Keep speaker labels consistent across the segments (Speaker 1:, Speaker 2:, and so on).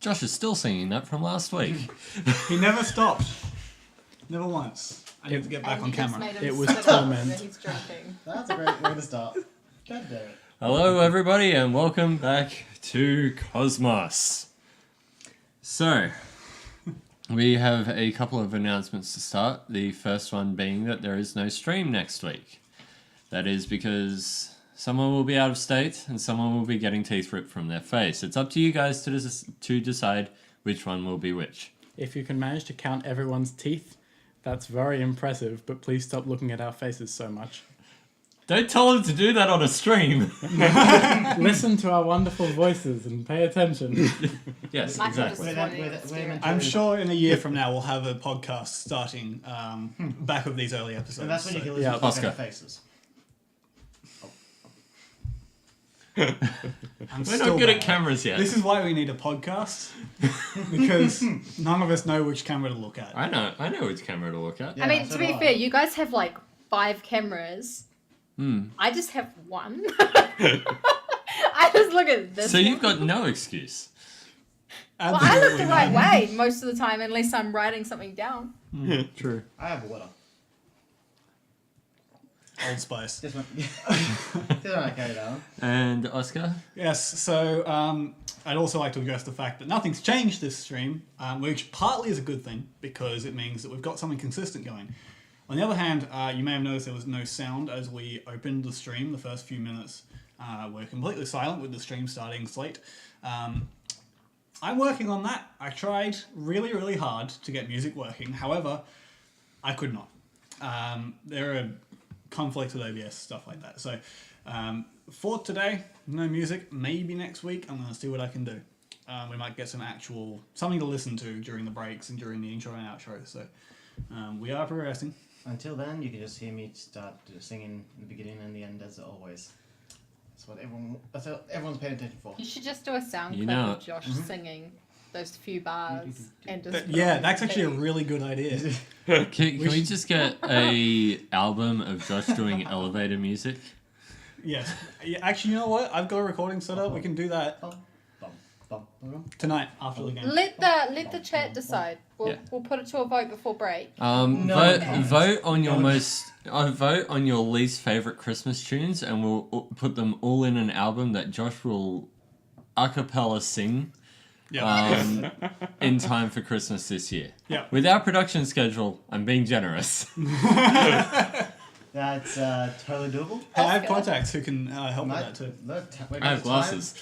Speaker 1: Josh is still singing that from last week.
Speaker 2: He never stopped. Never once. I need to get back on camera.
Speaker 3: It was torment.
Speaker 4: He's drinking.
Speaker 5: That's a great way to start. God damn it.
Speaker 1: Hello, everybody, and welcome back to C.O.S.M.O.S. So, we have a couple of announcements to start. The first one being that there is no stream next week. That is because someone will be out of state and someone will be getting teeth ripped from their face. It's up to you guys to decide which one will be which.
Speaker 3: If you can manage to count everyone's teeth, that's very impressive, but please stop looking at our faces so much.
Speaker 1: Don't tell them to do that on a stream.
Speaker 3: Listen to our wonderful voices and pay attention.
Speaker 1: Yes, exactly.
Speaker 2: I'm sure in a year from now we'll have a podcast starting back of these early episodes.
Speaker 5: And that's when you can listen
Speaker 3: Yeah,
Speaker 5: to
Speaker 1: Oscar.
Speaker 5: their faces.
Speaker 2: I'm
Speaker 1: We're
Speaker 2: still
Speaker 1: not good at
Speaker 2: bad.
Speaker 1: cameras yet.
Speaker 2: This is why we need a podcast. Because none of us know which camera to look at.
Speaker 1: I know which camera to look at.
Speaker 5: Yeah,
Speaker 4: I mean,
Speaker 5: so
Speaker 4: to be
Speaker 5: do I.
Speaker 4: fair, you guys have like 5 cameras. I just have one. I just look at this
Speaker 1: So
Speaker 4: one.
Speaker 1: you've got no excuse.
Speaker 4: Well, I look the right way most of the time, unless I'm writing something down.
Speaker 3: True.
Speaker 5: I have water.
Speaker 2: Old Spice.
Speaker 5: This one. This one I carry down.
Speaker 1: And Oscar?
Speaker 2: Yes, so I'd also like to address the fact that nothing's changed this stream, which partly is a good thing because it means that we've got something consistent going. On the other hand, you may have noticed there was no sound as we opened the stream. The first few minutes were completely silent with the stream starting late. I'm working on that. I tried really, really hard to get music working. However, I could not. There are conflicts with OBS, stuff like that. So for today, no music. Maybe next week, I'm going to see what I can do. We might get something to listen to during the breaks and during the intro and outro. So we are progressing.
Speaker 5: Until then, you can just hear me start singing in the beginning and the end as always. That's what everyone's paying attention for.
Speaker 4: You should just do a sound
Speaker 1: You
Speaker 4: clip
Speaker 1: know
Speaker 4: of Josh singing those few bars and just
Speaker 2: Yeah, that's actually a really good idea.
Speaker 1: Can we just get a album of Josh doing elevator music?
Speaker 2: Yes. Yeah, actually, you know what? I've got a recording set up. We can do that tonight after the game.
Speaker 4: let the chat decide. We'll put it to a vote before break.
Speaker 1: Vote on your vote on your least favorite Christmas tunes, and we'll put them all in an album that Josh will a cappella sing.
Speaker 2: Yeah.
Speaker 1: In time for Christmas this year.
Speaker 2: Yeah.
Speaker 1: With our production schedule, I'm being generous.
Speaker 5: That's totally doable.
Speaker 2: I have contacts who can help with that too.
Speaker 1: I have glasses.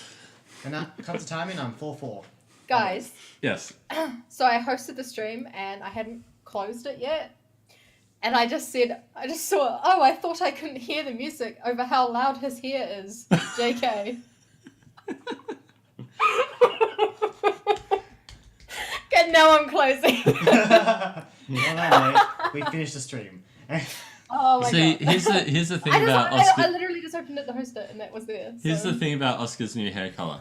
Speaker 5: And that comes to timing, I'm 4-4.
Speaker 4: Guys,
Speaker 1: Yes.
Speaker 4: so I hosted the stream and I hadn't closed it yet. And I just saw, I thought I couldn't hear the music over how loud his hair is. JK. And now I'm closing.
Speaker 5: You know, mate, we finished the stream.
Speaker 4: Oh my
Speaker 1: See,
Speaker 4: god.
Speaker 1: here's the thing about
Speaker 4: I
Speaker 1: Oscar.
Speaker 4: literally just opened it to host it and that was there.
Speaker 1: Here's
Speaker 4: so.
Speaker 1: the thing about Oscar's new hair color.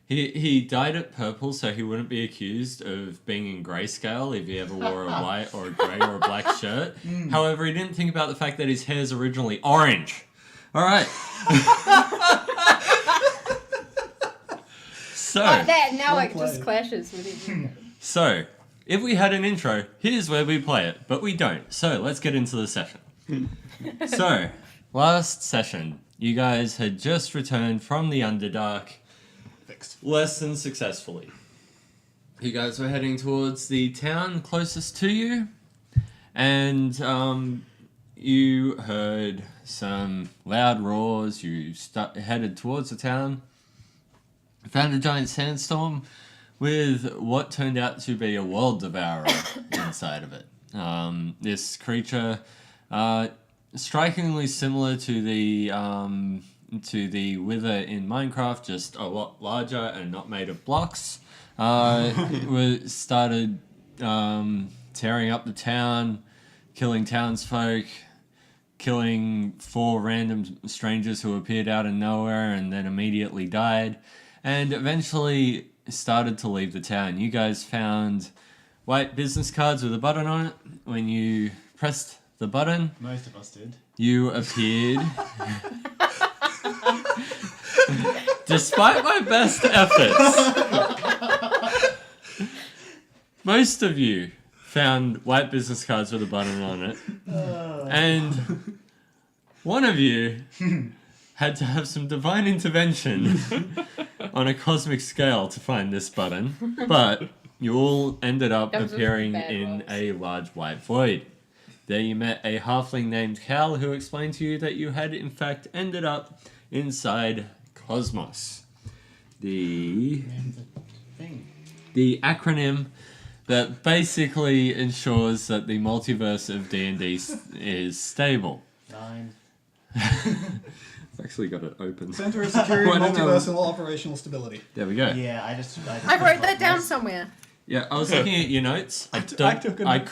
Speaker 1: He dyed it purple so he wouldn't be accused of being in grayscale if he ever wore a white or a grey or a black shirt. However, he didn't think about the fact that his hair is originally orange. All right. So.
Speaker 4: That now
Speaker 2: Well
Speaker 4: it just clashes with everything.
Speaker 1: So, if we had an intro, here's where we play it, but we don't. So, let's get into the session. So, last session, you guys had just returned from the Underdark
Speaker 2: Fixed.
Speaker 1: less than successfully. You guys were heading towards the town closest to you, and you heard some loud roars. You headed towards the town, found a giant sandstorm with what turned out to be a world devourer inside of it. This creature, strikingly similar to the Wither in Minecraft, just a lot larger and not made of blocks, started tearing up the town, killing townsfolk, killing 4 random strangers who appeared out of nowhere and then immediately died, and eventually started to leave the town. You guys found white business cards with a button on it. When you pressed the button,
Speaker 5: Most of us did.
Speaker 1: you appeared despite my best efforts, most of you found white business cards with a button on it, and one of you had to have some divine intervention on a cosmic scale to find this button, but you all ended up
Speaker 4: That was just
Speaker 1: appearing
Speaker 4: bad
Speaker 1: in
Speaker 4: rolls.
Speaker 1: a large white void. There you met a halfling named Cal who explained to you that you had in fact ended up inside C.O.S.M.O.S. The acronym that basically ensures that the multiverse of D&D is stable.
Speaker 5: 9.
Speaker 1: I've actually got it open.
Speaker 2: Center of Security,
Speaker 1: I don't know.
Speaker 2: Multiversal Operational Stability.
Speaker 1: There we go.
Speaker 5: Yeah, I just
Speaker 4: I wrote that down somewhere.
Speaker 1: Yeah, I was looking at your notes.
Speaker 2: I took a
Speaker 1: I
Speaker 2: note.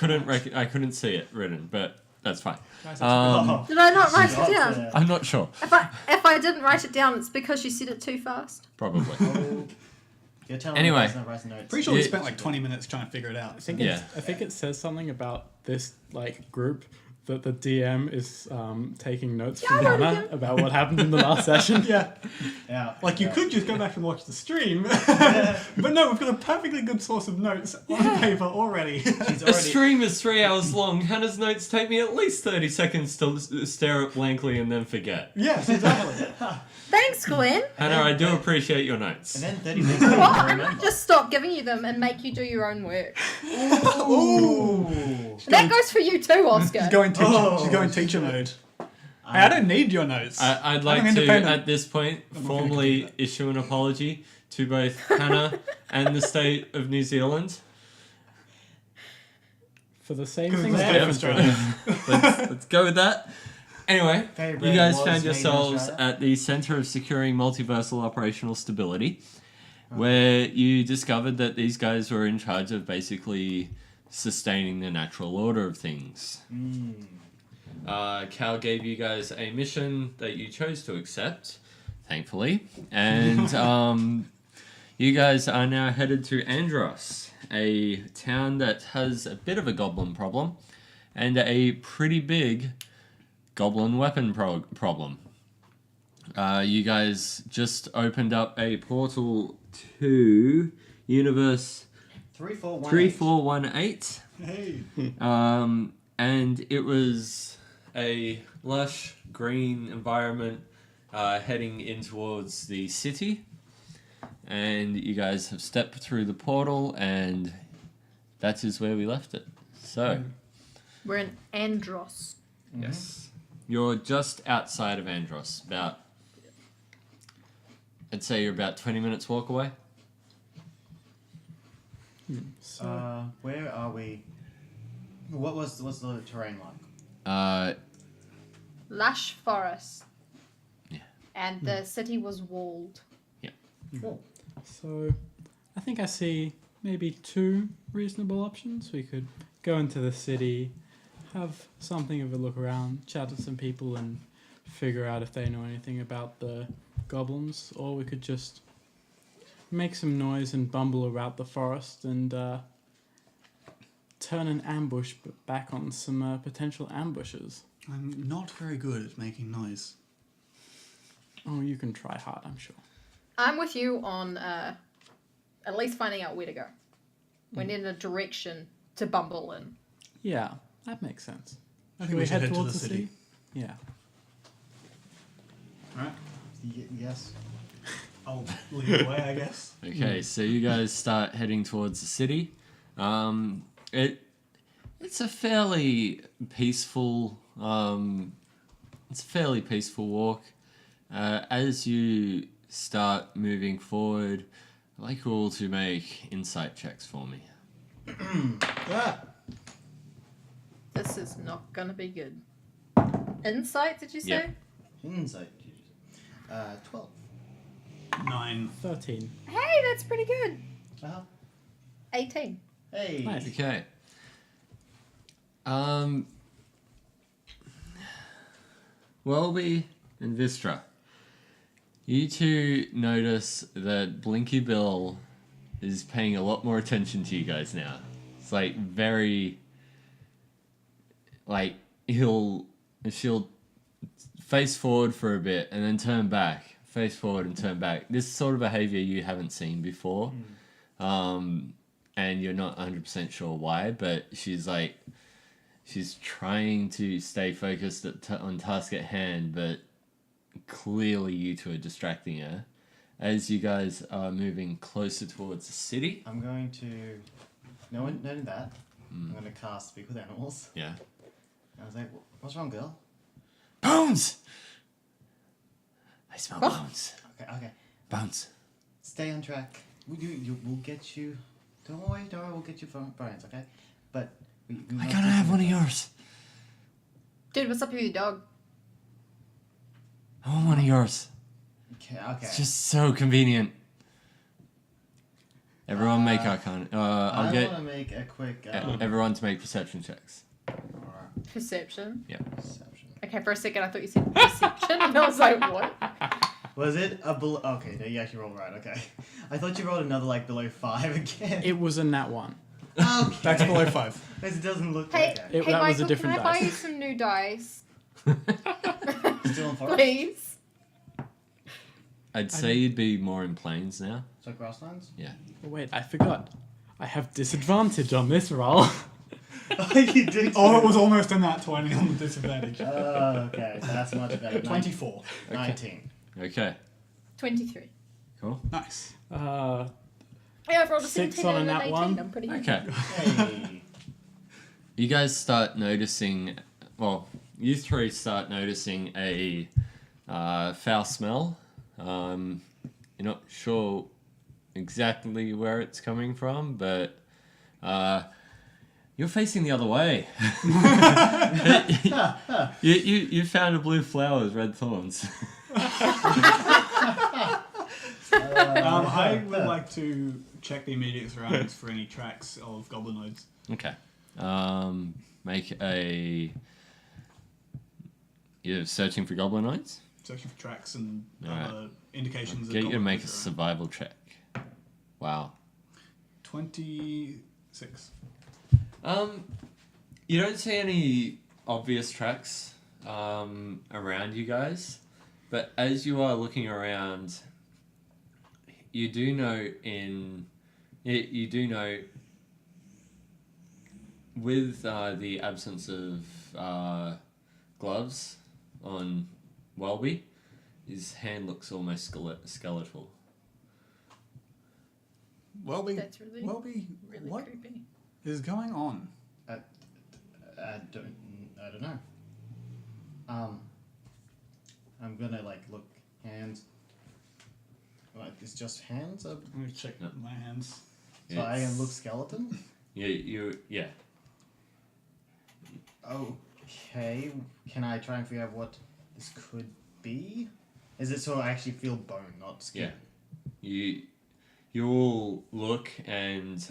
Speaker 1: couldn't see it written, but that's fine.
Speaker 2: Guys,
Speaker 4: Did I not write it down?
Speaker 1: I'm not sure.
Speaker 4: If I didn't write it down, it's because you said it too fast.
Speaker 1: Probably.
Speaker 5: You're telling
Speaker 1: Anyway.
Speaker 5: me not writing notes.
Speaker 2: Pretty sure we
Speaker 1: Yeah.
Speaker 2: spent like 20 minutes trying to figure it out.
Speaker 3: I think
Speaker 1: Yeah.
Speaker 3: I think it says something about this like group that the DM is taking notes from
Speaker 4: Yeah, I wrote it
Speaker 3: Hannah
Speaker 4: down.
Speaker 3: about what happened in the last session.
Speaker 2: Yeah,
Speaker 5: Yeah.
Speaker 2: like you
Speaker 5: yeah.
Speaker 2: could just go back and watch the stream, but no, we've got a perfectly good source of notes on paper already.
Speaker 5: She's
Speaker 1: A
Speaker 5: already.
Speaker 1: stream is 3 hours long. Hannah's notes take me at least 30 seconds to stare at blankly and then forget.
Speaker 2: Yes, exactly.
Speaker 4: Thanks, Glenn.
Speaker 1: Hannah, I do appreciate your notes.
Speaker 5: And then 30 minutes.
Speaker 4: Well, I
Speaker 5: remember.
Speaker 4: might just stop giving you them and make you do your own work.
Speaker 2: Ooh.
Speaker 4: That goes for you too, Oscar.
Speaker 2: She's going teacher.
Speaker 5: Oh,
Speaker 2: she's going teacher mode. Hey, I don't need your notes.
Speaker 1: I'd
Speaker 2: I'm
Speaker 1: like to,
Speaker 2: independent.
Speaker 1: at this point,
Speaker 2: I'm not
Speaker 1: formally
Speaker 2: gonna
Speaker 1: issue an apology to both Hannah and the state of New Zealand.
Speaker 3: For the same
Speaker 2: Because
Speaker 3: thing
Speaker 2: it's
Speaker 3: as
Speaker 2: different
Speaker 3: different
Speaker 2: Australia.
Speaker 1: Let's go with that. Anyway,
Speaker 5: Very
Speaker 1: you
Speaker 5: brave
Speaker 1: guys
Speaker 5: was
Speaker 1: found
Speaker 5: made in
Speaker 1: yourselves
Speaker 5: Australia.
Speaker 1: at the Center of Securing Multiversal Operational Stability, where you discovered that these guys were in charge of basically sustaining the natural order of things. Cal gave you guys a mission that you chose to accept, thankfully, and you guys are now headed to Andros, a town that has a bit of a goblin problem and a pretty big goblin weapon problem. You guys just opened up a portal to Universe 3418.
Speaker 2: Hey.
Speaker 1: And it was a lush green environment heading in towards the city. And you guys have stepped through the portal, and that is where we left it. So,
Speaker 4: We're in Andros.
Speaker 1: yes. You're just outside of Andros. I'd say you're about 20 minutes walk away.
Speaker 3: So
Speaker 5: Where are we? What's the terrain like?
Speaker 4: Lush forest.
Speaker 1: Yeah.
Speaker 4: And the city was walled.
Speaker 5: Cool.
Speaker 3: So, I think I see maybe 2 reasonable options. We could go into the city, have something of a look around, chat to some people, and figure out if they know anything about the goblins, or we could just make some noise and bumble about the forest and turn an ambush back on some potential ambushes.
Speaker 2: I'm not very good at making noise.
Speaker 3: Oh, you can try hard, I'm sure.
Speaker 4: I'm with you on at least finding out where to go. We need a direction to bumble in.
Speaker 3: Yeah, that makes sense.
Speaker 2: I think we should head to
Speaker 3: towards
Speaker 2: the city.
Speaker 3: Yeah.
Speaker 2: Alright,
Speaker 5: Yes.
Speaker 2: I'll lead the way, I guess.
Speaker 1: Okay, so you guys start heading towards the city. It's a fairly peaceful walk. As you start moving forward, I'd like you all to make insight checks for me.
Speaker 2: Ah,
Speaker 4: This is not gonna be good. Insight, did you say?
Speaker 1: Yeah.
Speaker 5: Insight. 12.
Speaker 2: 9.
Speaker 3: 13.
Speaker 4: Hey, that's pretty good. 18.
Speaker 5: Hey.
Speaker 3: Nice.
Speaker 1: Okay. Welby and Vistra, you two notice that Blinky Bill is paying a lot more attention to you guys now. It's like very, she'll face forward for a bit and then turn back, face forward and turn back. This sort of behavior you haven't seen before. And you're not 100% sure why, but she's trying to stay focused on task at hand, but clearly you two are distracting her. As you guys are moving closer towards the city.
Speaker 5: I'm going to, knowing that, I'm going to cast Speak with Animals.
Speaker 1: Yeah.
Speaker 5: I was like, what's wrong, girl?
Speaker 1: Bones! I smell bones.
Speaker 5: Okay.
Speaker 1: Bones.
Speaker 5: Stay on track. We'll get you. Don't worry, we'll get you bones, okay? But we
Speaker 1: I
Speaker 5: must
Speaker 1: gotta
Speaker 5: do
Speaker 1: have one of
Speaker 5: something.
Speaker 1: yours.
Speaker 4: Dude, what's up with your dog?
Speaker 1: I want one of yours.
Speaker 5: Okay.
Speaker 1: It's just so convenient. Everyone make eye contact. I'll
Speaker 5: I
Speaker 1: get
Speaker 5: want to make a quick.
Speaker 1: everyone to make perception checks.
Speaker 4: Perception.
Speaker 5: Perception.
Speaker 4: Okay, for a second I thought you said perception, and I was like, what?
Speaker 5: Was it a below? Okay, no, you actually rolled right. Okay, I thought you rolled another like below 5 again.
Speaker 3: It was a nat 1.
Speaker 5: Okay.
Speaker 2: That's below 5.
Speaker 5: Because it doesn't look.
Speaker 4: Hey,
Speaker 5: Okay.
Speaker 3: It-
Speaker 4: hey
Speaker 3: that was a
Speaker 4: Michael,
Speaker 3: different
Speaker 4: can I buy
Speaker 3: dice.
Speaker 4: you some new dice?
Speaker 5: Still in forest.
Speaker 4: Please?
Speaker 1: I'd say you'd be more in plains now.
Speaker 5: So grasslands.
Speaker 1: Yeah.
Speaker 3: Oh, wait, I forgot. I have disadvantage on this roll.
Speaker 5: Oh, you did.
Speaker 2: Oh, it was almost in that 20 on the disadvantage.
Speaker 5: Oh, okay. So that's much better.
Speaker 2: 24.
Speaker 5: 19.
Speaker 1: Okay.
Speaker 4: 23.
Speaker 1: Cool.
Speaker 2: Nice.
Speaker 4: Yeah, I've rolled a
Speaker 3: 6
Speaker 4: 17
Speaker 3: on a
Speaker 4: and an
Speaker 3: nat
Speaker 4: 18.
Speaker 3: one.
Speaker 4: I'm pretty
Speaker 1: Okay.
Speaker 5: Hey.
Speaker 1: You guys start noticing. Well, you three start noticing a foul smell. You're not sure exactly where it's coming from, but you're facing the other way. you found a blue flower with red thorns.
Speaker 2: I would like to check the immediate surroundings for any tracks of goblinoids.
Speaker 1: Okay. Make a. You're searching for goblinoids?
Speaker 2: Searching for tracks and
Speaker 1: Alright.
Speaker 2: other indications
Speaker 1: Get you to make a
Speaker 2: goblinoids around.
Speaker 1: survival check. Wow.
Speaker 2: 26.
Speaker 1: You don't see any obvious tracks around you guys, but as you are looking around, you do know with the absence of gloves on Welby, his hand looks almost skeletal.
Speaker 2: Welby,
Speaker 4: That's really,
Speaker 2: Welby,
Speaker 4: really
Speaker 2: what
Speaker 4: creepy.
Speaker 2: is going on?
Speaker 5: I don't know. I'm gonna like look hands. Like it's just hands.
Speaker 2: Let me check
Speaker 1: No.
Speaker 2: my hands.
Speaker 5: So I can
Speaker 1: It's-
Speaker 5: look skeleton.
Speaker 1: Yeah.
Speaker 5: Okay. Can I try and figure out what this could be? Is it so I actually feel bone, not skin?
Speaker 1: Yeah. You all look, and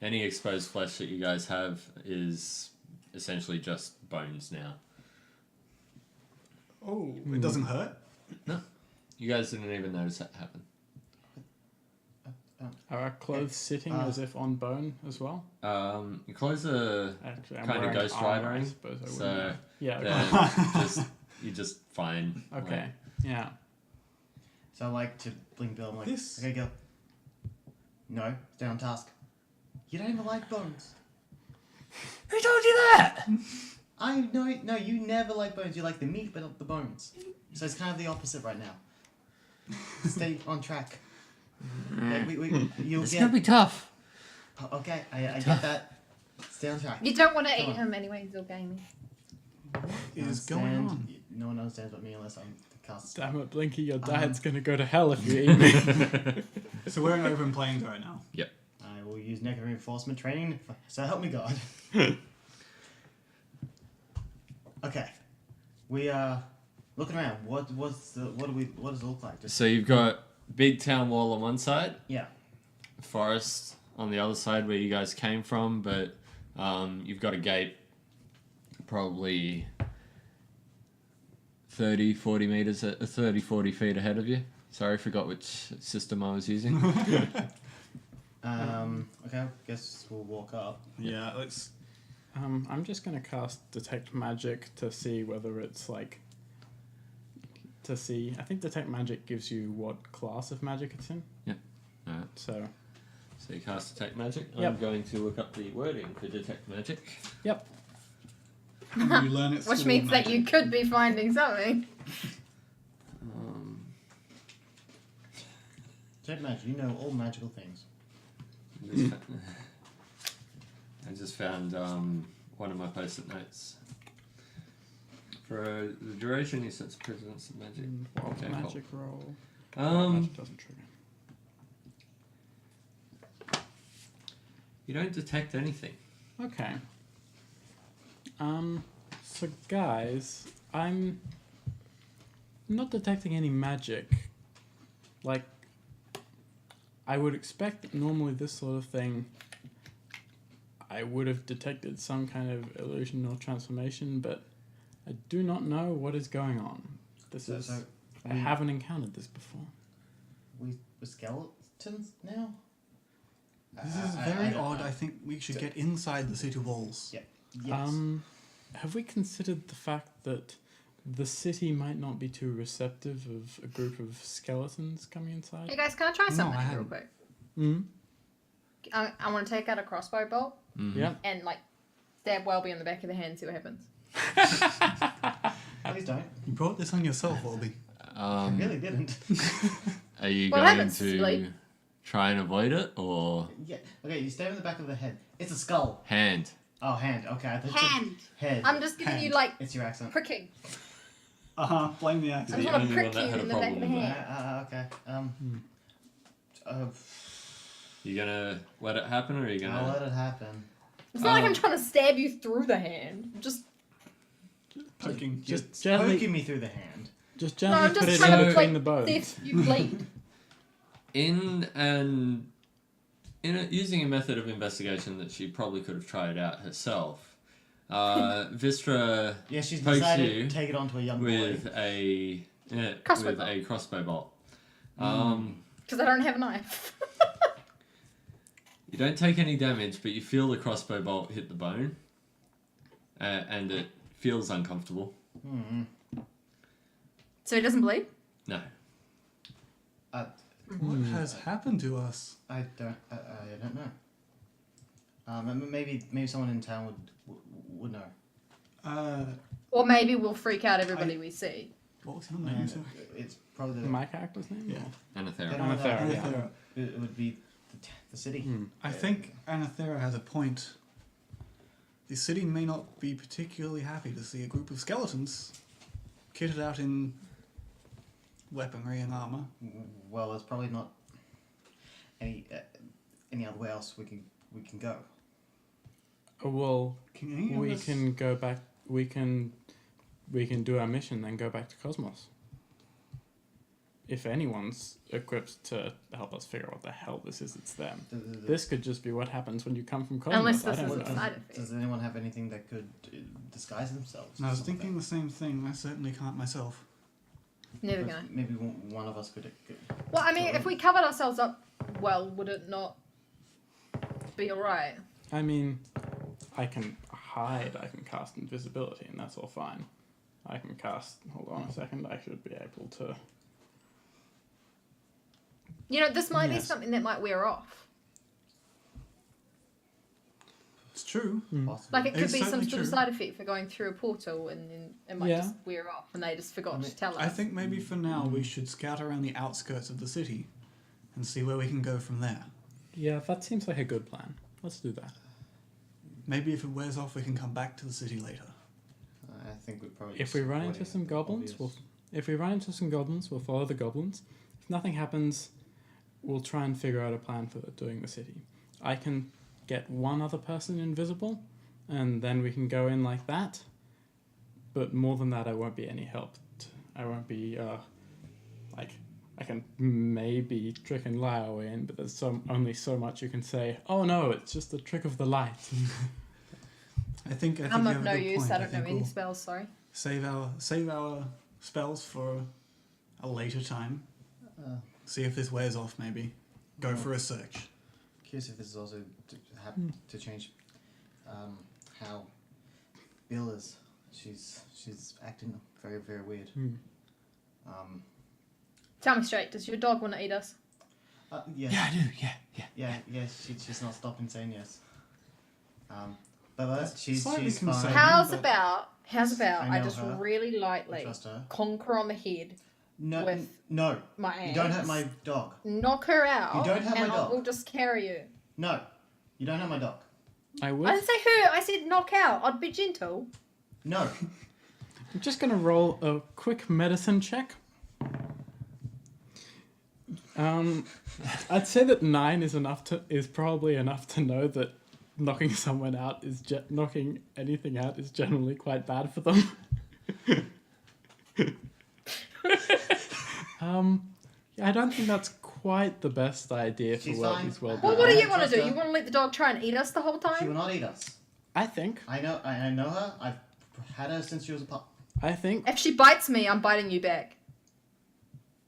Speaker 1: any exposed flesh that you guys have is essentially just bones now.
Speaker 2: Oh, it doesn't hurt?
Speaker 1: You guys didn't even notice that happen.
Speaker 3: Are our clothes sitting as if on bone as well?
Speaker 1: Your clothes are
Speaker 3: Actually, I'm
Speaker 1: kind of
Speaker 3: wearing
Speaker 1: Ghost
Speaker 3: armor, I
Speaker 1: Riding,
Speaker 3: suppose I
Speaker 1: so
Speaker 3: wouldn't know. Yeah,
Speaker 1: they're you're just fine.
Speaker 3: okay. Yeah.
Speaker 5: So I like to blink Bill. I'm like,
Speaker 2: This-
Speaker 5: okay, go. No, stay on task. You don't even like bones.
Speaker 1: Who told you that?
Speaker 5: I know. No, you never like bones. You like the meat, but not the bones. So it's kind of the opposite right now. Stay on track. Yeah, you'll
Speaker 1: It's
Speaker 5: get.
Speaker 1: gonna be tough.
Speaker 5: Okay, I get that. Stay on track.
Speaker 4: You don't want to
Speaker 5: Come
Speaker 4: eat
Speaker 5: on.
Speaker 4: him anyway, he's all gaming.
Speaker 2: What is
Speaker 5: Understand.
Speaker 2: going on?
Speaker 5: No one understands but me unless I'm the cast.
Speaker 3: Damn it, Blinky, your diet's gonna go to hell if you eat me.
Speaker 2: So we're in open plains right now.
Speaker 5: I will use negative reinforcement training. So help me God. Okay, we are looking around. What does it look like? Just
Speaker 1: So you've got big town wall on one side,
Speaker 5: yeah.
Speaker 1: forest on the other side where you guys came from, but you've got a gate probably 30, 40 meters, 30, 40 feet ahead of you. Sorry, I forgot which system I was using.
Speaker 5: Okay, I guess we'll walk up.
Speaker 2: Yeah, let's.
Speaker 3: I'm just gonna cast Detect Magic to see whether it's like to see. I think detect magic gives you what class of magic it's in.
Speaker 1: Alright.
Speaker 3: So
Speaker 1: So you cast detect magic. I'm
Speaker 3: Yep.
Speaker 1: going to look up the wording for detect magic.
Speaker 3: yep.
Speaker 2: You learn it.
Speaker 4: Which means that you could be finding something.
Speaker 5: Don't imagine, you know all magical things.
Speaker 1: I just found one of my post-it notes. For the duration, he sets presence of magic.
Speaker 3: Wild
Speaker 1: Okay, cool.
Speaker 3: magic roll.
Speaker 1: Um,
Speaker 3: Doesn't trigger.
Speaker 1: You don't detect anything.
Speaker 3: Okay. So guys, I'm not detecting any magic. Like, I would expect that normally this sort of thing, I would have detected some kind of illusion or transformation, but I do not know what is going on. I haven't encountered this before.
Speaker 5: We're skeletons now?
Speaker 2: This is very odd. I think we should get inside the city walls.
Speaker 5: Yeah. Yes.
Speaker 3: Have we considered the fact that the city might not be too receptive of a group of skeletons coming inside?
Speaker 4: Hey guys, can I try
Speaker 2: No,
Speaker 4: something
Speaker 2: I
Speaker 4: real
Speaker 2: haven't.
Speaker 4: quick?
Speaker 3: Mm-hmm.
Speaker 4: I want to take out a crossbow bolt
Speaker 1: Mm-hmm.
Speaker 3: Yeah.
Speaker 4: and like stab Welby on the back of the hand and see what happens.
Speaker 5: Please don't.
Speaker 2: You brought this on yourself, Olby.
Speaker 5: I really didn't.
Speaker 1: Are you
Speaker 4: Well,
Speaker 1: going
Speaker 4: haven's
Speaker 1: to
Speaker 4: like-
Speaker 1: try and avoid it or
Speaker 5: Yeah. Okay, you stab in the back of the head. It's a skull.
Speaker 1: hand?
Speaker 5: Oh, hand. Okay. I thought you said
Speaker 4: Hand.
Speaker 5: head.
Speaker 4: I'm just giving you
Speaker 2: Hand.
Speaker 4: like
Speaker 5: It's your accent.
Speaker 4: pricking.
Speaker 2: Blame the
Speaker 4: I
Speaker 2: accent.
Speaker 4: just
Speaker 1: The
Speaker 4: want to
Speaker 1: only
Speaker 4: prick
Speaker 1: one that
Speaker 4: you
Speaker 1: had a
Speaker 4: in the back of the
Speaker 1: problem with
Speaker 4: hand.
Speaker 5: Okay.
Speaker 1: You gonna let it happen or are you
Speaker 5: I'll
Speaker 1: gonna?
Speaker 5: let it happen.
Speaker 4: It's not like I'm trying to stab you through the hand. Just
Speaker 2: Poking.
Speaker 3: Just
Speaker 5: You're
Speaker 3: gently,
Speaker 5: poking me through the hand.
Speaker 3: just
Speaker 4: no,
Speaker 3: gently
Speaker 4: I'm
Speaker 3: put
Speaker 4: just
Speaker 3: it
Speaker 4: trying
Speaker 3: in
Speaker 4: to
Speaker 3: between
Speaker 4: like
Speaker 3: the bones.
Speaker 4: see if you bleed.
Speaker 1: Using a method of investigation that she probably could have tried out herself, Vistra
Speaker 5: Yeah, she's
Speaker 1: Pokes
Speaker 5: decided
Speaker 1: you
Speaker 5: to take it onto a young
Speaker 1: with
Speaker 5: boy.
Speaker 1: a crossbow bolt.
Speaker 4: Because I don't have a knife.
Speaker 1: You don't take any damage, but you feel the crossbow bolt hit the bone, and it feels uncomfortable.
Speaker 4: So he doesn't bleed?
Speaker 1: No.
Speaker 2: What has happened to us?
Speaker 5: I don't know. Maybe someone in town would know.
Speaker 4: Or maybe we'll freak out everybody we see.
Speaker 2: What was your name? Sorry?
Speaker 5: It's probably
Speaker 3: My character's name?
Speaker 2: Yeah.
Speaker 1: Anathera.
Speaker 3: Anathera, yeah.
Speaker 2: Anathera.
Speaker 5: It would be the city.
Speaker 2: I think Anathera has a point. The city may not be particularly happy to see a group of skeletons kitted out in weaponry and armor.
Speaker 5: Well, there's probably not any other way else we can go.
Speaker 3: Well,
Speaker 2: Can any of
Speaker 3: we
Speaker 2: us-
Speaker 3: can go back. We can do our mission, then go back to C.O.S.M.O.S. If anyone's equipped to help us figure out what the hell this is, it's them. This could just be what happens when you come from
Speaker 4: Unless
Speaker 3: C.O.S.M.O.S.
Speaker 4: this
Speaker 3: I
Speaker 4: is
Speaker 3: don't
Speaker 4: a
Speaker 3: know.
Speaker 4: side effect.
Speaker 5: Does anyone have anything that could disguise themselves?
Speaker 2: I was thinking the same thing. I certainly can't myself.
Speaker 4: Never gonna.
Speaker 5: Maybe one of us could.
Speaker 4: Well, I mean, if we covered ourselves up well, would it not be alright?
Speaker 3: I mean, I can hide, I can cast invisibility, and that's all fine. I can cast. Hold on a second. I should be able to.
Speaker 4: You know, this might be
Speaker 3: Yes.
Speaker 4: something that might wear off.
Speaker 2: It's true.
Speaker 5: Possibly.
Speaker 4: Like, it could
Speaker 2: It's
Speaker 4: be some
Speaker 2: certainly
Speaker 4: sort of
Speaker 2: true.
Speaker 4: side effect for going through a portal and then it might
Speaker 3: Yeah.
Speaker 4: just wear off and they just forgot to tell us.
Speaker 2: I think maybe for now we should scout around the outskirts of the city and see where we can go from there.
Speaker 3: Yeah, that seems like a good plan. Let's do that.
Speaker 2: Maybe if it wears off, we can come back to the city later.
Speaker 5: I think we probably.
Speaker 3: If we run into some goblins, we'll follow the goblins. If nothing happens, we'll try and figure out a plan for doing the city. I can get one other person invisible, and then we can go in like that. But more than that, I won't be any help. I won't be I can maybe trick and lie our way in, but there's only so much you can say. Oh no, it's just a trick of the light.
Speaker 2: I think
Speaker 4: I'm
Speaker 2: you
Speaker 4: of
Speaker 2: have a
Speaker 4: no
Speaker 2: good
Speaker 4: use,
Speaker 2: point.
Speaker 4: I don't know
Speaker 2: think
Speaker 4: any
Speaker 2: we'll
Speaker 4: spells, sorry.
Speaker 2: save our spells for a later time. See if this wears off. Maybe go for a search.
Speaker 5: Curious if this is also to change how Bill is. She's acting very, very weird.
Speaker 4: Tell me straight, does your dog want to eat us?
Speaker 5: Yeah.
Speaker 1: Yeah, I do. Yeah.
Speaker 5: Yeah, she's not stopping saying yes. But she's
Speaker 2: Slightly
Speaker 5: fine.
Speaker 2: concerning.
Speaker 4: How's
Speaker 2: but-
Speaker 4: about
Speaker 5: I
Speaker 4: I
Speaker 5: know
Speaker 4: just
Speaker 5: her.
Speaker 4: really
Speaker 5: I
Speaker 4: lightly
Speaker 5: trust her.
Speaker 4: conquer on the head,
Speaker 5: No,
Speaker 4: with
Speaker 5: no.
Speaker 4: my
Speaker 5: You don't hurt
Speaker 4: axe,
Speaker 5: my dog.
Speaker 4: knock her out,
Speaker 5: You don't have my
Speaker 4: and
Speaker 5: dog.
Speaker 4: I'll just carry you.
Speaker 5: No, you don't have my dog.
Speaker 3: I
Speaker 4: I
Speaker 3: would.
Speaker 4: didn't say hurt, I said knock out. I'd be gentle.
Speaker 5: No.
Speaker 3: I'm just gonna roll a quick medicine check. I'd say that 9 is probably enough to know that knocking someone out knocking anything out is generally quite bad for them. I don't think that's quite the best idea for
Speaker 5: She's
Speaker 3: well
Speaker 5: fine.
Speaker 3: his well
Speaker 4: Well, what do
Speaker 5: I
Speaker 4: you want to
Speaker 5: trust
Speaker 4: do?
Speaker 5: her.
Speaker 4: You want to let the dog try and eat us the whole
Speaker 5: She will
Speaker 4: time?
Speaker 5: not eat us.
Speaker 3: I think.
Speaker 5: I know her. I've had her since she was a pup.
Speaker 3: I think.
Speaker 4: If she bites me, I'm biting you back.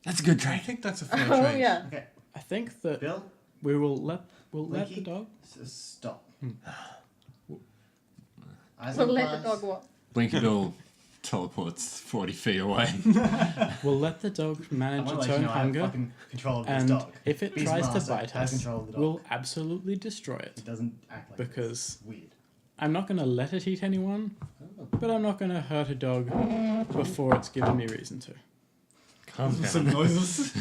Speaker 1: That's a good
Speaker 2: I
Speaker 1: trait.
Speaker 2: think that's a fair
Speaker 4: Oh
Speaker 2: trade.
Speaker 4: yeah.
Speaker 5: Okay,
Speaker 3: I think that
Speaker 5: Bill,
Speaker 3: we'll let the
Speaker 5: Blinky?
Speaker 3: dog.
Speaker 5: stop.
Speaker 3: Hmm.
Speaker 5: Eyes
Speaker 4: We'll
Speaker 5: on
Speaker 4: let the
Speaker 5: thighs.
Speaker 4: dog what?
Speaker 1: Blinky Bill teleports 40 feet away.
Speaker 3: We'll let the dog
Speaker 5: I
Speaker 3: manage
Speaker 5: want
Speaker 3: its
Speaker 5: to let
Speaker 3: own
Speaker 5: you know I have
Speaker 3: hunger,
Speaker 5: fucking control of this
Speaker 3: and
Speaker 5: dog.
Speaker 3: if it
Speaker 5: Beast
Speaker 3: tries to
Speaker 5: Master
Speaker 3: bite
Speaker 5: has
Speaker 3: us,
Speaker 5: control of the dog.
Speaker 3: we'll absolutely destroy it.
Speaker 5: It doesn't act like
Speaker 3: Because
Speaker 5: this. It's weird.
Speaker 3: I'm not going to let it eat anyone,
Speaker 5: Oh.
Speaker 3: but I'm not going to hurt a dog before it's given me reason to.
Speaker 1: Calm
Speaker 2: Some
Speaker 1: down.
Speaker 2: noises.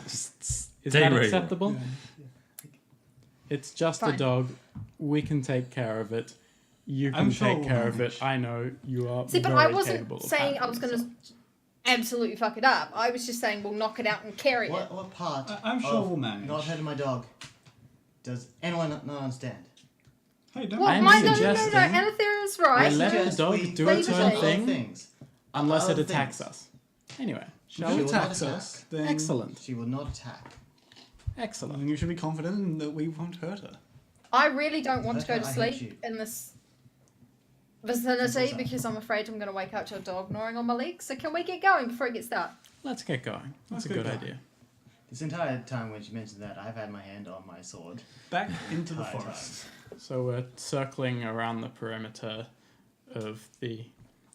Speaker 3: Is
Speaker 1: Stay
Speaker 3: that
Speaker 1: where you are.
Speaker 3: acceptable? It's just a
Speaker 4: Fine.
Speaker 3: dog. We can take care of it. You can
Speaker 2: I'm sure
Speaker 3: take
Speaker 2: we'll
Speaker 3: care of
Speaker 2: manage.
Speaker 3: it. I know you are
Speaker 4: See, but
Speaker 3: very
Speaker 4: I wasn't
Speaker 3: capable of
Speaker 4: saying I was
Speaker 3: handling
Speaker 4: going to absolutely fuck it up. I was just saying we'll knock it out and carry it.
Speaker 5: What part
Speaker 2: I'm sure
Speaker 5: of
Speaker 2: we'll manage.
Speaker 5: not hurting my dog does anyone not understand?
Speaker 2: Hey, don't
Speaker 4: Well,
Speaker 3: I'm
Speaker 4: no,
Speaker 3: suggesting
Speaker 4: Anather is right.
Speaker 3: we let
Speaker 4: No,
Speaker 3: the dog
Speaker 5: we
Speaker 3: do
Speaker 4: its
Speaker 5: focus
Speaker 4: own
Speaker 5: on
Speaker 3: thing.
Speaker 5: other things.
Speaker 3: unless it
Speaker 5: Other
Speaker 3: attacks
Speaker 5: things.
Speaker 3: us. Anyway,
Speaker 2: If
Speaker 3: shall
Speaker 2: it
Speaker 3: we?
Speaker 5: will not
Speaker 2: attacks us,
Speaker 5: attack.
Speaker 2: then,
Speaker 3: Excellent.
Speaker 5: She will not attack.
Speaker 3: Excellent.
Speaker 2: then you should be confident that we won't hurt her.
Speaker 4: I really don't want to go
Speaker 5: Okay,
Speaker 4: to
Speaker 5: I hate
Speaker 4: sleep
Speaker 5: you.
Speaker 4: in this vicinity
Speaker 5: Simple as
Speaker 4: because I'm afraid I'm going to wake up to a dog gnawing on my leg. So can we get going before it gets dark?
Speaker 3: Let's get going. That's a
Speaker 2: Let's
Speaker 3: good
Speaker 2: get going.
Speaker 3: idea.
Speaker 5: This entire time when she mentioned that, I've had my hand on my sword.
Speaker 2: Back into the
Speaker 5: Entire
Speaker 2: forest.
Speaker 3: So we're circling around the perimeter of the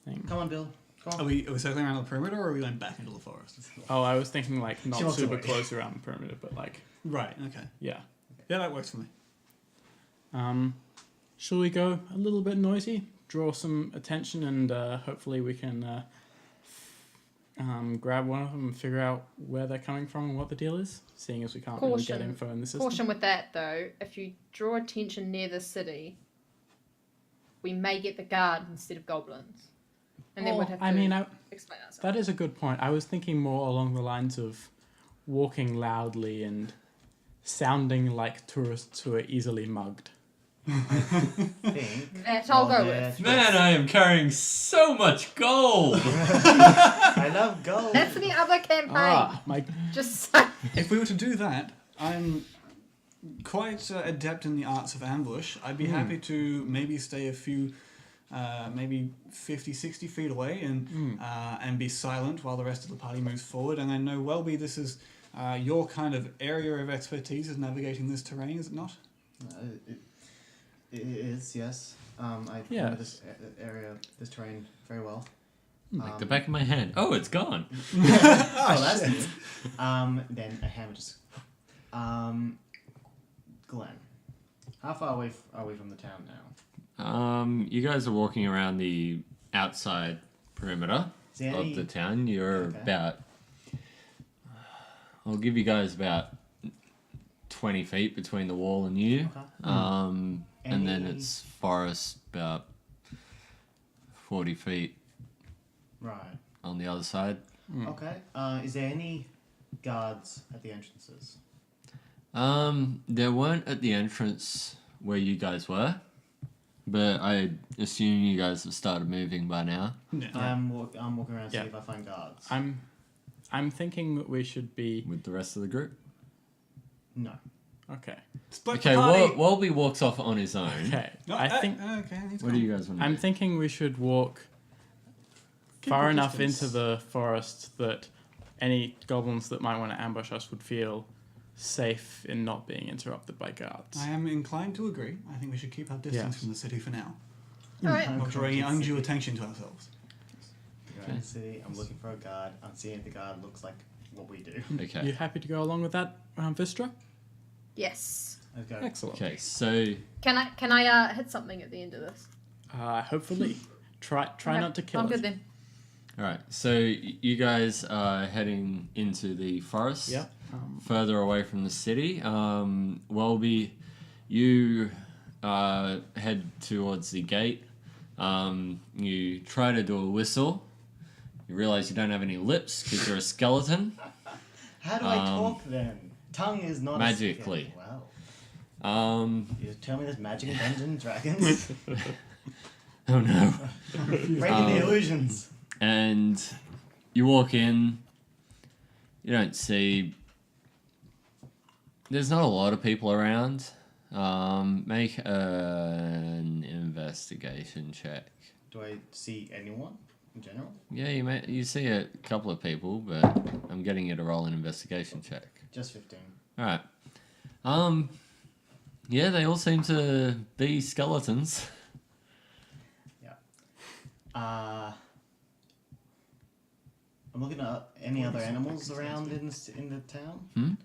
Speaker 3: thing.
Speaker 5: Come on, Bill. Come
Speaker 2: Are
Speaker 5: on.
Speaker 2: we circling around the perimeter or are we going back into the forest?
Speaker 3: Oh, I was thinking like
Speaker 5: She
Speaker 3: not
Speaker 5: wants to
Speaker 3: super
Speaker 5: wait.
Speaker 3: close around the perimeter, but like
Speaker 2: Right, okay.
Speaker 3: yeah.
Speaker 2: Yeah, that works for me.
Speaker 3: Shall we go a little bit noisy, draw some attention, and hopefully we can grab one of them and figure out where they're coming from and what the deal is? Seeing as we can't really get
Speaker 4: Caution.
Speaker 3: info in the system.
Speaker 4: Caution with that though, if you draw attention near the city, we may get the guard instead of goblins. And then we'd have to
Speaker 3: I mean,
Speaker 4: explain ourselves.
Speaker 3: that is a good point. I was thinking more along the lines of walking loudly and sounding like tourists who are easily mugged.
Speaker 5: Think.
Speaker 4: That I'll go
Speaker 5: there.
Speaker 4: with.
Speaker 1: Man, I am carrying so much gold.
Speaker 5: I love gold.
Speaker 4: That's the other campaign.
Speaker 3: My
Speaker 4: Just
Speaker 2: If we were to do that, I'm quite adept in the arts of ambush. I'd be happy to maybe stay a few, maybe 50, 60 feet away and be silent while the rest of the party moves forward. And I know, Welby, this is your kind of area of expertise is navigating this terrain, is it not?
Speaker 5: It is, yes. I
Speaker 3: Yeah.
Speaker 5: know this area, this terrain very well.
Speaker 1: Like the back of my hand. Oh, it's gone.
Speaker 5: Oh, that's good. Then a hammer just. Glenn, how far away are we from the town now?
Speaker 1: You guys are walking around the outside perimeter
Speaker 5: Is there
Speaker 1: of
Speaker 5: any-
Speaker 1: the town. You're
Speaker 5: Okay.
Speaker 1: about. I'll give you guys about 20 feet between the wall and you.
Speaker 5: Okay.
Speaker 1: And then
Speaker 5: Any-
Speaker 1: it's forest about 40 feet
Speaker 5: Right.
Speaker 1: on the other side.
Speaker 5: Okay. Is there any guards at the entrances?
Speaker 1: There weren't at the entrance where you guys were, but I assume you guys have started moving by now.
Speaker 2: Yeah.
Speaker 5: I'm walking around to
Speaker 3: Yeah.
Speaker 5: see if I find guards.
Speaker 3: I'm thinking that we should be
Speaker 1: With the rest of the group.
Speaker 5: No.
Speaker 3: okay.
Speaker 2: Split
Speaker 1: Okay,
Speaker 2: the party.
Speaker 1: Wolby walks off on his own.
Speaker 3: Okay.
Speaker 2: No,
Speaker 3: I think
Speaker 2: Okay, he's
Speaker 1: What do
Speaker 2: gone.
Speaker 1: you guys want to
Speaker 3: I'm
Speaker 1: do?
Speaker 3: thinking we should walk
Speaker 2: Keep
Speaker 3: far
Speaker 2: your
Speaker 3: enough
Speaker 2: distance.
Speaker 3: into the forest that any goblins that might want to ambush us would feel safe in not being interrupted by guards.
Speaker 2: I am inclined to agree. I think we should keep our distance
Speaker 3: Yes.
Speaker 2: from the city for now.
Speaker 4: Alright.
Speaker 2: Not draw any undue attention to ourselves.
Speaker 5: around the city. I'm looking for a guard. I'm seeing if the guard looks like what we do.
Speaker 1: Okay.
Speaker 3: You happy to go along with that, Vistra?
Speaker 4: Yes.
Speaker 5: Let's go.
Speaker 3: Excellent.
Speaker 1: Okay, so
Speaker 4: Can I hit something at the end of this?
Speaker 3: Hopefully. Try
Speaker 4: Okay,
Speaker 3: not to kill
Speaker 4: I'm
Speaker 3: it.
Speaker 4: good then.
Speaker 1: all right. So you guys are heading into the forest.
Speaker 3: Yep.
Speaker 1: Further away from the city. Welby, you head towards the gate. You try to do a whistle. You realize you don't have any lips because you're a skeleton.
Speaker 5: How do I talk then? Tongue is not
Speaker 1: Magically.
Speaker 5: A skill. Wow. You tell me there's magic in Dungeons and Dragons?
Speaker 1: Oh no.
Speaker 5: Breaking the illusions.
Speaker 1: And you walk in. You don't see. There's not a lot of people around. Make an investigation check.
Speaker 5: Do I see anyone in general?
Speaker 1: Yeah, you see a couple of people, but I'm getting you to roll an investigation check.
Speaker 5: Just 15.
Speaker 1: All right. Yeah, they all seem to be skeletons.
Speaker 5: I'm looking at any other animals around in the town.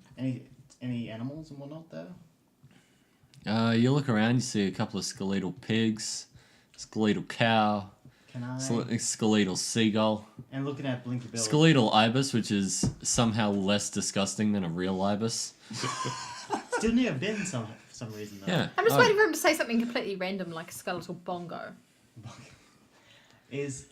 Speaker 5: Any animals and whatnot there?
Speaker 1: You look around, you see a couple of skeletal pigs, skeletal cow,
Speaker 5: Can I?
Speaker 1: skeletal seagull,
Speaker 5: And looking at Blinky Bill.
Speaker 1: skeletal ibis, which is somehow less disgusting than a real ibis.
Speaker 5: Still near a bin for some reason though.
Speaker 1: Yeah.
Speaker 4: I'm just
Speaker 1: Oh,
Speaker 4: waiting for him to say something completely random like skeletal bongo.
Speaker 5: Is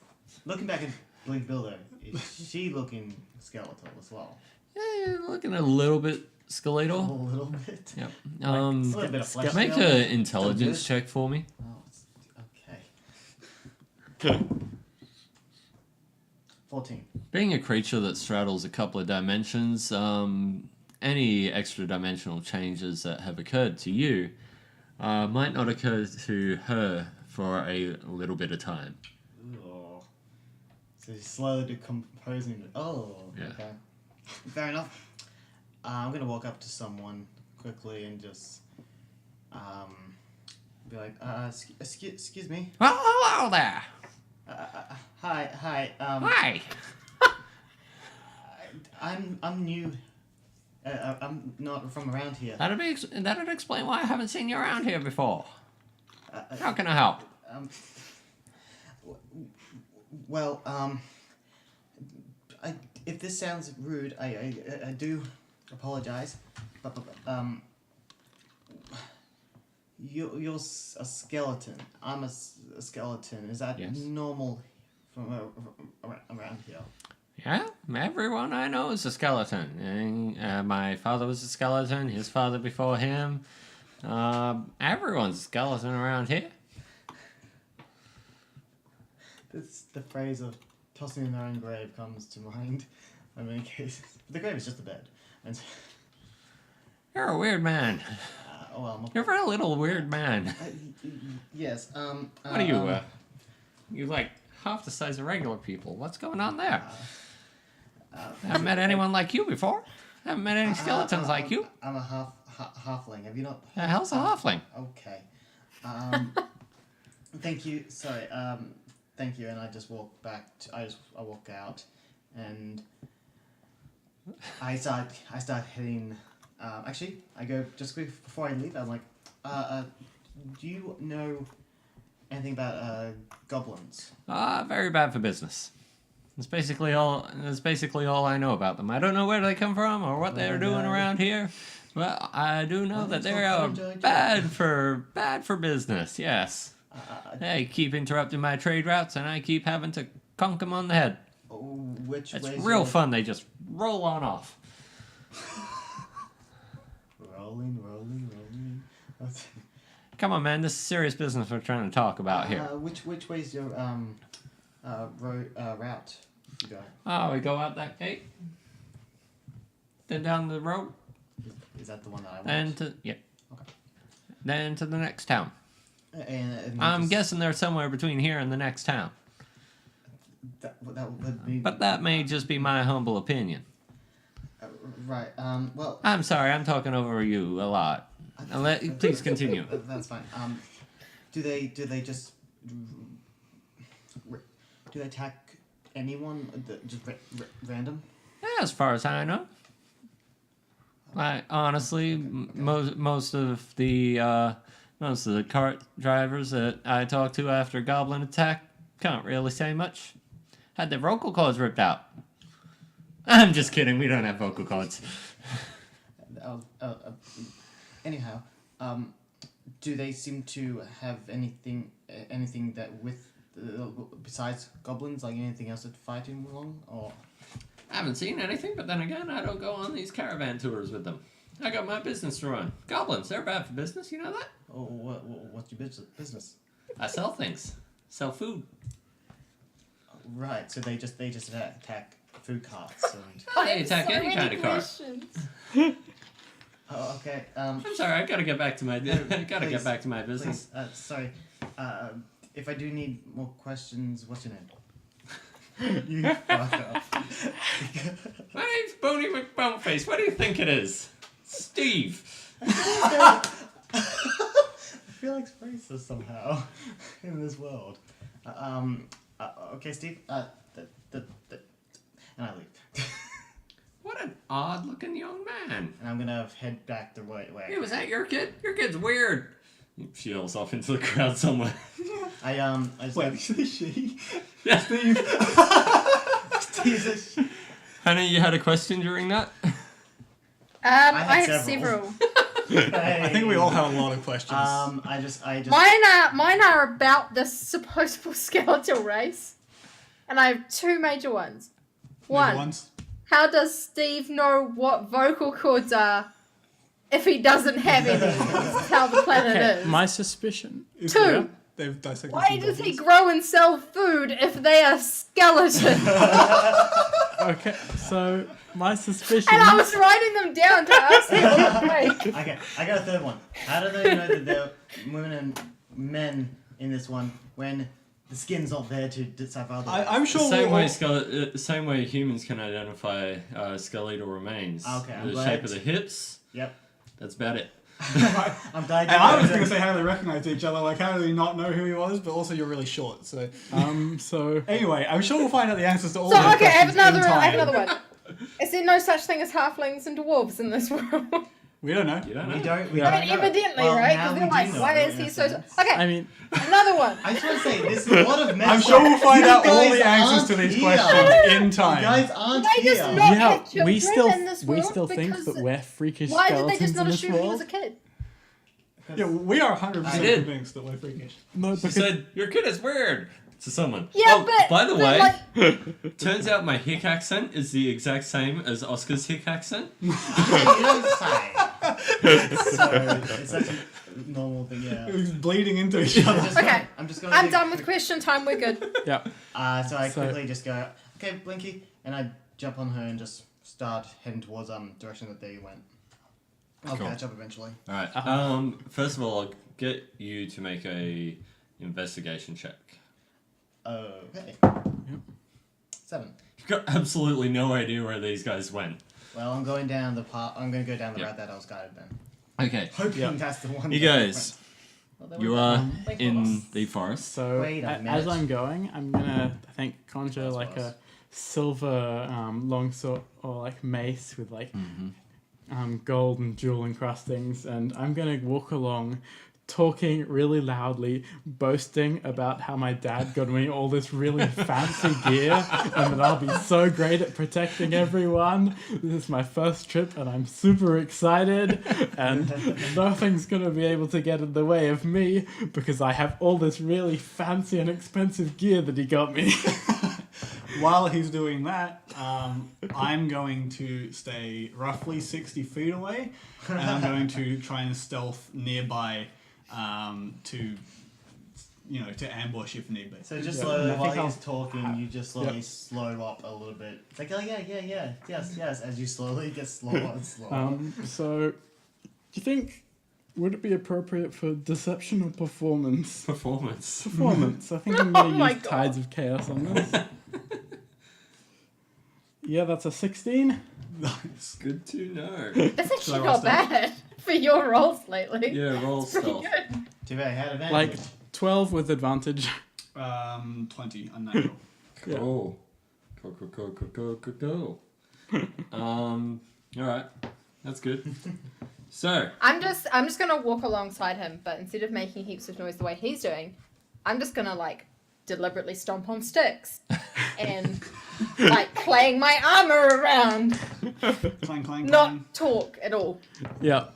Speaker 5: looking back at Blinky Bill though, is she looking skeletal as well?
Speaker 1: yeah, you're looking a little bit
Speaker 5: A
Speaker 1: skeletal.
Speaker 5: little bit.
Speaker 1: Yep.
Speaker 5: A little bit of flesh.
Speaker 1: Make
Speaker 5: skeleton.
Speaker 1: an intelligence
Speaker 5: Still good?
Speaker 1: check for me.
Speaker 5: Oh, okay. 14.
Speaker 1: Being a creature that straddles a couple of dimensions, any extra dimensional changes that have occurred to you might not occur to her for a little bit of time.
Speaker 5: Oh. So he's slowly decomposing. Oh,
Speaker 1: Yeah.
Speaker 5: okay. Fair enough. I'm gonna walk up to someone quickly and just be like, excuse me.
Speaker 1: Well, hello there.
Speaker 5: Hi.
Speaker 1: Hi.
Speaker 5: I'm new. I'm not from around here.
Speaker 1: That'd explain why I haven't seen you around here before. How can I help?
Speaker 5: Well, if this sounds rude, I do apologize. But you're a skeleton. I'm a skeleton. Is that
Speaker 1: Yes.
Speaker 5: normal from around here?
Speaker 1: Yeah, everyone I know is a skeleton. And, my father was a skeleton, his father before him. Everyone's a skeleton around here.
Speaker 5: The phrase of tossing in their own grave comes to mind in many cases. The grave is just a bed. And
Speaker 1: You're a weird man. You're a very little weird man.
Speaker 5: yes.
Speaker 1: What are you, you like half the size of regular people. What's going on there? Haven't met anyone like you before. Haven't met any skeletons like you.
Speaker 5: I'm a halfling. Have you not?
Speaker 1: The hell's a halfling?
Speaker 5: Okay. Thank you. Sorry. Thank you. And I just walk back. I walk out, and I start heading. Actually, I go just quick before I leave. I'm like, do you know anything about goblins?
Speaker 1: Very bad for business. That's basically all I know about them. I don't know where they come from or what they're doing around here. But I do know that they are bad for business, yes. They keep interrupting my trade routes and I keep having to conk them on the head.
Speaker 5: Which
Speaker 1: It's
Speaker 5: way's
Speaker 1: real
Speaker 5: your-
Speaker 1: fun, they just roll on off.
Speaker 5: Rolling.
Speaker 1: Come on, man, this is serious business we're trying to talk about here.
Speaker 5: Which way's your route you go?
Speaker 1: Oh, we go out that gate, then down the road,
Speaker 5: Is that the one that I want?
Speaker 1: then to then to the next town.
Speaker 5: And
Speaker 1: I'm
Speaker 5: just-
Speaker 1: guessing they're somewhere between here and the next town,
Speaker 5: that would be
Speaker 1: but that may just be my humble opinion.
Speaker 5: right. Well,
Speaker 1: I'm sorry, I'm talking over you a lot. Please continue.
Speaker 5: That's fine. Do they just do they attack anyone? Just random?
Speaker 1: As far as I know. Honestly, most of the cart drivers that I talked to after Goblin attack can't really say much. Had their vocal cords ripped out. I'm just kidding. We don't have vocal cords.
Speaker 5: Anyhow, do they seem to have anything that with besides goblins, like anything else that fighting along, or?
Speaker 1: I haven't seen anything, but then again, I don't go on these caravan tours with them. I got my business to run. Goblins, they're bad for business. You know that?
Speaker 5: Oh, what's your business?
Speaker 1: I sell things. Sell food.
Speaker 5: Right. So they just attack food carts and.
Speaker 1: They attack any kind of car.
Speaker 5: Oh, okay.
Speaker 1: I'm sorry. I gotta get back to my. Get back to my business.
Speaker 5: Please, sorry. If I do need more questions, what's your name? You fuck up.
Speaker 1: My name's Boney McBoneface. What do you think it is? Steve.
Speaker 5: I feel like it's racist somehow in this world. Okay, Steve. And I leave.
Speaker 1: What an odd-looking young man.
Speaker 5: And I'm gonna head back the right way.
Speaker 1: Hey, was that your kid? Your kid's weird. She yells off into the crowd somewhere.
Speaker 5: I just
Speaker 2: Wait, she?
Speaker 1: Yeah.
Speaker 2: Steve?
Speaker 5: Steve's a she.
Speaker 1: Hannah, you had a question during that?
Speaker 4: I have several.
Speaker 2: I think we all have a lot of questions.
Speaker 5: I just.
Speaker 4: Mine are about this supposed skeletal race, and I have two major ones.
Speaker 2: Major
Speaker 4: One,
Speaker 2: ones?
Speaker 4: how does Steve know what vocal cords are if he doesn't have any? That's how the planet is.
Speaker 3: My suspicion.
Speaker 4: Two,
Speaker 2: They've dissected
Speaker 4: why
Speaker 2: some
Speaker 4: does he
Speaker 2: goblins.
Speaker 4: grow and sell food if they are skeletons?
Speaker 3: Okay, so my suspicion.
Speaker 4: And I was writing them down to ask him on the break.
Speaker 5: Okay, I got a third one. How do they know that there are women and men in this one when the skin's not there to decipher otherwise?
Speaker 2: I'm sure
Speaker 1: Same way humans can identify skeletal remains.
Speaker 5: Okay, I'm
Speaker 1: the
Speaker 5: glad.
Speaker 1: shape of the hips.
Speaker 5: Yep.
Speaker 1: That's about it.
Speaker 5: I'm glad.
Speaker 2: And I was going to say how they recognized each other, like how do they not know who he was, but also you're really short, so...
Speaker 3: So
Speaker 2: Anyway, I'm sure we'll find out the answers to all
Speaker 4: So
Speaker 2: those
Speaker 4: okay, I have
Speaker 2: questions in time.
Speaker 4: another one. Is there no such thing as halflings and dwarves in this world?
Speaker 2: We don't know.
Speaker 1: You don't know.
Speaker 5: We don't. We
Speaker 3: Yeah.
Speaker 5: don't
Speaker 4: I mean,
Speaker 5: know.
Speaker 4: evidently,
Speaker 5: Well,
Speaker 4: right?
Speaker 5: now
Speaker 4: Because
Speaker 5: we
Speaker 4: they're
Speaker 5: do
Speaker 4: like,
Speaker 5: know,
Speaker 4: why is
Speaker 5: in
Speaker 4: he
Speaker 5: a
Speaker 4: so...
Speaker 5: sense.
Speaker 4: Okay,
Speaker 3: I mean,
Speaker 4: another one.
Speaker 5: I just want to say, this is a lot of mess.
Speaker 2: I'm sure we'll find
Speaker 5: You
Speaker 2: out all
Speaker 5: guys
Speaker 2: the answers
Speaker 5: aren't
Speaker 2: to these
Speaker 5: here.
Speaker 2: questions in
Speaker 5: You
Speaker 2: time.
Speaker 5: guys aren't
Speaker 4: They just
Speaker 5: here.
Speaker 4: not-
Speaker 3: yeah,
Speaker 4: have children
Speaker 3: we still
Speaker 4: in this world
Speaker 3: think
Speaker 4: because-
Speaker 3: that we're freakish
Speaker 4: Why did
Speaker 3: skeletons
Speaker 4: they just not
Speaker 3: in this
Speaker 4: assume he was
Speaker 3: world.
Speaker 4: a kid?
Speaker 2: Yeah, we are 100%
Speaker 1: I did.
Speaker 2: convinced that we're freakish.
Speaker 3: No,
Speaker 1: She
Speaker 3: because
Speaker 1: said, your kid is weird to someone.
Speaker 4: Yeah,
Speaker 1: oh,
Speaker 4: but...
Speaker 1: by the
Speaker 4: but,
Speaker 1: way,
Speaker 4: like,
Speaker 1: turns out my hick accent is the exact same as Oscar's hick accent.
Speaker 5: You don't say. It's such a normal thing, yeah.
Speaker 2: We're bleeding into each other.
Speaker 4: Okay,
Speaker 5: I'm just going
Speaker 4: I'm done with question time, we're good.
Speaker 3: yeah,
Speaker 5: So I
Speaker 3: So-
Speaker 5: quickly just go, okay, Blinky, and I jump on her and just start heading towards direction that they went. I'll
Speaker 1: Cool.
Speaker 5: catch up eventually.
Speaker 1: All right.
Speaker 3: Uh-huh.
Speaker 1: First of all, I'll get you to make a investigation check.
Speaker 5: Okay. 7.
Speaker 1: You've got absolutely no idea where these guys went.
Speaker 5: Well, I'm going down the path. I'm going to go down the
Speaker 1: Yep.
Speaker 5: route that I was guided then.
Speaker 1: Okay.
Speaker 5: Hoping
Speaker 2: Yeah.
Speaker 5: that's the one.
Speaker 1: You
Speaker 5: that
Speaker 1: guys,
Speaker 5: went. Well, they
Speaker 1: you
Speaker 5: went
Speaker 1: are
Speaker 5: down.
Speaker 4: Thank
Speaker 1: in
Speaker 4: goodness.
Speaker 1: the forest.
Speaker 3: so
Speaker 5: Wait a
Speaker 3: as
Speaker 5: minute.
Speaker 3: I'm going, I'm gonna, I think, conjure
Speaker 5: Yes,
Speaker 3: like
Speaker 5: boss.
Speaker 3: a silver longsword or like mace with like gold and jewel encrustings, and I'm gonna walk along talking really loudly, boasting about how my dad got me all this really fancy gear and that I'll be so great at protecting everyone. This is my first trip and I'm super excited, and nothing's gonna be able to get in the way of me because I have all this really fancy and expensive gear that he got me.
Speaker 2: While he's doing that, I'm going to stay roughly 60 feet away, and I'm going to try and stealth nearby to ambush if need be.
Speaker 5: So just
Speaker 3: Yeah.
Speaker 5: slowly,
Speaker 3: I
Speaker 5: while
Speaker 3: think
Speaker 5: he's talking, you just slowly
Speaker 3: Yeah.
Speaker 5: slow up a little bit. It's like, oh yeah, yes, as you slowly get slower and slower.
Speaker 3: So, do you think, would it be appropriate for deception or performance?
Speaker 1: Performance.
Speaker 3: Performance. I think I'm
Speaker 4: Oh
Speaker 3: going to
Speaker 4: my
Speaker 3: use
Speaker 4: God.
Speaker 3: Tides of Chaos on this. Yeah, that's a 16.
Speaker 2: Nice.
Speaker 1: Good to know.
Speaker 4: That's
Speaker 2: I
Speaker 4: actually
Speaker 2: roll
Speaker 4: not
Speaker 2: stealth?
Speaker 4: bad for your rolls lately.
Speaker 1: Yeah, roll
Speaker 4: It's pretty
Speaker 1: stealth.
Speaker 4: good.
Speaker 5: Too bad I had advantage.
Speaker 3: Like 12 with advantage.
Speaker 2: 20 unnatural.
Speaker 3: Yeah.
Speaker 1: Cool. Cool. All right, that's good. So
Speaker 4: I'm just gonna walk alongside him, but instead of making heaps of noise the way he's doing, I'm just gonna like deliberately stomp on sticks and like clang my armor around,
Speaker 2: Clang, clang, clang.
Speaker 4: not talk at all,
Speaker 3: Yeah.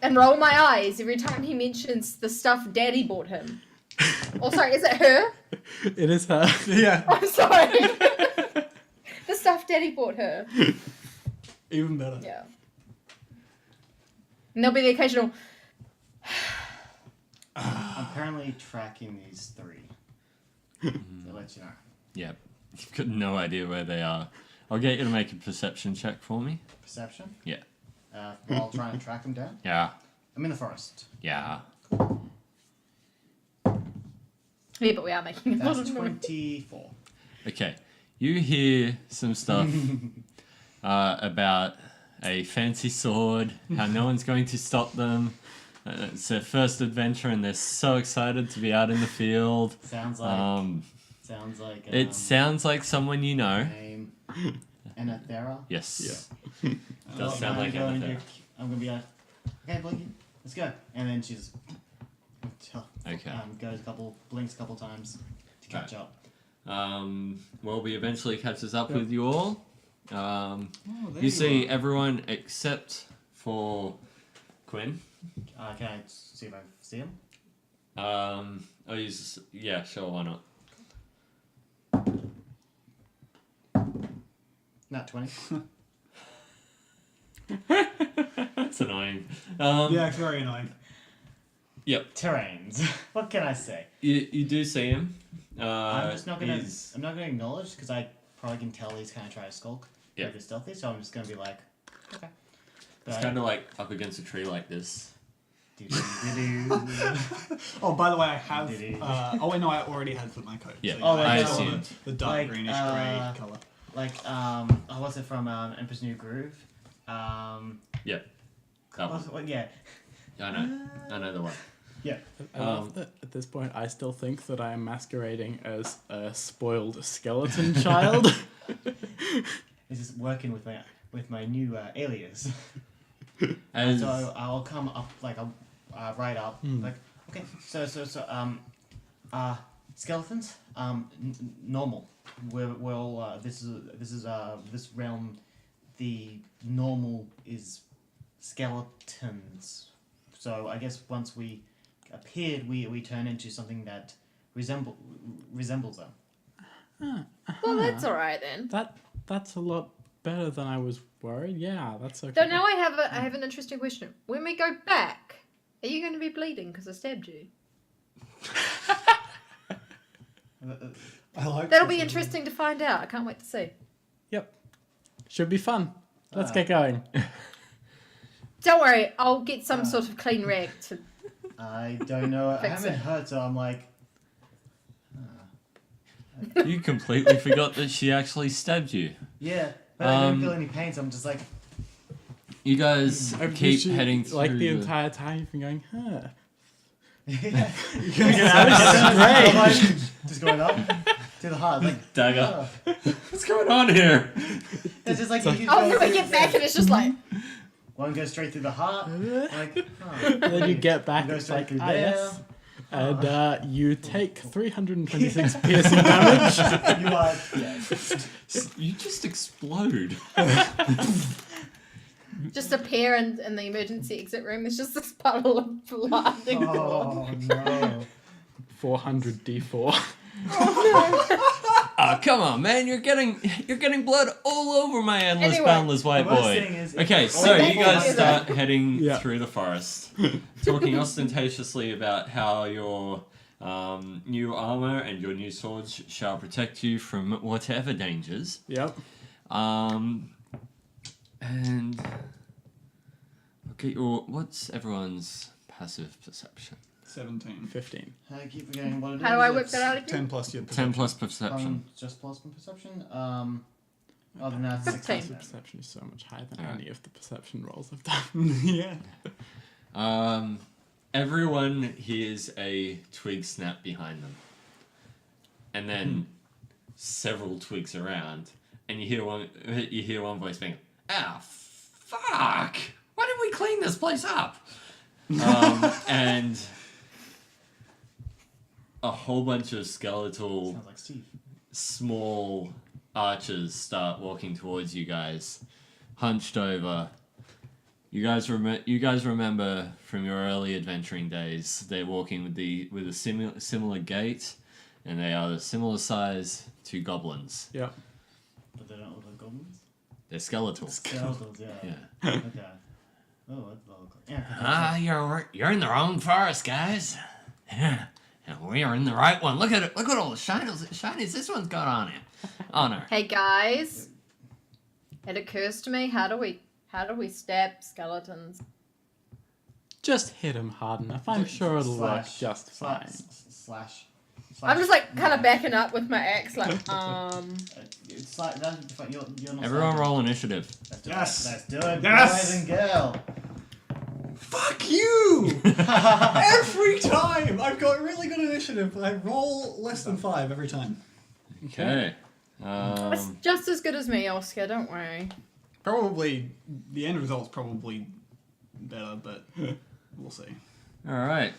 Speaker 4: and roll my eyes every time he mentions the stuff Daddy bought him. Oh, sorry, is it her?
Speaker 3: It is her.
Speaker 2: Yeah,
Speaker 4: I'm sorry. The stuff Daddy bought her.
Speaker 2: even better.
Speaker 4: Yeah. And there'll be the occasional.
Speaker 5: I'm currently tracking these 3. To let you know.
Speaker 1: yeah, you've got no idea where they are. I'll get you to make a perception check for me.
Speaker 5: Perception.
Speaker 1: Yeah.
Speaker 5: While trying to track them down.
Speaker 1: Yeah.
Speaker 5: I'm in the forest.
Speaker 1: Yeah.
Speaker 4: Yeah, but we are making a lot
Speaker 5: That's
Speaker 4: of noise.
Speaker 5: 24.
Speaker 1: Okay. You hear some stuff about a fancy sword, how no one's going to stop them. It's their first adventure and they're so excited to be out in the field.
Speaker 5: Sounds like.
Speaker 1: It sounds like someone you know.
Speaker 5: Name. Anathera.
Speaker 1: Yes.
Speaker 2: Yeah.
Speaker 1: Does sound like Anathera.
Speaker 5: I'm gonna be like, okay, Blinky, let's go. And then she's.
Speaker 1: Okay.
Speaker 5: Blinks a couple times to catch up.
Speaker 1: Welby eventually catches up with you all.
Speaker 2: Oh, there
Speaker 1: You see
Speaker 2: are.
Speaker 1: everyone except for Quinn.
Speaker 5: Can I see if I see him?
Speaker 1: Yeah, sure, why not?
Speaker 5: Not 20.
Speaker 1: That's annoying.
Speaker 2: Yeah, it's very annoying.
Speaker 1: Yep.
Speaker 5: Terrains. What can I say?
Speaker 1: You do see him.
Speaker 5: I'm just not gonna.
Speaker 1: he's-
Speaker 5: I'm not gonna acknowledge because I probably can tell he's kind of trying to skulk.
Speaker 1: Yeah.
Speaker 5: Very stealthy. So I'm just gonna be like, okay.
Speaker 1: He's kind of like up against a tree like this.
Speaker 2: Oh, by the way, I have.
Speaker 5: Did he?
Speaker 2: Oh wait, no, I already had put my coat.
Speaker 1: Yeah,
Speaker 2: So,
Speaker 5: Oh,
Speaker 2: yeah,
Speaker 5: I
Speaker 2: I saw
Speaker 1: assumed.
Speaker 2: the dark
Speaker 5: Like,
Speaker 2: greenish grey color.
Speaker 5: Like what's it from Emperor's New Groove?
Speaker 1: Yep. That one.
Speaker 5: Yeah.
Speaker 1: I know the one.
Speaker 5: Yeah.
Speaker 3: I love that at this point I still think that I am masquerading as a spoiled skeleton child.
Speaker 5: This is working with my new alias.
Speaker 1: As
Speaker 5: So I'll come up like I'll right up like okay. So skeletons normal. We're all this realm. The normal is skeletons. So I guess once we appeared, we turn into something that resembles them.
Speaker 4: Well, that's all right then.
Speaker 3: That's a lot better than I was worried. Yeah, that's okay.
Speaker 4: So now I have an interesting question. When we go back, are you going to be bleeding because I stabbed you?
Speaker 2: I like
Speaker 4: That'll
Speaker 2: this
Speaker 4: be
Speaker 2: as
Speaker 4: interesting to find out. I can't wait to see.
Speaker 3: Yep. Should be fun. Let's get going.
Speaker 4: Don't worry, I'll get some sort of clean rag to.
Speaker 5: I don't know. I
Speaker 4: Fix
Speaker 5: haven't
Speaker 4: it.
Speaker 5: heard, so I'm like.
Speaker 1: you completely forgot that she actually stabbed you.
Speaker 5: Yeah, but I don't feel any pain, so I'm just like.
Speaker 1: You guys
Speaker 3: I
Speaker 1: keep
Speaker 3: appreciate,
Speaker 1: heading through
Speaker 3: like the entire time you've been going,
Speaker 5: Yeah.
Speaker 3: great.
Speaker 5: Just going up to the heart, like
Speaker 1: dagger.
Speaker 5: oh.
Speaker 1: What's going on here?
Speaker 5: It's just like
Speaker 4: Oh, then we get back and it's just like.
Speaker 5: one goes straight through the heart. Like, oh,
Speaker 3: And then you get back,
Speaker 5: Go
Speaker 3: it's
Speaker 5: straight
Speaker 3: like,
Speaker 5: through
Speaker 3: ah,
Speaker 5: there.
Speaker 3: yes. And you take 326 piercing damage.
Speaker 5: You are yes.
Speaker 1: You just explode.
Speaker 4: Just appear in the emergency exit room. There's just this puddle of blood.
Speaker 5: Oh no.
Speaker 3: 400 d4.
Speaker 1: Oh, come on, man! You're getting blood all over my endless,
Speaker 4: Anyway,
Speaker 1: boundless white
Speaker 5: the worst
Speaker 1: boy.
Speaker 5: thing is-
Speaker 1: Okay, so
Speaker 4: Wait,
Speaker 1: you guys
Speaker 4: wait,
Speaker 1: start heading
Speaker 3: Yeah.
Speaker 1: through the forest, talking ostentatiously about how your new armor and your new swords shall protect you from whatever dangers.
Speaker 3: Yep.
Speaker 1: And okay, what's everyone's passive perception?
Speaker 2: 17.
Speaker 3: 15.
Speaker 5: I keep forgetting what it is.
Speaker 4: How do I work
Speaker 5: It's
Speaker 4: that out again?
Speaker 2: 10 plus your
Speaker 1: 10 plus perception.
Speaker 5: Just plus one perception. Other than that,
Speaker 4: 15.
Speaker 5: 6
Speaker 3: Perception is so much higher than
Speaker 1: Alright.
Speaker 3: any of the perception rolls I've done.
Speaker 2: Yeah.
Speaker 1: Everyone hears a twig snap behind them, and then several twigs around, and you hear one voice being, "Ah, fuck! Why didn't we clean this place up?" And a whole bunch of skeletal,
Speaker 5: Sounds like Steve.
Speaker 1: small archers start walking towards you guys, hunched over. You guys remember from your early adventuring days? They're walking with a similar gait, and they are a similar size to goblins.
Speaker 3: Yeah.
Speaker 5: But they don't look like goblins?
Speaker 1: They're skeletal.
Speaker 5: Skeletals, yeah.
Speaker 1: Yeah.
Speaker 5: Okay. Oh, what do they look like? Yeah.
Speaker 1: You're in the wrong forest, guys. Yeah. And we are in the right one. Look at it. Look at all the shinies this one's got on her.
Speaker 4: Hey guys, it occurs to me, how do we stab skeletons?
Speaker 3: Just hit him hard enough. I'm sure it'll work just fine.
Speaker 5: Slash.
Speaker 4: I'm just like kind of backing up with my axe, like
Speaker 5: It's like you're not.
Speaker 1: Everyone roll initiative.
Speaker 5: Let's do
Speaker 2: Yes.
Speaker 5: it. Let's do it,
Speaker 2: Yes.
Speaker 5: boys and girl.
Speaker 2: Fuck you! Every time! I've got really good initiative, but I roll less than 5 every time.
Speaker 1: Okay.
Speaker 4: it's just as good as me, Oscar. Don't worry.
Speaker 2: Probably, the end result's probably better, but we'll see.
Speaker 1: All right.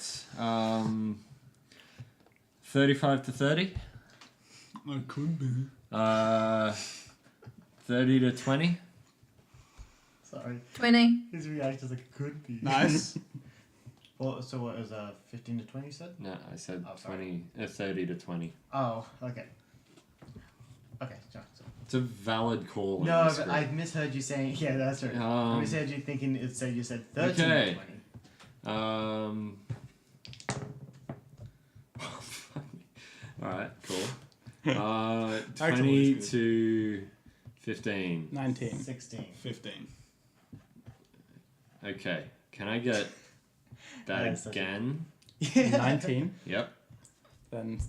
Speaker 1: 35 to 30.
Speaker 2: It could be.
Speaker 1: 30 to 20.
Speaker 5: Sorry.
Speaker 4: 20.
Speaker 5: His reaction is like it could be.
Speaker 2: Nice.
Speaker 5: Well, so what was 15 to 20 you said?
Speaker 1: No, I said
Speaker 5: Oh, sorry.
Speaker 1: 30 to 20.
Speaker 5: Oh, okay. Okay, sure.
Speaker 1: It's a valid call.
Speaker 5: No,
Speaker 1: in this
Speaker 5: but
Speaker 1: group.
Speaker 5: I misheard you saying. Yeah, that's right. I misheard you thinking you said 13
Speaker 1: Okay.
Speaker 5: to 20.
Speaker 1: Alright, cool.
Speaker 2: Actually,
Speaker 1: 20
Speaker 2: it's
Speaker 1: to 15.
Speaker 3: 19.
Speaker 5: 16.
Speaker 2: 15.
Speaker 1: Okay, can I get that
Speaker 5: That is such a-
Speaker 1: again?
Speaker 3: 19.
Speaker 1: Yep.
Speaker 3: Then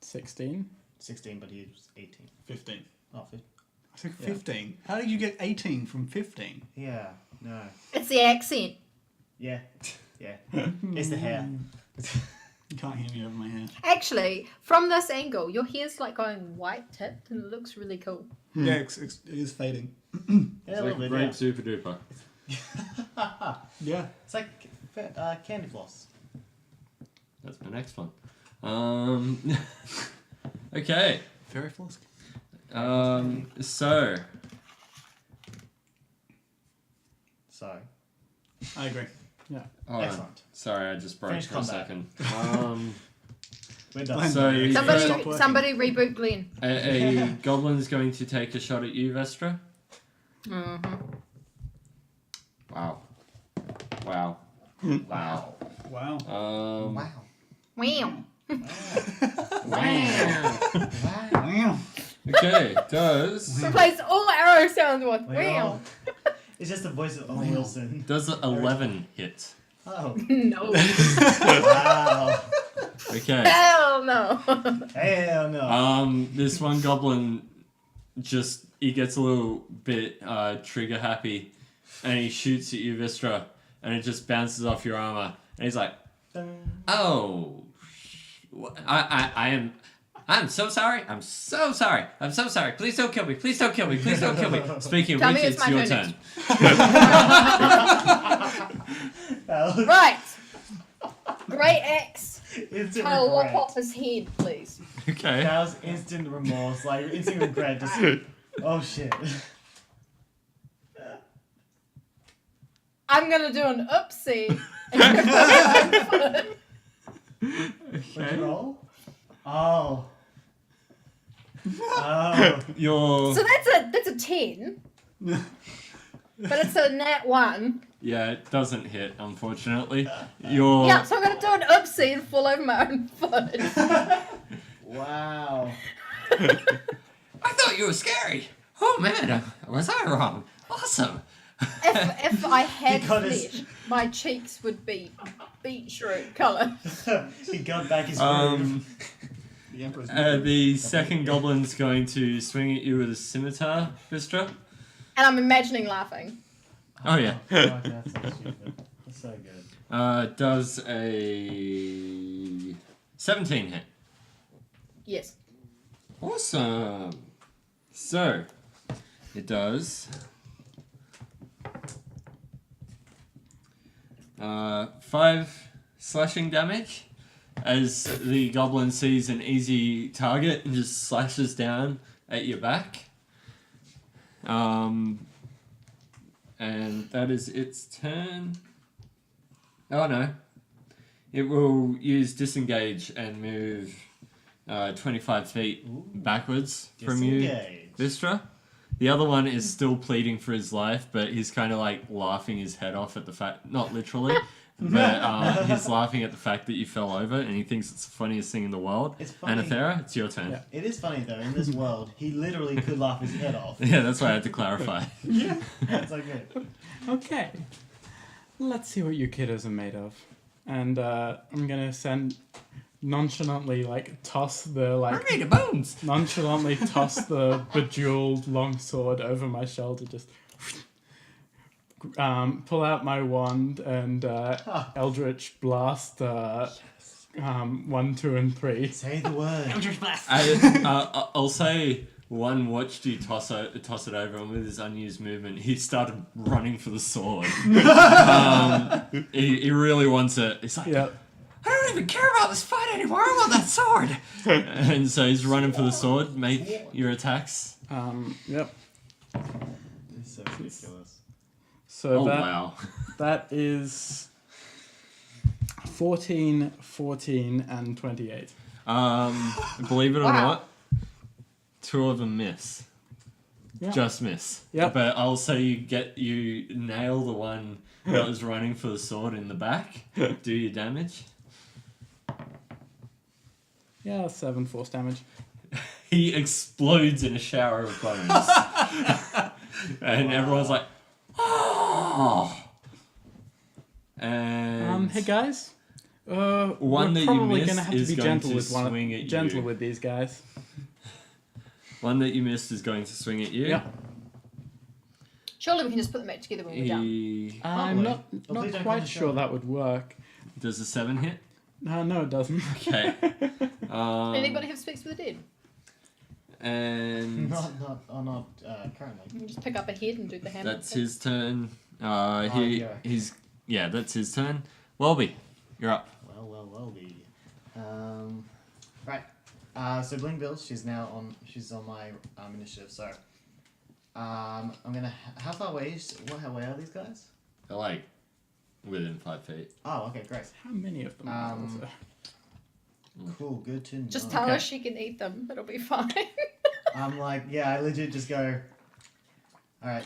Speaker 3: 16.
Speaker 5: 16, but he was 18.
Speaker 2: 15.
Speaker 5: Oh, 15.
Speaker 2: I said 15. How did you get 18 from 15?
Speaker 5: Yeah, no.
Speaker 4: It's the accent.
Speaker 5: Yeah. Yeah. It's the hair.
Speaker 2: You can't hear me over my hair.
Speaker 4: Actually, from this angle, your hair's like going white tipped and it looks really cool.
Speaker 2: Yeah, it is fading.
Speaker 5: Yeah,
Speaker 1: It's
Speaker 5: a
Speaker 1: like
Speaker 5: little bit,
Speaker 1: grape
Speaker 5: yeah.
Speaker 1: super duper.
Speaker 2: Yeah.
Speaker 5: It's like candy floss.
Speaker 1: That's my next one. Okay.
Speaker 2: Fairy flask.
Speaker 1: So
Speaker 5: So,
Speaker 2: I agree.
Speaker 3: Yeah.
Speaker 1: hold on.
Speaker 5: excellent.
Speaker 1: Sorry, I just broke
Speaker 5: Finish
Speaker 1: for
Speaker 5: combat.
Speaker 1: a second.
Speaker 5: We're done.
Speaker 1: So you-
Speaker 2: Stop
Speaker 4: Somebody,
Speaker 2: working.
Speaker 4: somebody reboot Glenn.
Speaker 1: a goblin's going to take a shot at you, Vestra.
Speaker 4: Mm-hmm.
Speaker 1: Wow. Wow. Wow.
Speaker 2: Wow.
Speaker 5: Wow.
Speaker 4: Wow.
Speaker 1: Wow.
Speaker 2: Wow.
Speaker 1: Okay, does
Speaker 4: Replace all arrow sounds with wow.
Speaker 5: Wow. It's just the voice of Owen Wilson.
Speaker 1: 11 hit?
Speaker 5: Oh.
Speaker 4: No.
Speaker 5: Wow.
Speaker 1: Okay.
Speaker 4: Hell no.
Speaker 5: Hell no.
Speaker 1: This one goblin he gets a little bit trigger happy, and he shoots at you, Vistra, and it just bounces off your armor, and he's like, "Oh, I'm so sorry. I'm so sorry. I'm so sorry. Please don't kill me. Please don't kill me. Please don't kill me." Speaking of
Speaker 4: Tell
Speaker 1: which,
Speaker 4: me it's
Speaker 1: it's
Speaker 4: my
Speaker 1: your
Speaker 4: turn
Speaker 1: turn.
Speaker 4: Right. Great axe.
Speaker 5: Instant
Speaker 4: Try to lop
Speaker 5: regret.
Speaker 4: off his head, please.
Speaker 1: Okay.
Speaker 5: That was instant remorse, like instant regret. Just, oh shit.
Speaker 4: I'm gonna do an oopsie.
Speaker 5: What'd you roll? Oh. Oh.
Speaker 1: Your
Speaker 4: So that's a 10. But it's a nat 1.
Speaker 1: yeah, it doesn't hit, unfortunately. Your
Speaker 4: Yeah, so I'm gonna do an oopsie and fall over my own foot.
Speaker 5: Wow.
Speaker 1: I thought you were scary. Oh man, was I wrong? Awesome.
Speaker 4: If I had
Speaker 5: He got his-
Speaker 4: flesh, my cheeks would be beetroot colour.
Speaker 5: He got back his groove.
Speaker 2: The Emperor's
Speaker 1: The second goblin's going to swing at you with a scimitar, Vistra.
Speaker 4: And I'm imagining laughing.
Speaker 1: Oh yeah.
Speaker 5: God, that's so stupid. That's so good.
Speaker 1: Does a 17 hit?
Speaker 4: Yes.
Speaker 1: Awesome. So, it does 5 slashing damage as the goblin sees an easy target and just slashes down at your back. And that is its turn. Oh no. It will use disengage and move 25 feet backwards from you,
Speaker 5: Disengage.
Speaker 1: Vistra. The other one is still pleading for his life, but he's kind of like laughing his head off at the fact, not literally, but he's laughing at the fact that you fell over, and he thinks it's the funniest thing in the world.
Speaker 5: It's funny.
Speaker 1: Anathera, it's your turn.
Speaker 3: Yeah.
Speaker 5: It is funny though. In this world, he literally could laugh his head off.
Speaker 1: Yeah, that's why I had to clarify.
Speaker 5: That's like good.
Speaker 3: Okay. Let's see what you kiddos are made of. And I'm gonna nonchalantly toss the
Speaker 1: Bring me the bones!
Speaker 3: nonchalantly toss the bejeweled longsword over my shoulder, just pull out my wand and Eldritch Blast 1, 2, and 3.
Speaker 5: Say the word.
Speaker 1: I'll say one watched you toss it over, and with his unused movement, he started running for the sword. He really wants it. He's like,
Speaker 3: Yep.
Speaker 1: I don't even care about this fight anymore. I want that sword. And so he's running for the sword. Make your attacks.
Speaker 3: Yep.
Speaker 5: It's so ridiculous.
Speaker 3: So
Speaker 1: Oh
Speaker 3: that
Speaker 1: wow!
Speaker 3: that is 14, 14, and 28.
Speaker 1: Believe it or
Speaker 4: Wow.
Speaker 1: not, 2 of them miss.
Speaker 3: Yeah.
Speaker 1: Just miss.
Speaker 3: Yep.
Speaker 1: But I'll say you nail the one that was running for the sword in the back. Do your damage.
Speaker 3: Yeah, 7 force damage.
Speaker 1: He explodes in a shower of bones. And everyone's like, oh! And
Speaker 3: Hey guys.
Speaker 1: One
Speaker 3: we're
Speaker 1: that you
Speaker 3: probably
Speaker 1: missed
Speaker 3: gonna have to
Speaker 1: is
Speaker 3: be
Speaker 1: going
Speaker 3: gentle
Speaker 1: to
Speaker 3: with
Speaker 1: swing at
Speaker 3: gentle
Speaker 1: you.
Speaker 3: with these guys.
Speaker 1: One that you missed is going to swing at you.
Speaker 3: Yeah.
Speaker 4: Surely we can just put them back together when we're done.
Speaker 1: He
Speaker 3: I'm not
Speaker 5: But please
Speaker 3: not
Speaker 5: don't
Speaker 3: quite
Speaker 5: come
Speaker 3: sure
Speaker 5: to
Speaker 3: that would work.
Speaker 1: does a 7 hit.
Speaker 3: No, it doesn't.
Speaker 1: Okay.
Speaker 4: Anybody have speaks for the dead?
Speaker 1: And
Speaker 5: Not currently.
Speaker 4: You can just pick up a head and do the hammer.
Speaker 1: that's his turn.
Speaker 5: yeah.
Speaker 1: That's his turn. Welby, you're up.
Speaker 5: Well, right. So Bling Bill, she's on my initiative. So, I'm gonna. How far away? How away are these guys?
Speaker 1: They're like within 5 feet.
Speaker 5: Oh, okay, great.
Speaker 3: How many of them are there?
Speaker 5: Cool, good to know.
Speaker 4: Just tell
Speaker 1: Okay.
Speaker 4: her she can eat them. It'll be fine.
Speaker 5: I'm like, yeah, I legit just go. All right,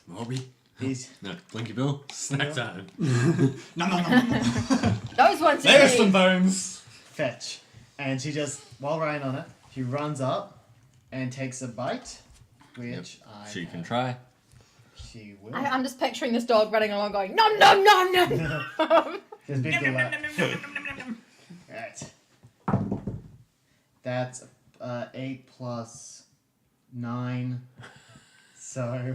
Speaker 1: Welby.
Speaker 5: these.
Speaker 1: No, Blinky Bill. Snack time.
Speaker 2: No.
Speaker 4: Those ones.
Speaker 2: There's
Speaker 4: you
Speaker 2: some
Speaker 4: eat.
Speaker 2: bones.
Speaker 5: Fetch. And she just, while riding on it, she runs up and takes a bite, which
Speaker 1: She can try.
Speaker 5: She will.
Speaker 4: I'm just picturing this dog running along going, nom, nom, nom, nom.
Speaker 5: There's big delay. Right. That's 8 plus 9. So,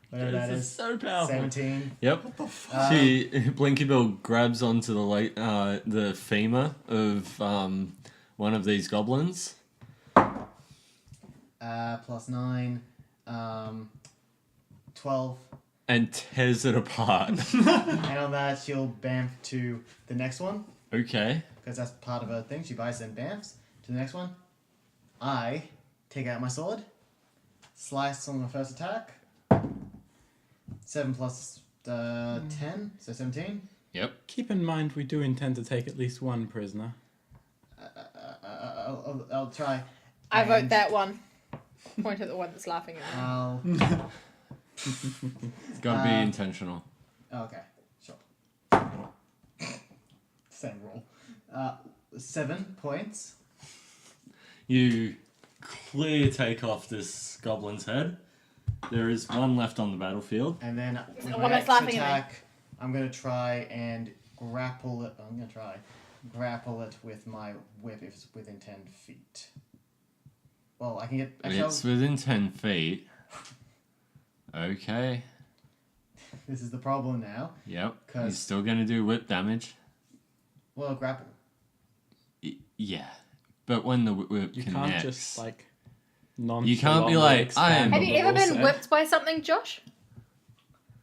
Speaker 5: whatever that is.
Speaker 1: so powerful.
Speaker 5: 17.
Speaker 1: Yep. Blinky Bill grabs onto the femur of one of these goblins.
Speaker 5: Plus 9. 12.
Speaker 1: And tears it apart.
Speaker 5: And on that, she'll bamf to the next one.
Speaker 1: Okay.
Speaker 5: Because that's part of her thing. She buys and bamfs to the next one. I take out my sword. Slice on the first attack. 7 plus 10, so 17.
Speaker 1: Yep.
Speaker 3: Keep in mind, we do intend to take at least one prisoner.
Speaker 5: I'll try.
Speaker 4: I vote
Speaker 5: And
Speaker 4: that one. Point at the one that's laughing at me.
Speaker 5: I'll...
Speaker 1: It's gotta be intentional.
Speaker 5: Okay, sure. Same roll. 7 points.
Speaker 1: You take off this goblin's head. There is one left on the battlefield.
Speaker 5: And then with
Speaker 4: The
Speaker 5: my
Speaker 4: one that's
Speaker 5: next
Speaker 4: laughing at me.
Speaker 5: attack, I'm going to try and grapple it. I'm going to try grapple it with my whip if it's within 10 feet. Well, I can get... Actually,
Speaker 1: It's within 10 feet. Okay.
Speaker 5: this is the problem now.
Speaker 1: Yep.
Speaker 5: 'Cause-
Speaker 1: He's still gonna do whip damage.
Speaker 5: Well, grapple.
Speaker 1: Yeah. But when the whip
Speaker 3: You
Speaker 1: connects...
Speaker 3: can't just
Speaker 1: You can't be like, I am.
Speaker 4: Have you ever been
Speaker 3: whipped?
Speaker 4: whipped by something, Josh?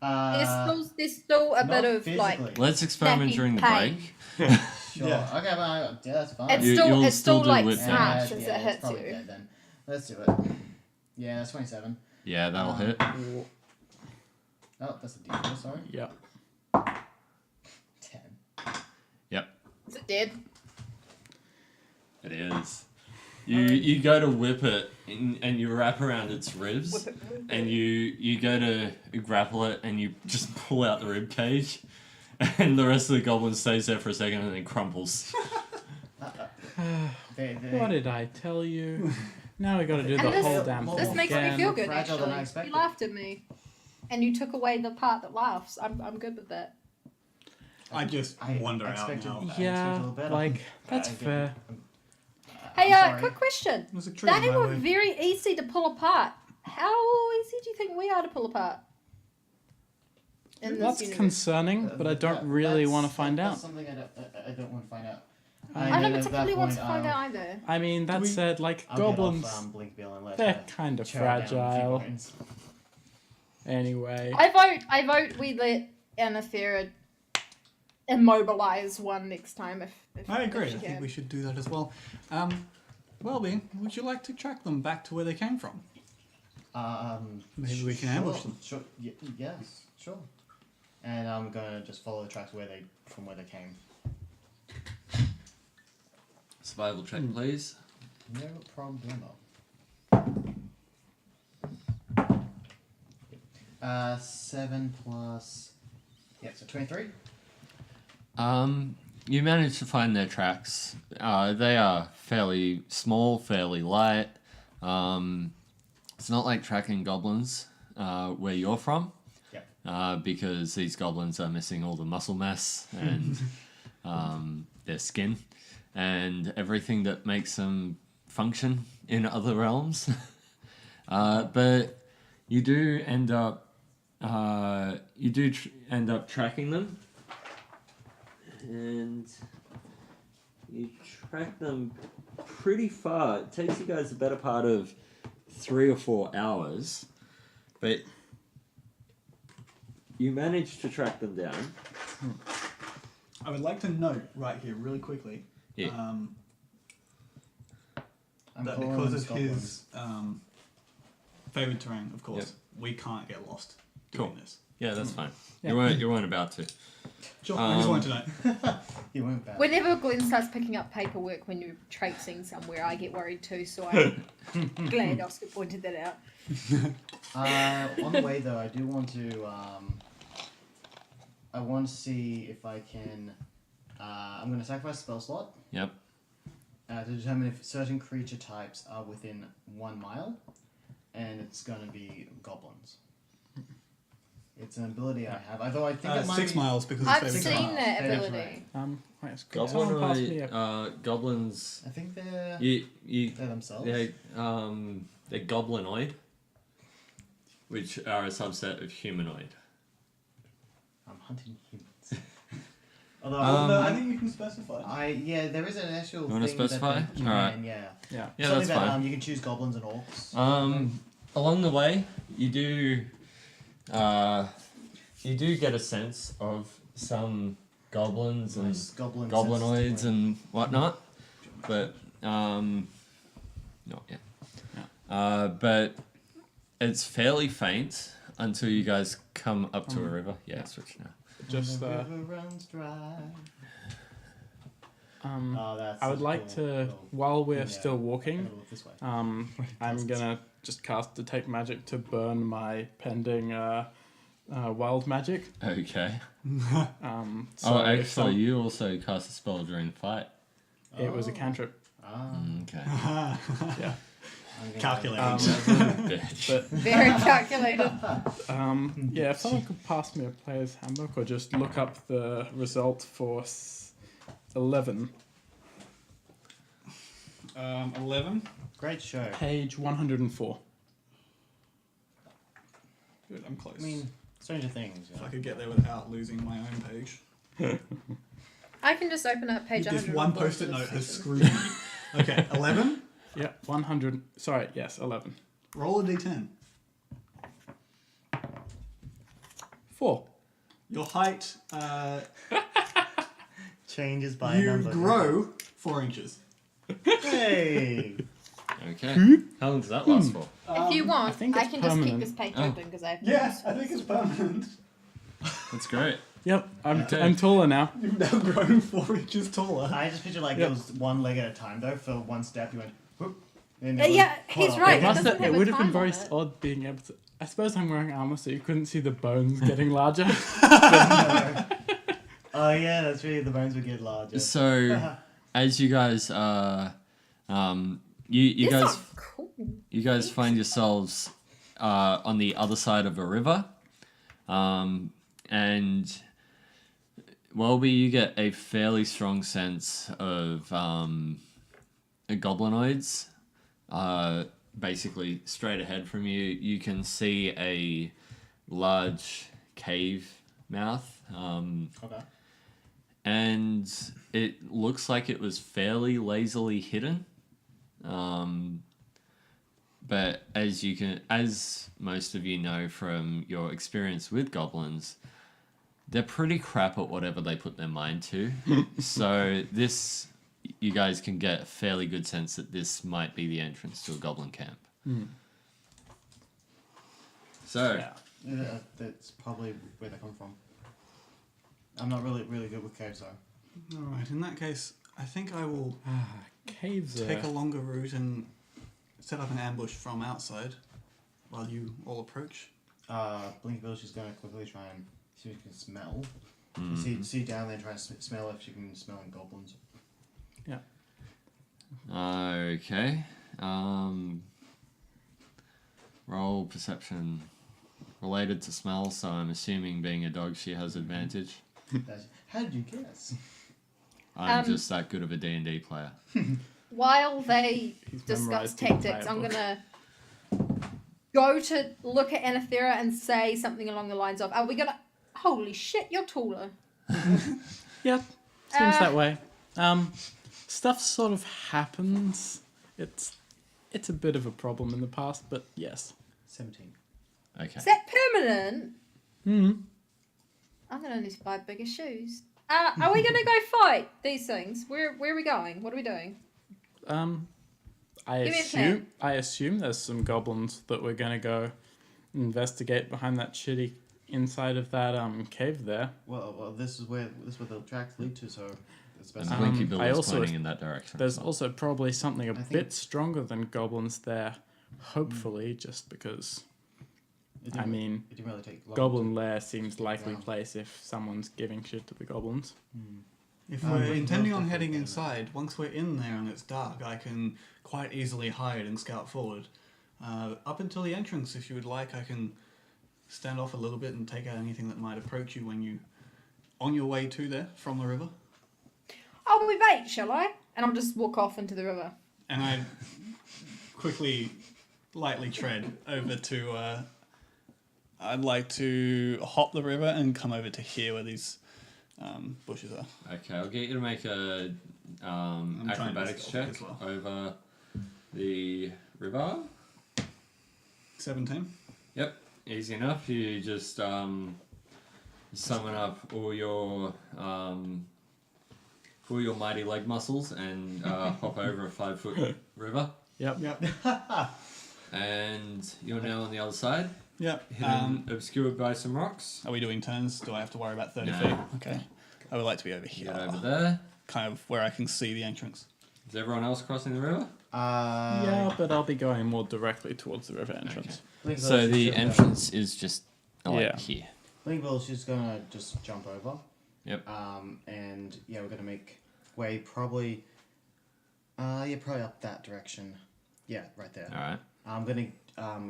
Speaker 4: There's still a bit
Speaker 5: not
Speaker 4: of like.
Speaker 5: physically.
Speaker 1: Let's experiment
Speaker 4: Nappy
Speaker 1: during the
Speaker 4: pain.
Speaker 1: break.
Speaker 5: Sure.
Speaker 2: Yeah.
Speaker 5: Okay, well, yeah, that's fine.
Speaker 4: It's
Speaker 1: you'll
Speaker 4: it's
Speaker 1: still
Speaker 4: still
Speaker 1: do
Speaker 4: like
Speaker 1: whip damage.
Speaker 4: smashed as it
Speaker 5: it's
Speaker 4: hits
Speaker 5: probably
Speaker 4: you.
Speaker 5: dead then. Let's do it. Yeah, that's 27.
Speaker 1: Yeah, that'll hit.
Speaker 5: Oh, that's a D4, sorry.
Speaker 3: Yeah.
Speaker 5: 10.
Speaker 1: Yep,
Speaker 4: Is it dead?
Speaker 1: it is. You go to whip it and you wrap around its ribs,
Speaker 4: Whip it.
Speaker 1: and you go to grapple it and you just pull out the rib cage, and the rest of the goblin stays there for a second and then crumples.
Speaker 3: What did I tell you? Now we got to do
Speaker 4: And
Speaker 3: the
Speaker 4: this-
Speaker 3: whole damn
Speaker 5: this
Speaker 3: thing
Speaker 4: This makes
Speaker 3: again.
Speaker 4: me feel good.
Speaker 5: Fragile than I
Speaker 4: Actually,
Speaker 5: expected.
Speaker 4: you laughed at me, and you took away the part that laughs. I'm good with that.
Speaker 2: I just wander out
Speaker 5: expected-
Speaker 2: now.
Speaker 5: expect a
Speaker 3: Yeah,
Speaker 5: little better.
Speaker 3: like that's
Speaker 5: I
Speaker 3: fair.
Speaker 4: Hey,
Speaker 5: I'm sorry.
Speaker 4: quick question.
Speaker 2: It was a treat in
Speaker 4: They
Speaker 2: my
Speaker 4: were
Speaker 2: way.
Speaker 4: very easy to pull apart. How easy do you think we are to pull apart? In this
Speaker 3: That's
Speaker 4: universe?
Speaker 3: concerning, but I don't really want to find
Speaker 5: That's
Speaker 3: out.
Speaker 5: something I don't want to find out.
Speaker 3: I
Speaker 4: I don't
Speaker 5: And at that
Speaker 4: particularly want to
Speaker 5: point,
Speaker 4: find out either.
Speaker 3: I mean, that
Speaker 2: we-
Speaker 3: said, like
Speaker 5: I'll
Speaker 3: goblins,
Speaker 5: get off, Blink Bill and let
Speaker 3: they're
Speaker 5: her
Speaker 3: kind of
Speaker 5: chow down a few
Speaker 3: fragile.
Speaker 5: bones.
Speaker 3: Anyway,
Speaker 4: I vote we let Anathera immobilize one next time if
Speaker 2: I agree.
Speaker 4: if she
Speaker 2: I think
Speaker 4: can.
Speaker 2: we should do that as well. Welby, would you like to track them back to where they came from? Maybe we can ambush them.
Speaker 5: Sure. Yes. Sure. And I'm gonna just follow the tracks from where they came.
Speaker 1: Survival check, please.
Speaker 5: No problemo. 7 plus. Yeah, so 23.
Speaker 1: You manage to find their tracks. They are fairly small, fairly light. It's not like tracking goblins where you're from, because these goblins are missing all the muscle mass and their skin and everything that makes them function in other realms. But you do end up tracking them. And you track them pretty far. It takes you guys the better part of 3 or 4 hours, but you manage to track them down.
Speaker 2: I would like to note right here, really quickly,
Speaker 1: Yeah.
Speaker 5: I'm
Speaker 2: that
Speaker 5: calling
Speaker 2: because
Speaker 5: them
Speaker 2: of
Speaker 5: goblins.
Speaker 2: his favoured terrain, of course, we can't get lost doing
Speaker 1: Cool.
Speaker 2: this.
Speaker 1: Yeah, that's fine.
Speaker 3: Yeah.
Speaker 1: You weren't about to.
Speaker 2: Sure, I just wanted to know.
Speaker 5: You weren't bad.
Speaker 4: Whenever Glenn starts picking up paperwork when you're traipsing somewhere, I get worried too. So I'm glad Oscar pointed that out.
Speaker 5: On the way though, I do want to. I want to see if I can. I'm going to sacrifice a spell slot
Speaker 1: Yep.
Speaker 5: to determine if certain creature types are within 1 mile, and it's going to be goblins. It's an ability I have. Although I think it might
Speaker 2: 6
Speaker 5: be,
Speaker 2: miles because
Speaker 4: I've
Speaker 2: it's
Speaker 5: Six
Speaker 2: favourite
Speaker 4: seen
Speaker 5: miles.
Speaker 2: terrain.
Speaker 4: that
Speaker 5: Favorite
Speaker 4: ability.
Speaker 3: wait, could someone pass me
Speaker 1: Goblins.
Speaker 5: I think they're
Speaker 1: They're
Speaker 5: themselves.
Speaker 1: they're goblinoid, which are a subset of humanoid.
Speaker 5: I'm hunting humans. Although
Speaker 2: No, I think you can specify.
Speaker 5: there is an actual
Speaker 1: You
Speaker 5: thing
Speaker 1: wanna specify?
Speaker 5: that they can,
Speaker 1: Alright.
Speaker 5: yeah.
Speaker 3: Yeah.
Speaker 1: Yeah,
Speaker 5: Something
Speaker 1: that's
Speaker 5: that,
Speaker 1: fine.
Speaker 5: you can choose goblins and orcs.
Speaker 1: Along the way, you do get a sense of some goblins and
Speaker 5: Nice goblin
Speaker 1: goblinoids
Speaker 5: senses.
Speaker 1: and whatnot, but not yet. But it's fairly faint until you guys come up to a river. Yeah, switch now.
Speaker 3: Just
Speaker 5: The river runs dry. Oh, that's
Speaker 3: I would
Speaker 5: such a
Speaker 3: like
Speaker 5: cool
Speaker 3: to,
Speaker 5: little-
Speaker 3: while we're
Speaker 5: yeah.
Speaker 3: still
Speaker 5: I'm
Speaker 3: walking,
Speaker 5: gonna look this way.
Speaker 3: I'm gonna just cast Detect Magic to burn my pending wild magic.
Speaker 1: Okay.
Speaker 3: So
Speaker 1: Oh,
Speaker 3: if
Speaker 1: actually, you also cast a spell during the fight.
Speaker 3: it was a cantrip.
Speaker 1: Okay.
Speaker 3: Yeah.
Speaker 5: I'm gonna-
Speaker 2: Calculating.
Speaker 1: Bitch.
Speaker 3: But
Speaker 4: Very calculated.
Speaker 3: yeah, if someone could pass me a player's handbook or just look up the result for 11,
Speaker 2: 11.
Speaker 5: Great show.
Speaker 3: page 104.
Speaker 2: Good, I'm close.
Speaker 5: I mean, Stranger Things. You
Speaker 2: if
Speaker 5: know.
Speaker 2: I could get there without losing my own page.
Speaker 4: I can just open up page
Speaker 2: This
Speaker 4: 100.
Speaker 2: one post-it note has screwed me. Okay, 11.
Speaker 3: Yeah, 100. Sorry, yes, 11.
Speaker 2: Roll a d10.
Speaker 3: 4.
Speaker 2: Your height,
Speaker 5: Changes by a
Speaker 2: you
Speaker 5: number.
Speaker 2: grow 4 inches.
Speaker 5: Hey!
Speaker 1: Okay. How long does that last for?
Speaker 4: If you want,
Speaker 3: think
Speaker 4: I
Speaker 3: it's
Speaker 4: can just keep
Speaker 3: permanent.
Speaker 4: this page
Speaker 1: Oh.
Speaker 4: open because I have
Speaker 2: Yes, I think it's permanent.
Speaker 1: That's great.
Speaker 3: Yep,
Speaker 1: Okay.
Speaker 3: I'm taller now.
Speaker 2: You've now grown 4 inches taller.
Speaker 5: I just picture like
Speaker 3: Yep.
Speaker 5: it was one leg at a time though. For one step, you went whoop. And
Speaker 4: Yeah, he's right.
Speaker 3: It, must
Speaker 4: doesn't
Speaker 3: have,
Speaker 4: have
Speaker 3: it
Speaker 4: a
Speaker 3: would have been
Speaker 4: time
Speaker 3: very
Speaker 4: on it.
Speaker 3: odd being able to. I suppose I'm wearing armor, so you couldn't see the bones getting larger.
Speaker 5: Oh yeah, that's really the bones would get larger.
Speaker 1: So, as you guys you
Speaker 4: This
Speaker 1: guys
Speaker 4: is cool.
Speaker 1: you guys find yourselves on the other side of a river, and Welby, you get a fairly strong sense of goblinoids. Basically, straight ahead from you, you can see a large cave mouth,
Speaker 5: Okay.
Speaker 1: and it looks like it was fairly lazily hidden. But as most of you know from your experience with goblins, they're pretty crap at whatever they put their mind to. So you guys can get a fairly good sense that this might be the entrance to a goblin camp. So,
Speaker 3: Yeah.
Speaker 5: Yeah, that's probably where they come from. I'm not really good with caves though.
Speaker 2: Alright, in that case, I think I will
Speaker 3: Caves
Speaker 2: take a
Speaker 3: are.
Speaker 2: longer route and set up an ambush from outside while you all approach.
Speaker 5: Blinky Bill, she's gonna quickly try and see if she can smell. See down there and try to smell if she can smell in goblins.
Speaker 1: okay. Roll perception related to smell, so I'm assuming being a dog she has advantage.
Speaker 5: How did you guess?
Speaker 1: I'm just that good of a D&D player.
Speaker 4: While they
Speaker 3: He's
Speaker 4: discuss
Speaker 3: memorised the
Speaker 4: tactics,
Speaker 3: entire
Speaker 4: I'm
Speaker 3: book.
Speaker 4: gonna go to look at Anathera and say something along the lines of, "Are we gonna? Holy shit, you're taller."
Speaker 3: Yeah, seems that way. Stuff sort of happens. It's a bit of a problem in the past, but yes.
Speaker 5: 17.
Speaker 1: Okay.
Speaker 4: Is that permanent?
Speaker 3: Hmm.
Speaker 4: I'm gonna need to buy bigger shoes. Are we gonna go fight these things? Where are we going? What are we doing?
Speaker 3: I
Speaker 4: Give me a plan.
Speaker 3: assume there's some goblins that we're gonna go investigate behind that shitty inside of that cave there.
Speaker 5: Well, this is where the tracks lead to. So it's best.
Speaker 1: And Blinky Bill
Speaker 3: I
Speaker 1: is
Speaker 3: also-
Speaker 1: pointing in that direction.
Speaker 3: There's also probably something a
Speaker 5: I think-
Speaker 3: bit stronger than goblins there. Hopefully, just because
Speaker 5: It
Speaker 3: I
Speaker 5: didn't-
Speaker 3: mean,
Speaker 5: it didn't really take long.
Speaker 3: Goblin Lair seems likely
Speaker 5: Yeah.
Speaker 3: place if someone's giving shit to the goblins.
Speaker 2: If
Speaker 5: Oh,
Speaker 2: we're
Speaker 5: Blinky
Speaker 2: intending
Speaker 5: Bill's
Speaker 2: on
Speaker 5: definitely
Speaker 2: heading
Speaker 5: better.
Speaker 2: inside, once we're in there and it's dark, I can quite easily hide and scout forward. Up until the entrance, if you would like, I can stand off a little bit and take out anything that might approach you when you on your way to there from the river.
Speaker 4: Oh, we bait, shall I? And I'll just walk off into the river.
Speaker 2: And I quickly, lightly tread over to. I'd like to hop the river and come over to here where these bushes are.
Speaker 1: Okay, I'll get you to make a
Speaker 2: trying to
Speaker 1: acrobatics
Speaker 2: stealth
Speaker 1: check
Speaker 2: as well.
Speaker 1: over the river.
Speaker 2: 17.
Speaker 1: Yep, easy enough. You just summon up all your mighty leg muscles and hop over a 5-foot river,
Speaker 3: Yep.
Speaker 2: Yep.
Speaker 1: and you're now on the other side,
Speaker 2: Yep.
Speaker 1: hidden, obscured by some rocks.
Speaker 2: Are we doing turns? Do I have to worry about 30
Speaker 1: No.
Speaker 2: feet? Okay. I would like to be over
Speaker 1: You
Speaker 2: here.
Speaker 1: get over there.
Speaker 2: Kind of where I can see the entrance.
Speaker 1: Is everyone else crossing the river?
Speaker 3: Yeah, but I'll be going more directly towards the river entrance.
Speaker 5: Blinky
Speaker 1: So
Speaker 5: Bill's
Speaker 1: the
Speaker 5: just gonna-
Speaker 1: entrance is just like
Speaker 3: Yeah.
Speaker 1: here.
Speaker 5: Blinky Bill's just gonna just jump over.
Speaker 1: Yep.
Speaker 5: And yeah, we're gonna make way probably. Probably up that direction. Yeah, right there.
Speaker 1: All right.
Speaker 5: I'm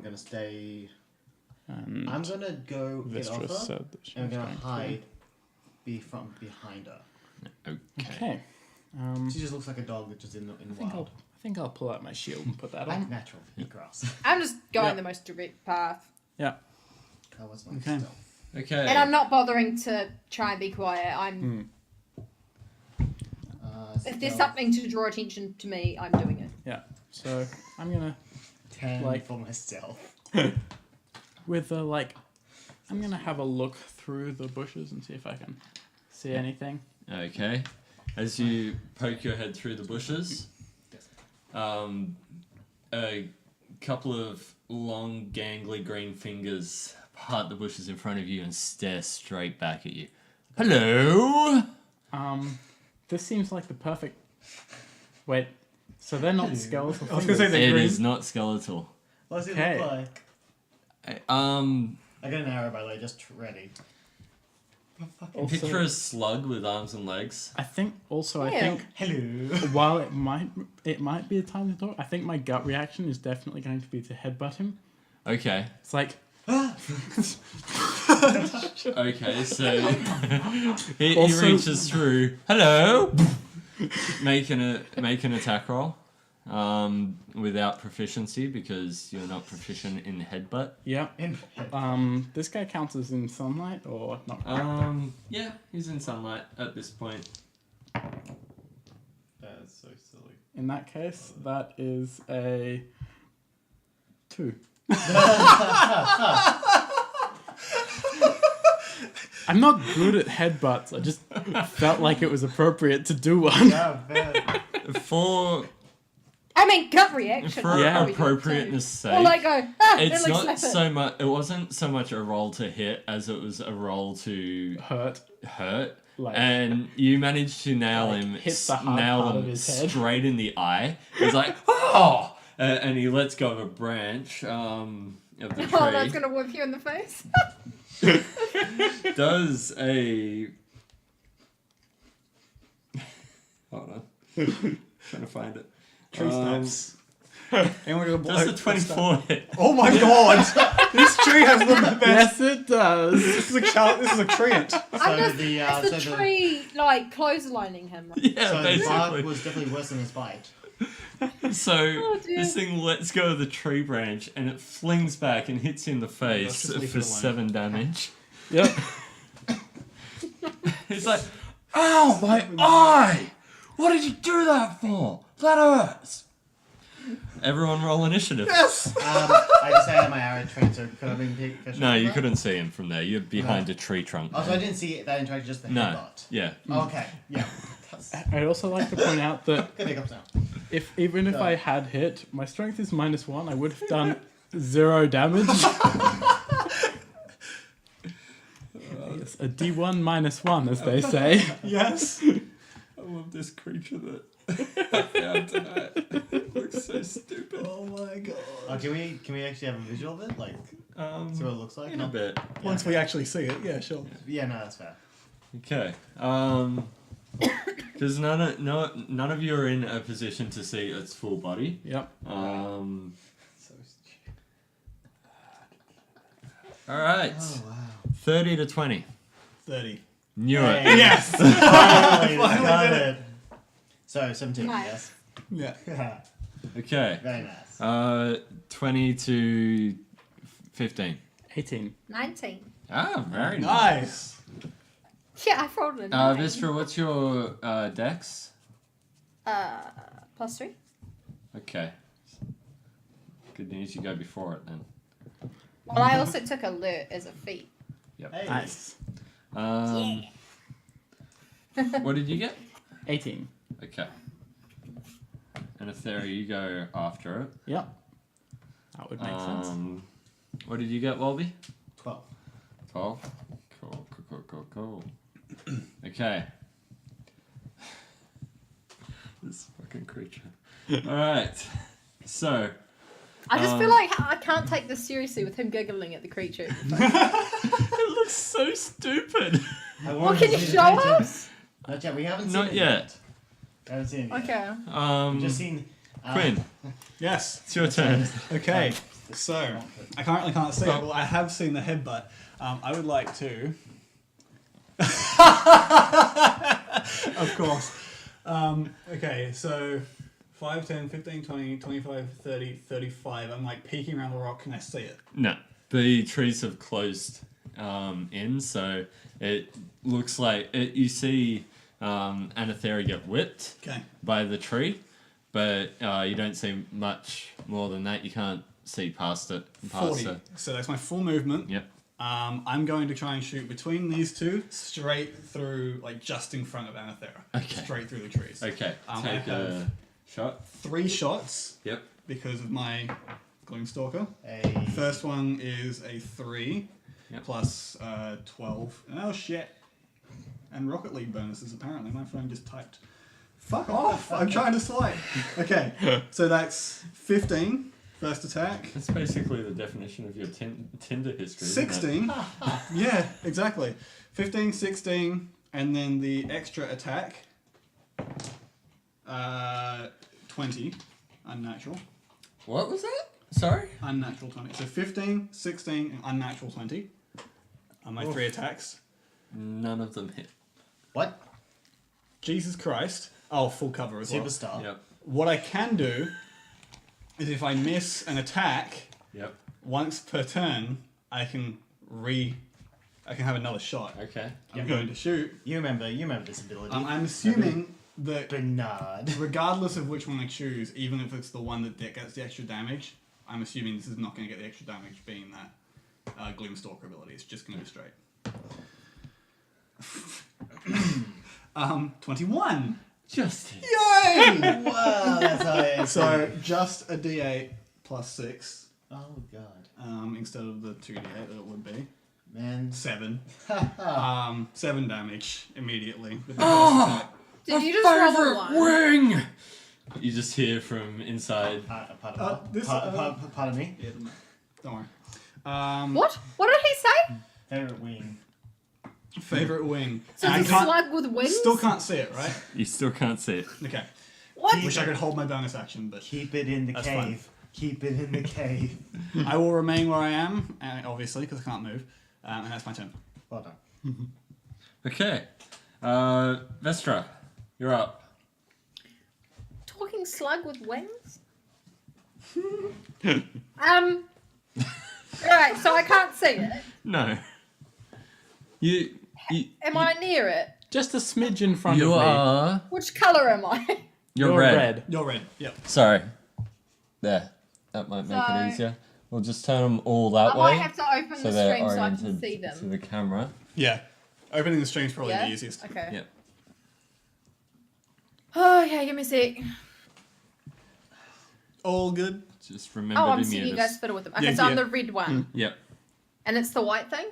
Speaker 5: gonna stay.
Speaker 3: And
Speaker 5: I'm gonna go get off
Speaker 3: Vistra
Speaker 5: her,
Speaker 3: said that she
Speaker 5: and I'm
Speaker 3: was
Speaker 5: gonna
Speaker 3: going to.
Speaker 5: hide behind her.
Speaker 1: Okay.
Speaker 3: Okay.
Speaker 5: She just looks like a dog that's just in the wild.
Speaker 3: I think I'll pull out my shield and put that
Speaker 5: Like
Speaker 3: on.
Speaker 5: natural, eat grass.
Speaker 4: I'm just going
Speaker 3: Yeah.
Speaker 4: the most direct path.
Speaker 3: Yeah.
Speaker 5: Oh, what's my
Speaker 2: Okay.
Speaker 5: stealth?
Speaker 1: Okay.
Speaker 4: And I'm not bothering to try and be quiet. I'm if there's
Speaker 5: Stealth.
Speaker 4: something to draw attention to me, I'm doing it.
Speaker 3: Yeah. So I'm gonna
Speaker 5: 10
Speaker 3: Like-
Speaker 5: for myself.
Speaker 3: with the I'm gonna have a look through the bushes and see if I can see anything.
Speaker 1: Okay. As you poke your head through the bushes, a couple of long, gangly green fingers part the bushes in front of you and stare straight back at you. Hello?
Speaker 3: This seems like the perfect. Wait, so they're not skeletal
Speaker 2: I was gonna say
Speaker 3: fingers.
Speaker 2: they're
Speaker 1: It
Speaker 2: green.
Speaker 1: is not skeletal.
Speaker 5: What does it
Speaker 3: Okay.
Speaker 5: look like? I got an arrow, by the way, just ready.
Speaker 3: Also-
Speaker 1: Picture a slug with arms and legs.
Speaker 3: I think also I
Speaker 4: Ew.
Speaker 3: think
Speaker 5: Hello.
Speaker 3: while it might be a time to talk, I think my gut reaction is definitely going to be to headbutt him.
Speaker 1: Okay.
Speaker 3: It's like
Speaker 1: Okay, so he
Speaker 3: Also-
Speaker 1: reaches through. Hello. Make an attack roll. Without proficiency because you're not proficient in headbutt.
Speaker 3: yeah.
Speaker 5: In head.
Speaker 3: This guy counts as in sunlight or not?
Speaker 1: Yeah, he's in sunlight at this point.
Speaker 5: That's so silly.
Speaker 3: In that case, that is a 2. I'm not good at headbutts. I just felt like it was appropriate to do one.
Speaker 5: Yeah, bad.
Speaker 1: For
Speaker 4: I mean, gut reaction.
Speaker 1: for
Speaker 3: Yeah.
Speaker 1: appropriateness sake,
Speaker 4: Or like go,
Speaker 1: it's
Speaker 4: then like
Speaker 1: not
Speaker 4: slap it.
Speaker 1: so much. It wasn't so much a roll to hit as it was a roll to
Speaker 3: Hurt.
Speaker 1: hurt.
Speaker 3: Like,
Speaker 1: And you managed to nail
Speaker 3: Like,
Speaker 1: him,
Speaker 3: hit the hard
Speaker 1: nail
Speaker 3: part
Speaker 1: him
Speaker 3: of his head.
Speaker 1: straight in the eye. He's like, oh! And he lets go of a branch of the tree.
Speaker 4: Oh, that's gonna whip you in the face.
Speaker 1: Does a... Hold on. Trying to find it.
Speaker 2: Tree snaps. Anyone gonna blow?
Speaker 1: Does the 24 hit?
Speaker 2: Oh my god! This tree has the best.
Speaker 3: yes, it does.
Speaker 2: This is a treant.
Speaker 4: I'm just,
Speaker 5: the,
Speaker 4: it's the
Speaker 5: so the-
Speaker 4: tree like clotheslining him. Right?
Speaker 1: Yeah,
Speaker 5: So the bark
Speaker 1: basically.
Speaker 5: was definitely worse than his bite.
Speaker 1: So
Speaker 4: Oh, dear.
Speaker 1: this thing lets go of the tree branch and it flings back and hits you in the face
Speaker 2: Let's just leave
Speaker 1: for
Speaker 2: it alone.
Speaker 1: 7 damage.
Speaker 3: Yep.
Speaker 1: He's like, ow, my eye! What did you do that for? That hurts! Everyone roll initiative.
Speaker 2: Yes.
Speaker 5: I just had my arrow trained, so could I have been picked?
Speaker 1: No, you couldn't see him from there. You're behind a tree trunk.
Speaker 5: Oh, so I didn't see that interaction, just the
Speaker 1: No.
Speaker 5: headbutt.
Speaker 1: Yeah.
Speaker 5: Okay, yeah. That's
Speaker 3: I'd also like to point out that
Speaker 5: good hiccups now.
Speaker 3: even if I had hit, my strength is -1. I would have done 0 damage. Yes, a D1 -1, as they say.
Speaker 2: Yes.
Speaker 1: I love this creature that I found tonight. It looks so stupid.
Speaker 2: Oh my god.
Speaker 5: Can we actually have a visual of it? Like, see what it looks like?
Speaker 1: In a bit.
Speaker 2: Once we actually see it, yeah, sure.
Speaker 5: Yeah, no, that's fair.
Speaker 1: Okay. Because none of you are in a position to see its full body.
Speaker 3: Yep.
Speaker 5: So stupid.
Speaker 1: All right.
Speaker 5: Oh, wow.
Speaker 1: 30 to 20.
Speaker 2: 30.
Speaker 1: Knew it.
Speaker 5: Hey.
Speaker 2: Yes!
Speaker 5: Finally,
Speaker 2: Finally
Speaker 5: got
Speaker 2: did
Speaker 5: it. So, 17,
Speaker 4: Nice.
Speaker 2: Yeah.
Speaker 5: yes.
Speaker 1: Okay.
Speaker 5: Very nice.
Speaker 1: 20 to 15.
Speaker 3: 18.
Speaker 4: 19.
Speaker 1: Ah, very nice.
Speaker 2: Nice.
Speaker 4: Yeah, I rolled a 9.
Speaker 1: Vistra, what's your dex?
Speaker 4: +3.
Speaker 1: Okay. Good news, you go before it then.
Speaker 4: Well, I also took alert as a feat.
Speaker 5: Hey.
Speaker 3: Nice.
Speaker 1: What did you get?
Speaker 3: 18.
Speaker 1: Okay. And Aethera, you go after it.
Speaker 3: Yep. That would make sense.
Speaker 1: What did you get, Wolby?
Speaker 5: 12.
Speaker 1: 12. Cool. Okay. This fucking creature. Alright. So.
Speaker 4: I just feel like I can't take this seriously with him giggling at the creature.
Speaker 1: It looks so stupid.
Speaker 4: Well, can you show us?
Speaker 5: Not yet. We haven't seen
Speaker 1: Not
Speaker 5: it
Speaker 1: yet.
Speaker 5: We haven't seen it yet.
Speaker 4: Okay.
Speaker 5: We've just seen...
Speaker 1: Quinn,
Speaker 2: Yes.
Speaker 1: it's your turn.
Speaker 2: Okay. So, I currently can't see it. Well, I have seen the headbutt. I would like to... Of course. Okay, so 5, 10, 15, 20, 25, 30, 35. I'm like peeking around the rock. Can I see it?
Speaker 1: No. The trees have closed in, so it looks like... you see Anathera get whipped
Speaker 2: Okay.
Speaker 1: by the tree, but you don't see much more than that. You can't see past it.
Speaker 2: 40. So that's my full movement.
Speaker 1: Yep.
Speaker 2: I'm going to try and shoot between these two, straight through, like just in front of Anathera.
Speaker 1: Okay.
Speaker 2: Straight through the trees.
Speaker 1: Okay.
Speaker 2: I
Speaker 1: Take a
Speaker 2: have
Speaker 1: shot.
Speaker 2: 3 shots
Speaker 1: Yep.
Speaker 2: because of my Gloomstalker.
Speaker 5: A
Speaker 2: First one is a 3
Speaker 1: Yep.
Speaker 2: plus 12. Oh shit. And Rocket League bonuses, apparently. My phone just typed. Fuck off! I'm trying to swipe. Okay, so that's 15, first attack.
Speaker 1: That's basically the definition of your Tinder history. isn't it?
Speaker 2: 16. Yeah, exactly. 15, 16, and then the extra attack. 20. Unnatural.
Speaker 1: What was that? Sorry?
Speaker 2: Unnatural 20. So 15, 16, and unnatural 20 are my 3 attacks.
Speaker 1: None of them hit.
Speaker 5: what?
Speaker 2: Jesus Christ. Oh, full cover as well.
Speaker 5: Superstar.
Speaker 1: Yep.
Speaker 2: What I can do is if I miss an attack
Speaker 1: Yep.
Speaker 2: once per turn, I can have another shot.
Speaker 1: Okay.
Speaker 2: I'm going to shoot.
Speaker 5: You remember this ability.
Speaker 2: I'm assuming that
Speaker 5: Bernard.
Speaker 2: regardless of which one I choose, even if it's the one that gets the extra damage, I'm assuming this is not going to get the extra damage, being that Gloomstalker ability. It's just going to go straight. 21.
Speaker 1: Just hit.
Speaker 2: Yay!
Speaker 5: Wow, that's high.
Speaker 2: So just a D8 plus 6
Speaker 5: Oh god.
Speaker 2: instead of the 2D8 that it would be.
Speaker 5: Man.
Speaker 2: 7.
Speaker 5: Haha.
Speaker 2: 7 damage immediately. With the
Speaker 1: Oh!
Speaker 2: first attack.
Speaker 4: Did you just roll a 1?
Speaker 1: wing! You just hear from inside.
Speaker 5: Pardon me.
Speaker 2: Yeah, don't worry.
Speaker 4: What? What did he say?
Speaker 5: Favorite wing.
Speaker 2: Favorite wing.
Speaker 4: So
Speaker 2: And I
Speaker 4: it's a
Speaker 2: can't-
Speaker 4: slug with wings?
Speaker 2: Still can't see it, right?
Speaker 1: You still can't see it.
Speaker 2: Okay.
Speaker 4: What?
Speaker 2: Wish I could hold my bonus action, but
Speaker 5: Keep it in the
Speaker 2: That's
Speaker 5: cave.
Speaker 2: fine.
Speaker 5: Keep it in the cave.
Speaker 2: I will remain where I am, obviously, because I can't move. And that's my turn.
Speaker 5: Well done.
Speaker 1: Okay. Vestra, you're up.
Speaker 4: Talking slug with wings? Alright, so I can't see it.
Speaker 1: No. You
Speaker 4: Am I near it?
Speaker 3: Just a smidge in front
Speaker 1: you
Speaker 3: of me.
Speaker 1: are.
Speaker 4: Which colour am I?
Speaker 1: You're,
Speaker 3: You're
Speaker 1: red.
Speaker 2: You're red. Yep.
Speaker 1: Sorry. There. That might make
Speaker 4: So-
Speaker 1: it easier. We'll just turn them all that
Speaker 4: I
Speaker 1: way.
Speaker 4: might have to open
Speaker 1: so
Speaker 4: the
Speaker 1: they're
Speaker 4: stream so I can
Speaker 1: oriented
Speaker 4: see
Speaker 1: to
Speaker 4: them.
Speaker 1: the camera.
Speaker 2: Yeah. Opening the stream's probably
Speaker 4: Yeah?
Speaker 2: the easiest.
Speaker 4: Okay.
Speaker 1: Yep.
Speaker 4: Oh, okay, give me a sec.
Speaker 2: All good.
Speaker 1: Just remember
Speaker 4: Oh,
Speaker 1: to
Speaker 4: I'm
Speaker 1: mute
Speaker 4: seeing you
Speaker 1: us.
Speaker 4: guys fiddle with them. Okay,
Speaker 2: Yeah,
Speaker 4: so I'm
Speaker 2: yeah.
Speaker 4: the red one.
Speaker 1: Yep.
Speaker 4: And it's the white thing?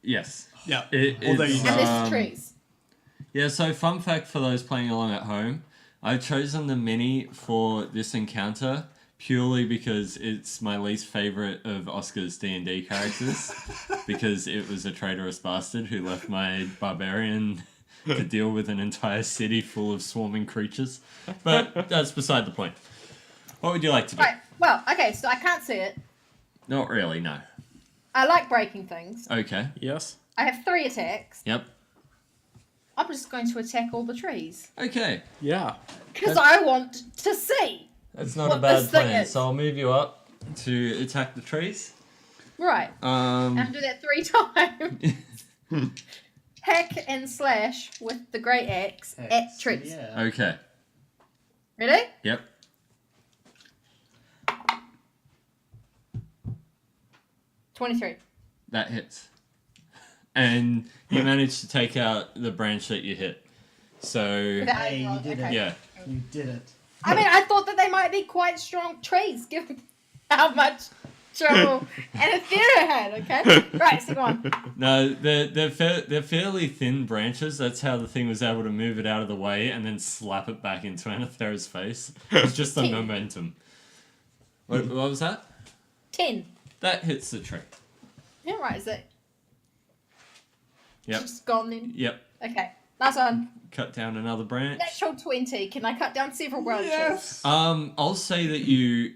Speaker 1: Yes.
Speaker 2: Yeah.
Speaker 1: It's,
Speaker 2: Although you
Speaker 4: And there's
Speaker 1: um,
Speaker 4: trees.
Speaker 1: Yeah, so fun fact for those playing along at home, I've chosen the mini for this encounter purely because it's my least favourite of Oscar's D&D characters because it was a traitorous bastard who left my barbarian to deal with an entire city full of swarming creatures. But that's beside the point. What would you like to do?
Speaker 4: Right, well, okay, so I can't see it.
Speaker 1: Not really, no.
Speaker 4: I like breaking things.
Speaker 1: Okay.
Speaker 3: Yes.
Speaker 4: I have 3 attacks.
Speaker 1: Yep.
Speaker 4: I'm just going to attack all the trees.
Speaker 1: Okay.
Speaker 3: Yeah.
Speaker 4: Because I want to see.
Speaker 1: That's not
Speaker 4: What
Speaker 1: a bad
Speaker 4: this thing
Speaker 1: plan.
Speaker 4: is.
Speaker 1: So I'll move you up to attack the trees.
Speaker 4: Right. I have to do that 3 times. Hack and slash with the great axe at trees.
Speaker 5: Yeah.
Speaker 1: Okay.
Speaker 4: Ready?
Speaker 1: Yep.
Speaker 4: $23.
Speaker 1: That hits. And you managed to take out the branch that you hit. So,
Speaker 4: Without
Speaker 5: Hey,
Speaker 4: any
Speaker 5: you
Speaker 4: roll-
Speaker 5: did it.
Speaker 4: okay.
Speaker 1: yeah.
Speaker 5: You did it.
Speaker 4: I mean, I thought that they might be quite strong trees, given how much trouble Anathera had, okay? Right, so go on.
Speaker 1: No, they're fairly thin branches. That's how the thing was able to move it out of the way and then slap it back into Anathera's face. It's just the
Speaker 4: Ten.
Speaker 1: momentum. What was that?
Speaker 4: 10.
Speaker 1: That hits the tree.
Speaker 4: Yeah, right, is it
Speaker 1: Yep.
Speaker 4: just gone then?
Speaker 1: Yep.
Speaker 4: Okay, last one.
Speaker 1: Cut down another branch.
Speaker 4: Natural 20. Can I cut down several branches?
Speaker 1: I'll say that you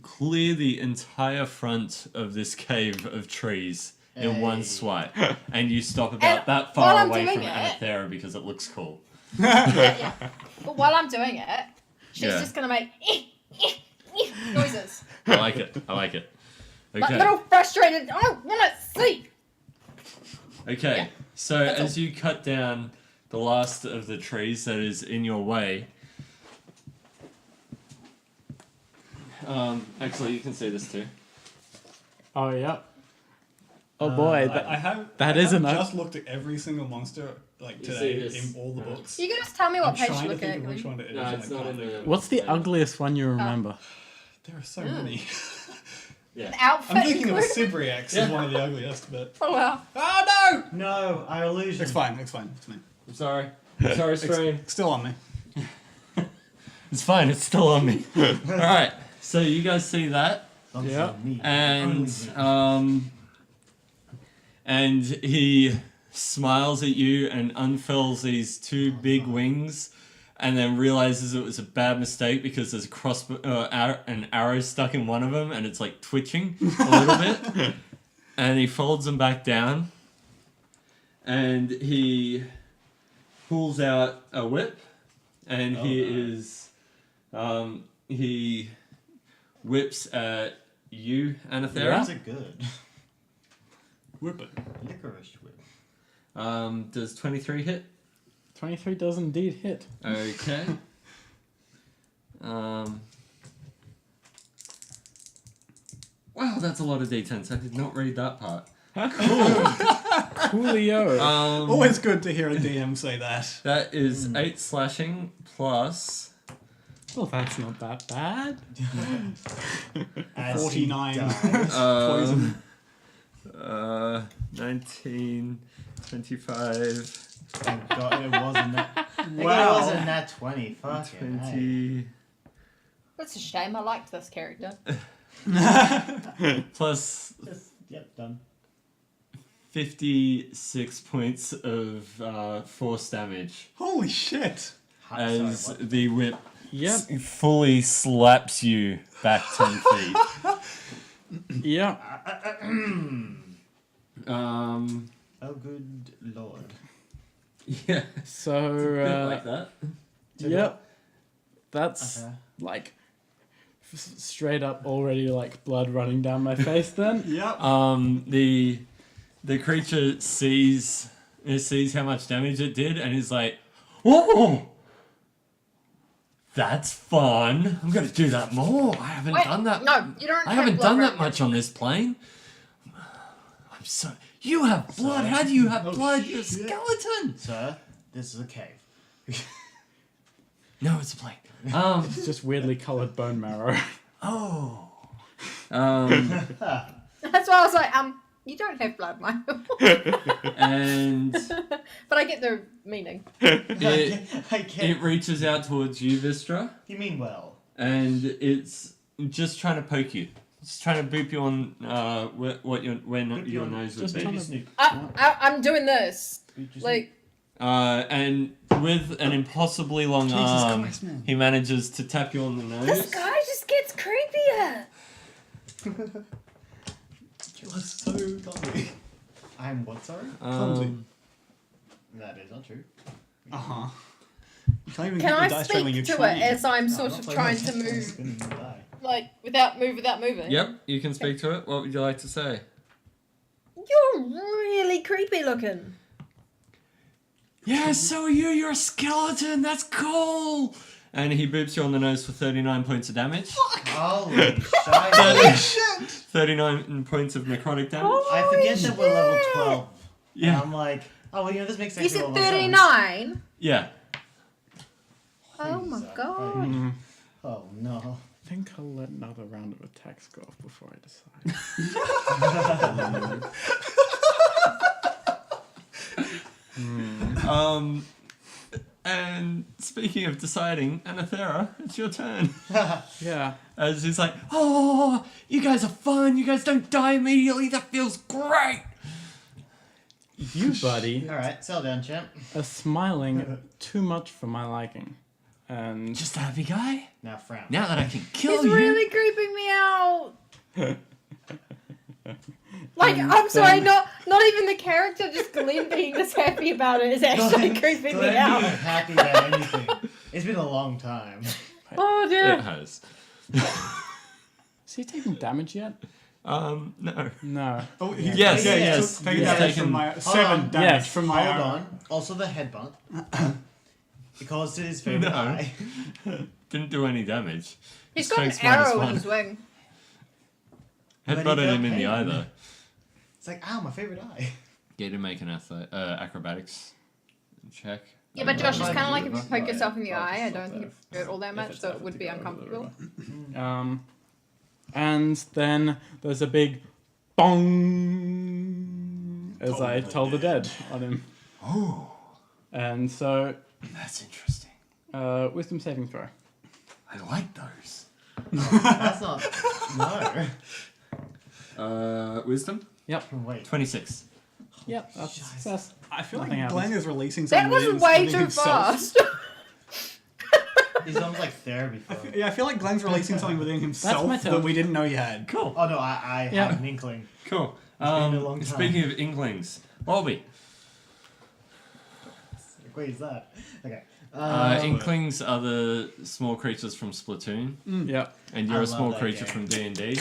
Speaker 1: clear the entire front of this cave of trees in one
Speaker 5: Hey.
Speaker 1: swipe, and you stop about
Speaker 4: And
Speaker 1: that
Speaker 4: while
Speaker 1: far
Speaker 4: I'm
Speaker 1: away
Speaker 4: doing
Speaker 1: from
Speaker 4: it-
Speaker 1: Anathera because it looks cool.
Speaker 4: Yeah. But while I'm doing it, she's
Speaker 1: Yeah.
Speaker 4: just gonna make noises.
Speaker 1: I like it. I like it.
Speaker 4: Like
Speaker 1: Okay.
Speaker 4: little frustrated, I don't want to see.
Speaker 1: Okay.
Speaker 4: Yeah.
Speaker 1: So
Speaker 4: That's
Speaker 1: as you cut down the last of the trees that is in your way, Actually, you can see this too.
Speaker 3: Oh, yeah. Oh, boy.
Speaker 2: I have.
Speaker 3: that
Speaker 2: I
Speaker 3: is
Speaker 2: have
Speaker 3: enough.
Speaker 2: just looked at every single monster like
Speaker 1: You
Speaker 2: today
Speaker 1: see this?
Speaker 2: in all the books.
Speaker 4: You can just tell me what
Speaker 2: I'm
Speaker 4: page
Speaker 2: trying
Speaker 4: to
Speaker 2: to
Speaker 4: look
Speaker 2: think
Speaker 4: at.
Speaker 2: of which one it is.
Speaker 1: No,
Speaker 2: and
Speaker 1: it's
Speaker 2: I
Speaker 1: not
Speaker 2: can't
Speaker 1: in
Speaker 2: think
Speaker 1: the-
Speaker 2: of it.
Speaker 3: What's the ugliest one you remember?
Speaker 2: There are so many.
Speaker 1: Yeah.
Speaker 4: An outfit.
Speaker 2: I'm thinking of a
Speaker 4: included?
Speaker 2: Cibriax
Speaker 1: Yeah.
Speaker 2: is one of the ugliest, but
Speaker 4: Oh wow.
Speaker 2: oh no!
Speaker 5: No, I illusion.
Speaker 2: It's fine. It's fine. It's me.
Speaker 1: I'm sorry. Sorry, Stream.
Speaker 2: It's still on me.
Speaker 1: It's fine. It's still on me. All right. So you guys see that,
Speaker 5: Don't
Speaker 3: Yeah.
Speaker 5: say me.
Speaker 1: and
Speaker 5: Only me.
Speaker 1: and he smiles at you and unfurls these two big wings, and then realizes it was a bad mistake because there's an arrow stuck in one of them, and it's like twitching a little bit. And he folds them back down, and he pulls out a whip, and he whips at you, Anathera.
Speaker 5: Is it good?
Speaker 2: Whip it.
Speaker 5: Licorice whip.
Speaker 1: Does 23 hit?
Speaker 3: 23 does indeed hit.
Speaker 1: Okay. Wow, that's a lot of d10s. I did not read that part.
Speaker 3: Coolio.
Speaker 2: Always good to hear a DM say that.
Speaker 1: That is 8 slashing plus.
Speaker 3: Well, that's not that bad.
Speaker 5: As
Speaker 2: 49.
Speaker 5: he dies.
Speaker 2: Poison.
Speaker 1: 19, 25,
Speaker 5: Thank God it wasn't that.
Speaker 2: Wow.
Speaker 5: It wasn't that 20. Fucking hey.
Speaker 1: 20,
Speaker 4: That's a shame. I liked this character.
Speaker 1: plus
Speaker 5: Yep, done.
Speaker 1: 56 points of force damage
Speaker 2: Holy shit.
Speaker 1: as
Speaker 5: Sorry, what?
Speaker 1: the whip
Speaker 3: Yep.
Speaker 1: fully slaps you back 10 feet.
Speaker 3: Yeah.
Speaker 5: Oh, good lord.
Speaker 1: Yeah,
Speaker 3: So,
Speaker 1: bit like that.
Speaker 3: yep. That's
Speaker 5: Okay.
Speaker 3: like straight up already like blood running down my face then.
Speaker 2: Yep.
Speaker 1: The creature sees how much damage it did and is like, "Oh, that's fun. I'm gonna do that more. I haven't
Speaker 4: Wait,
Speaker 1: done that.
Speaker 4: no, you don't.
Speaker 1: I
Speaker 4: have
Speaker 1: haven't
Speaker 4: blood
Speaker 1: done
Speaker 4: right
Speaker 1: that
Speaker 4: now.
Speaker 1: much on this plane. I'm so. You have blood. How do you have blood? You're a
Speaker 2: shit.
Speaker 1: skeleton.
Speaker 5: Sir, this is a cave.
Speaker 1: No, it's a plane.
Speaker 3: It's just weirdly colored bone marrow.
Speaker 1: Oh.
Speaker 4: That's why I was like, you don't have blood, Michael.
Speaker 1: And
Speaker 4: But I get the meaning.
Speaker 1: it,
Speaker 5: I can't.
Speaker 1: it reaches out towards you, Vistra,
Speaker 5: You mean well.
Speaker 1: and it's just trying to poke you. It's trying to boop you on where your nose would
Speaker 3: Just
Speaker 1: be.
Speaker 3: trying
Speaker 5: Baby snoop.
Speaker 4: I'm doing this. Like,
Speaker 1: And with an impossibly long arm,
Speaker 2: Christ, man.
Speaker 1: he manages to tap you on the
Speaker 4: this
Speaker 1: nose.
Speaker 4: guy just gets creepier.
Speaker 2: You are so dummy.
Speaker 5: I'm what, sorry? That is not true.
Speaker 2: Uh-huh. You can't even
Speaker 4: Can
Speaker 2: get
Speaker 4: I
Speaker 2: the dice tray when you're
Speaker 4: speak to
Speaker 2: trying.
Speaker 4: it as I'm
Speaker 5: No,
Speaker 4: sort
Speaker 5: not
Speaker 4: of
Speaker 5: playing
Speaker 4: trying
Speaker 5: with
Speaker 4: to
Speaker 5: that.
Speaker 4: move,
Speaker 5: Spinning the die.
Speaker 4: like without moving?
Speaker 1: Yep, you can speak to it. What would you like to say?
Speaker 4: You're really creepy looking.
Speaker 1: Yeah, so are you. You're a skeleton. That's cool. And he boops you on the nose for 39 points of damage.
Speaker 5: Holy shit.
Speaker 1: 39 points of necrotic damage.
Speaker 5: I forget that we're level 12.
Speaker 1: Yeah.
Speaker 5: And I'm like, oh, well, this makes
Speaker 4: You
Speaker 5: sense.
Speaker 4: said 39.
Speaker 1: Yeah.
Speaker 4: Oh my
Speaker 5: Jesus.
Speaker 4: god.
Speaker 5: Oh, no.
Speaker 3: I think I'll let another round of attacks go off before I decide.
Speaker 1: And speaking of deciding, Anathera, it's your turn.
Speaker 3: Yeah.
Speaker 1: As he's like, oh, you guys are fun. You guys don't die immediately. That feels great.
Speaker 3: You, buddy,
Speaker 5: Alright, settle down, champ.
Speaker 3: are smiling too much for my liking. And
Speaker 1: Just a happy guy.
Speaker 5: Now frown.
Speaker 1: Now that I can kill
Speaker 4: He's
Speaker 1: you.
Speaker 4: really creeping me out. Like, I'm sorry, not even the character, just Glenn being this happy about it is actually creeping me
Speaker 5: Glenn
Speaker 4: out.
Speaker 5: being happy about anything. It's been a long time.
Speaker 4: Oh
Speaker 1: It
Speaker 4: dear.
Speaker 1: has.
Speaker 3: is he taking damage yet?
Speaker 1: No.
Speaker 3: No.
Speaker 2: Oh,
Speaker 1: Yes,
Speaker 2: yeah,
Speaker 1: yes.
Speaker 2: Taking
Speaker 1: He's
Speaker 2: damage
Speaker 1: taken-
Speaker 2: from my
Speaker 5: Hold
Speaker 2: 7
Speaker 5: on.
Speaker 2: damage
Speaker 3: Yes.
Speaker 2: from my
Speaker 5: Hold
Speaker 2: arrow.
Speaker 5: on. Also the headbutt. It caused his favorite
Speaker 1: No.
Speaker 5: eye.
Speaker 1: Didn't do any damage.
Speaker 4: He's
Speaker 1: Just
Speaker 4: got an
Speaker 1: takes minus
Speaker 4: arrow in
Speaker 1: one.
Speaker 4: his wing.
Speaker 5: But he
Speaker 1: Headbutted
Speaker 5: felt
Speaker 1: him in the
Speaker 5: pain.
Speaker 1: eye though.
Speaker 5: It's like, ow, my favorite eye.
Speaker 1: Get to make an acrobatics check.
Speaker 4: Yeah, but Josh, it's
Speaker 5: Right.
Speaker 4: kind of like if you
Speaker 5: Right.
Speaker 4: poke yourself in the
Speaker 3: I'll
Speaker 4: eye. I
Speaker 3: just
Speaker 4: don't
Speaker 3: stop
Speaker 4: think
Speaker 3: there.
Speaker 4: it hurt all that
Speaker 3: If
Speaker 4: much,
Speaker 3: it's
Speaker 4: so it
Speaker 3: happy
Speaker 4: would
Speaker 3: to
Speaker 4: be
Speaker 3: go over the
Speaker 4: uncomfortable.
Speaker 3: river. And then there's a big bong as I toll the dead on him.
Speaker 1: Oh,
Speaker 3: And so,
Speaker 1: that's interesting.
Speaker 3: wisdom saving throw.
Speaker 1: I like those.
Speaker 5: That's not. No.
Speaker 1: Wisdom?
Speaker 5: Wait.
Speaker 1: 26.
Speaker 3: Yep, that's a
Speaker 5: Scheiße.
Speaker 2: I
Speaker 3: success.
Speaker 2: feel
Speaker 3: Nothing
Speaker 2: like
Speaker 3: happens.
Speaker 2: Glenn is releasing
Speaker 4: That
Speaker 2: something
Speaker 4: was way
Speaker 2: within
Speaker 4: too
Speaker 2: himself.
Speaker 4: fast.
Speaker 5: He's almost like therapy for him.
Speaker 2: Yeah, I feel like Glenn's releasing something within himself
Speaker 3: my turn.
Speaker 2: that we didn't know he had.
Speaker 1: Cool.
Speaker 5: Oh no, I
Speaker 3: Yeah.
Speaker 5: have an inkling.
Speaker 1: Cool.
Speaker 5: been a long time.
Speaker 1: Speaking of inklings, Bobby.
Speaker 5: Wait, is that? Okay.
Speaker 1: Inklings are the small creatures from Splatoon,
Speaker 3: Yep.
Speaker 1: and
Speaker 5: I
Speaker 1: you're a
Speaker 5: love
Speaker 1: small
Speaker 5: that
Speaker 1: creature
Speaker 5: game.
Speaker 1: from D&D.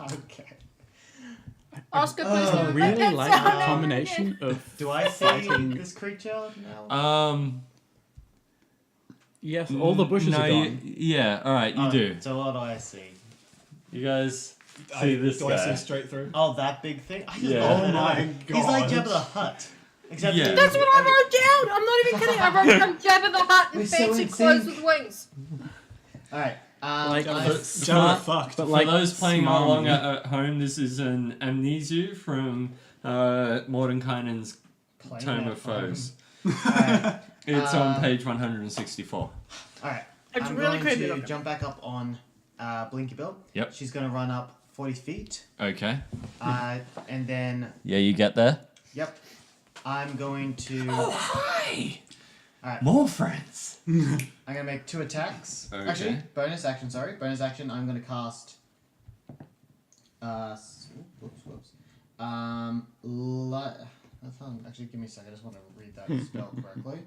Speaker 5: Okay.
Speaker 4: Oscar, please
Speaker 5: Oh,
Speaker 4: don't
Speaker 3: I
Speaker 4: make
Speaker 3: really
Speaker 4: that
Speaker 3: like the
Speaker 4: sound ever
Speaker 3: combination
Speaker 4: again.
Speaker 3: of
Speaker 5: Do I see
Speaker 3: Fighting.
Speaker 5: this creature now?
Speaker 3: yes, all the bushes
Speaker 1: no,
Speaker 3: are gone.
Speaker 1: yeah, alright, you do.
Speaker 5: So what do I see?
Speaker 1: You guys see this
Speaker 2: Do I see
Speaker 1: guy.
Speaker 2: straight through?
Speaker 5: Oh, that big thing? I just
Speaker 1: Yeah.
Speaker 5: love
Speaker 2: Oh
Speaker 5: that.
Speaker 2: my
Speaker 5: He's like
Speaker 2: God.
Speaker 5: Jabba the Hutt. Except
Speaker 1: Yeah.
Speaker 5: that
Speaker 4: That's what I wrote down. I'm not even kidding. I wrote down Jabba the Hutt in
Speaker 5: We're so
Speaker 4: fancy
Speaker 5: in
Speaker 4: clothes
Speaker 5: sync.
Speaker 4: with wings.
Speaker 5: Alright.
Speaker 3: Like,
Speaker 2: Jabba
Speaker 3: but
Speaker 2: the
Speaker 3: smart,
Speaker 2: fucked.
Speaker 3: but
Speaker 1: For
Speaker 3: like
Speaker 1: those playing
Speaker 3: smarmy.
Speaker 1: along at home, this is an amnesia from Mordenkainen's Tome of Foes.
Speaker 5: Alright.
Speaker 1: It's on page 164.
Speaker 5: Alright.
Speaker 4: It's
Speaker 5: I'm
Speaker 4: really
Speaker 5: going
Speaker 4: creepy
Speaker 5: to
Speaker 4: looking.
Speaker 5: jump back up on Blinky Bill.
Speaker 1: Yep.
Speaker 5: She's going to run up 40 feet.
Speaker 1: Okay.
Speaker 5: And then,
Speaker 1: Yeah, you get there?
Speaker 5: yep. I'm going to.
Speaker 1: Oh, hi!
Speaker 5: Alright.
Speaker 1: More friends!
Speaker 5: I'm gonna make 2 attacks.
Speaker 1: Okay.
Speaker 5: Actually, bonus action. Sorry, bonus action. I'm gonna cast. Whoops. That's not, actually, give me a second. I just want to read that spell correctly.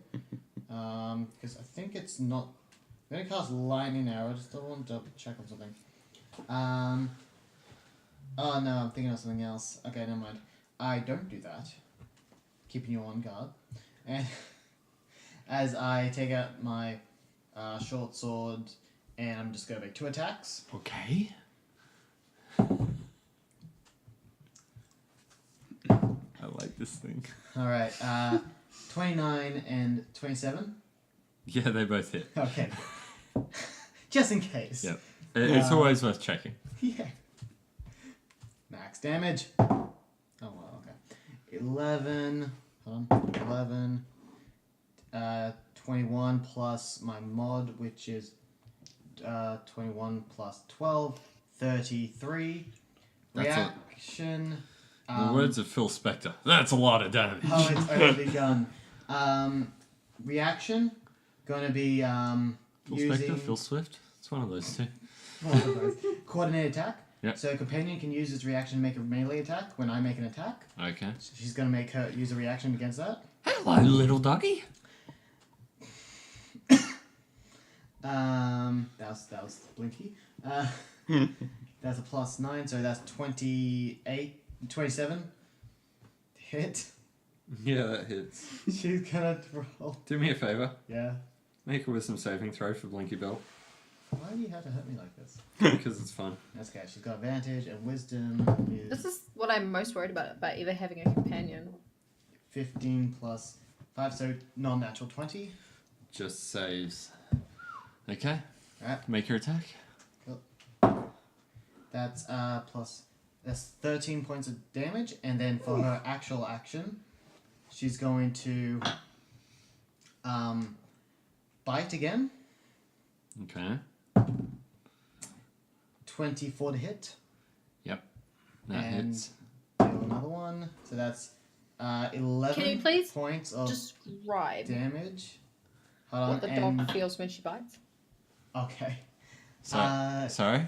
Speaker 5: Because I think it's not. I'm gonna cast lightning arrow. I just don't want to check on something. Oh no, I'm thinking of something else. Okay, never mind. I don't do that. Keeping you on guard, and. As I take out my short sword, and I'm just going to make 2 attacks.
Speaker 1: Okay. I like this thing.
Speaker 5: Alright, 29 and 27.
Speaker 1: Yeah, they both hit.
Speaker 5: Okay. Just in case.
Speaker 1: Yep. It's always worth checking.
Speaker 5: Yeah. Max damage. Oh, well, okay. 11. Hold on. 11. 21 plus my mod, which is 21 plus 12, 33.
Speaker 1: That's a-
Speaker 5: Reaction.
Speaker 1: The words of Phil Spector. That's a lot of damage.
Speaker 5: Oh, it's already done. Reaction. Gonna be
Speaker 1: Phil
Speaker 5: using
Speaker 1: Spector, Phil Swift. It's one of those two.
Speaker 5: one of those. Coordinated attack.
Speaker 1: Yep.
Speaker 5: So a companion can use its reaction to make a melee attack when I make an attack.
Speaker 1: Okay.
Speaker 5: So she's gonna make her use a reaction against that.
Speaker 1: Hello, little doggy.
Speaker 5: That was Blinky. That's a +9, so that's 27. Hit.
Speaker 1: Yeah, that hits.
Speaker 5: She's gonna roll.
Speaker 1: Do me a favor.
Speaker 5: Yeah.
Speaker 1: Make a wisdom saving throw for Blinky Bill.
Speaker 5: Why do you have to hurt me like this?
Speaker 1: Because it's fun.
Speaker 5: That's okay. She's got advantage, and wisdom
Speaker 4: This
Speaker 5: is
Speaker 4: is what I'm most worried about either having a companion.
Speaker 5: 15 plus 5, so non-natural 20.
Speaker 1: Just saves. Okay.
Speaker 5: Alright.
Speaker 1: Make your attack.
Speaker 5: That's that's 13 points of damage, and then for her actual action, she's going to bite again.
Speaker 1: Okay.
Speaker 5: 24 to hit.
Speaker 1: Yep. That
Speaker 5: And
Speaker 1: hits.
Speaker 5: do another one. So that's 11
Speaker 4: Can you please
Speaker 5: points of
Speaker 4: describe
Speaker 5: damage. Hold on,
Speaker 4: what the
Speaker 5: and
Speaker 4: dog feels when she bites?
Speaker 5: okay.
Speaker 1: Sorry?